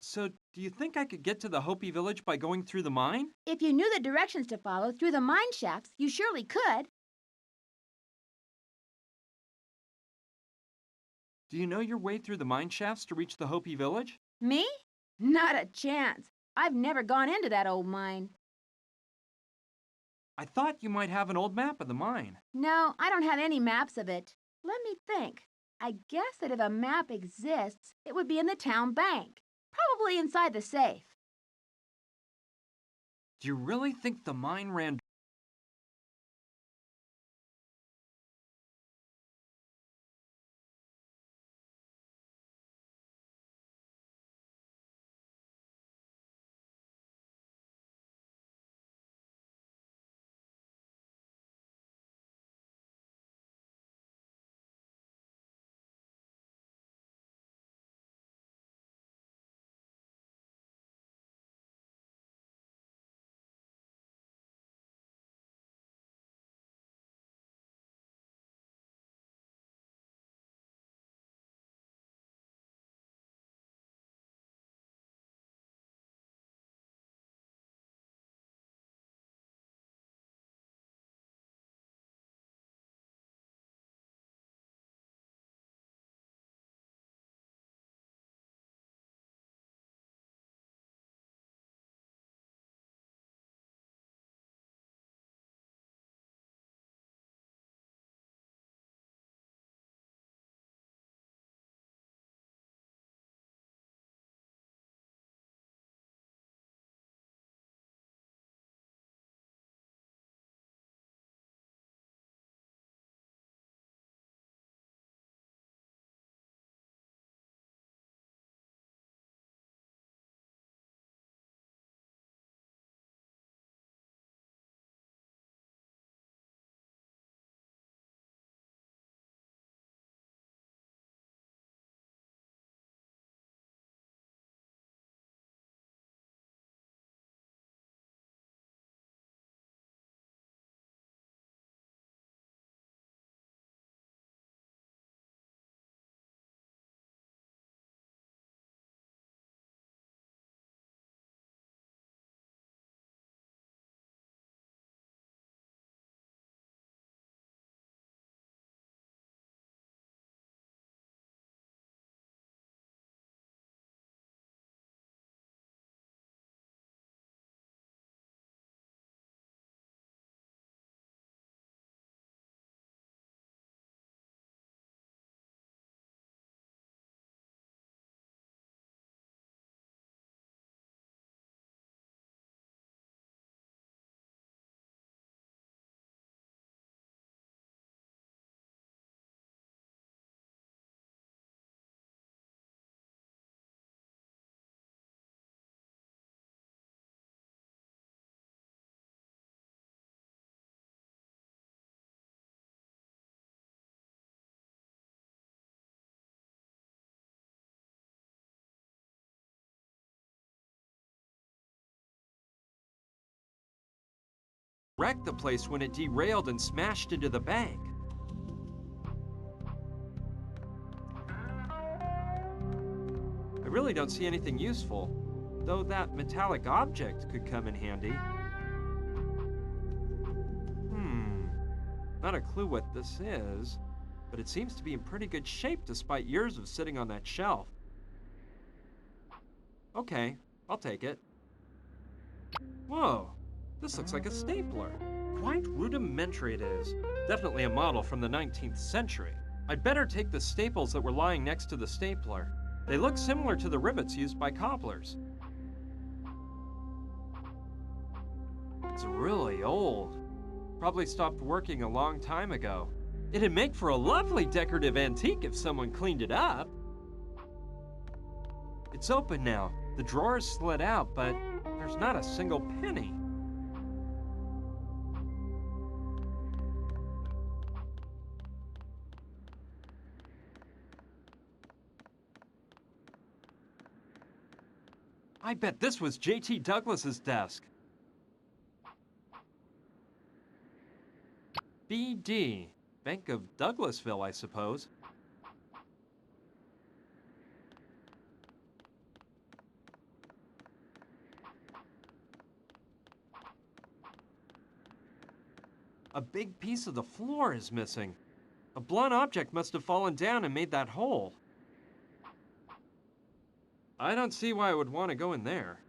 [SPEAKER 1] So, do you think I could get to the Hopi village by going through the mine?
[SPEAKER 14] If you knew the directions to follow through the mine shafts, you surely could.
[SPEAKER 1] Do you know your way through the mine shafts to reach the Hopi village?
[SPEAKER 14] Me? Not a chance. I've never gone into that old mine.
[SPEAKER 1] I thought you might have an old map of the mine.
[SPEAKER 14] No, I don't have any maps of it. Let me think. I guess that if a map exists, it would be in the town bank. Probably inside the safe.
[SPEAKER 1] Do you really think the mine ran? Wrecked the place when it derailed and smashed into the bank. I really don't see anything useful, though that metallic object could come in handy. Not a clue what this is, but it seems to be in pretty good shape despite years of sitting on that shelf. Okay, I'll take it. Whoa, this looks like a stapler. Quite rudimentary it is. Definitely a model from the 19th century. I'd better take the staples that were lying next to the stapler. They look similar to the rivets used by cobblers. It's really old. Probably stopped working a long time ago. It'd make for a lovely decorative antique if someone cleaned it up. It's open now. The drawer is slid out, but there's not a single penny. I bet this was J.T. Douglas's desk. BD. Bank of Douglasville, I suppose. A big piece of the floor is missing. A blunt object must have fallen down and made that hole. I don't see why I would want to go in there.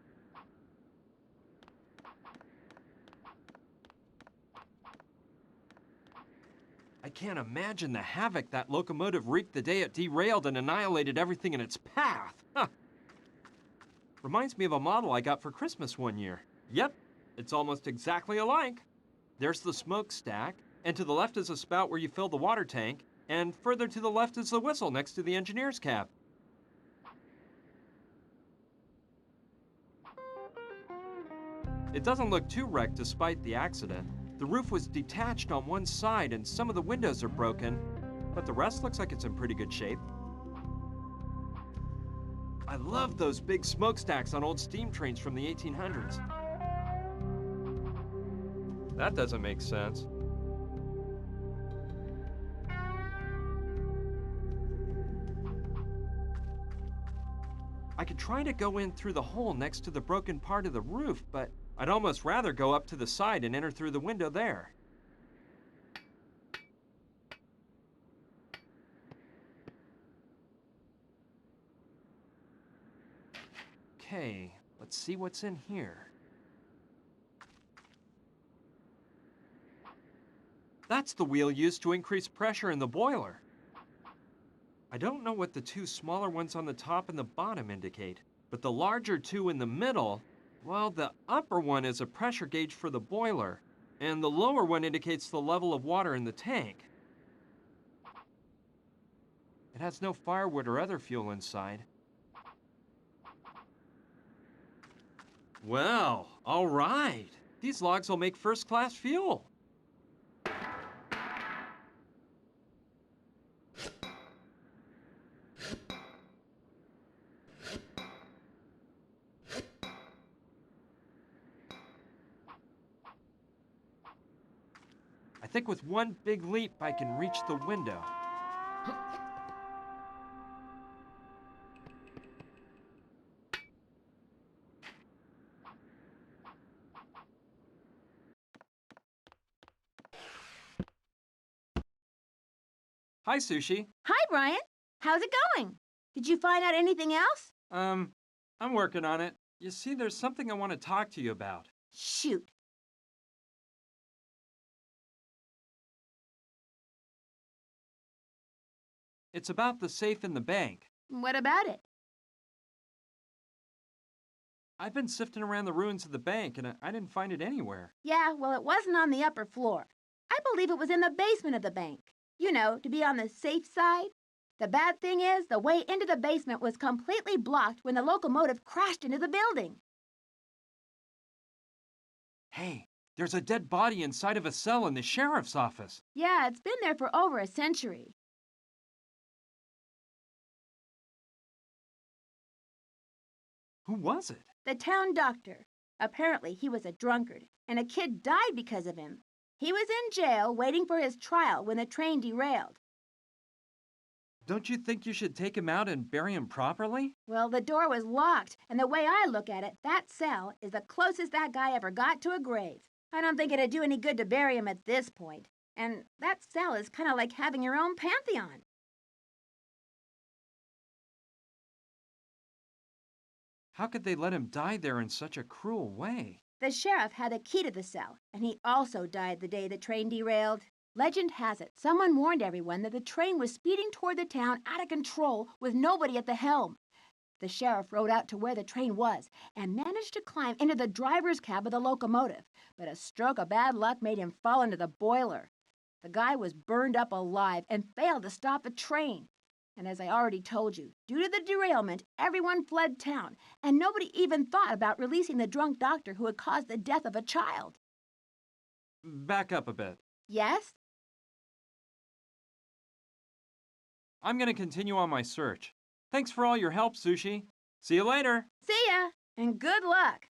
[SPEAKER 1] I can't imagine the havoc that locomotive wreaked the day it derailed and annihilated everything in its path. Huh. Reminds me of a model I got for Christmas one year. Yep, it's almost exactly alike. There's the smokestack, and to the left is a spout where you fill the water tank, and further to the left is the whistle next to the engineer's cab. It doesn't look too wrecked despite the accident. The roof was detached on one side and some of the windows are broken, but the rest looks like it's in pretty good shape. I love those big smokestacks on old steam trains from the 1800s. That doesn't make sense. I could try to go in through the hole next to the broken part of the roof, but I'd almost rather go up to the side and enter through the window there. Okay, let's see what's in here. That's the wheel used to increase pressure in the boiler. I don't know what the two smaller ones on the top and the bottom indicate, but the larger two in the middle, well, the upper one is a pressure gauge for the boiler, and the lower one indicates the level of water in the tank. It has no firewood or other fuel inside. Well, all right. These logs will make first-class fuel. I think with one big leap, I can reach the window. Hi, Sushi.
[SPEAKER 14] Hi, Brian. How's it going? Did you find out anything else?
[SPEAKER 1] I'm working on it. You see, there's something I want to talk to you about.
[SPEAKER 14] Shoot.
[SPEAKER 1] It's about the safe in the bank.
[SPEAKER 14] What about it?
[SPEAKER 1] I've been sifting around the ruins of the bank, and I didn't find it anywhere.
[SPEAKER 14] Yeah, well, it wasn't on the upper floor. I believe it was in the basement of the bank. You know, to be on the safe side. The bad thing is, the way into the basement was completely blocked when the locomotive crashed into the building.
[SPEAKER 1] Hey, there's a dead body inside of a cell in the sheriff's office.
[SPEAKER 14] Yeah, it's been there for over a century.
[SPEAKER 1] Who was it?
[SPEAKER 14] The town doctor. Apparently, he was a drunkard, and a kid died because of him. He was in jail waiting for his trial when the train derailed.
[SPEAKER 1] Don't you think you should take him out and bury him properly?
[SPEAKER 14] Well, the door was locked, and the way I look at it, that cell is the closest that guy ever got to a grave. I don't think it'd do any good to bury him at this point. And that cell is kind of like having your own pantheon.
[SPEAKER 1] How could they let him die there in such a cruel way?
[SPEAKER 14] The sheriff had a key to the cell, and he also died the day the train derailed. Legend has it, someone warned everyone that the train was speeding toward the town out of control with nobody at the helm. The sheriff rode out to where the train was and managed to climb into the driver's cab of the locomotive, but a stroke of bad luck made him fall into the boiler. The guy was burned up alive and failed to stop the train. And as I already told you, due to the derailment, everyone fled town, and nobody even thought about releasing the drunk doctor who had caused the death of a child.
[SPEAKER 1] Back up a bit.
[SPEAKER 14] Yes?
[SPEAKER 1] I'm going to continue on my search. Thanks for all your help, Sushi. See you later.
[SPEAKER 14] See ya! And good luck.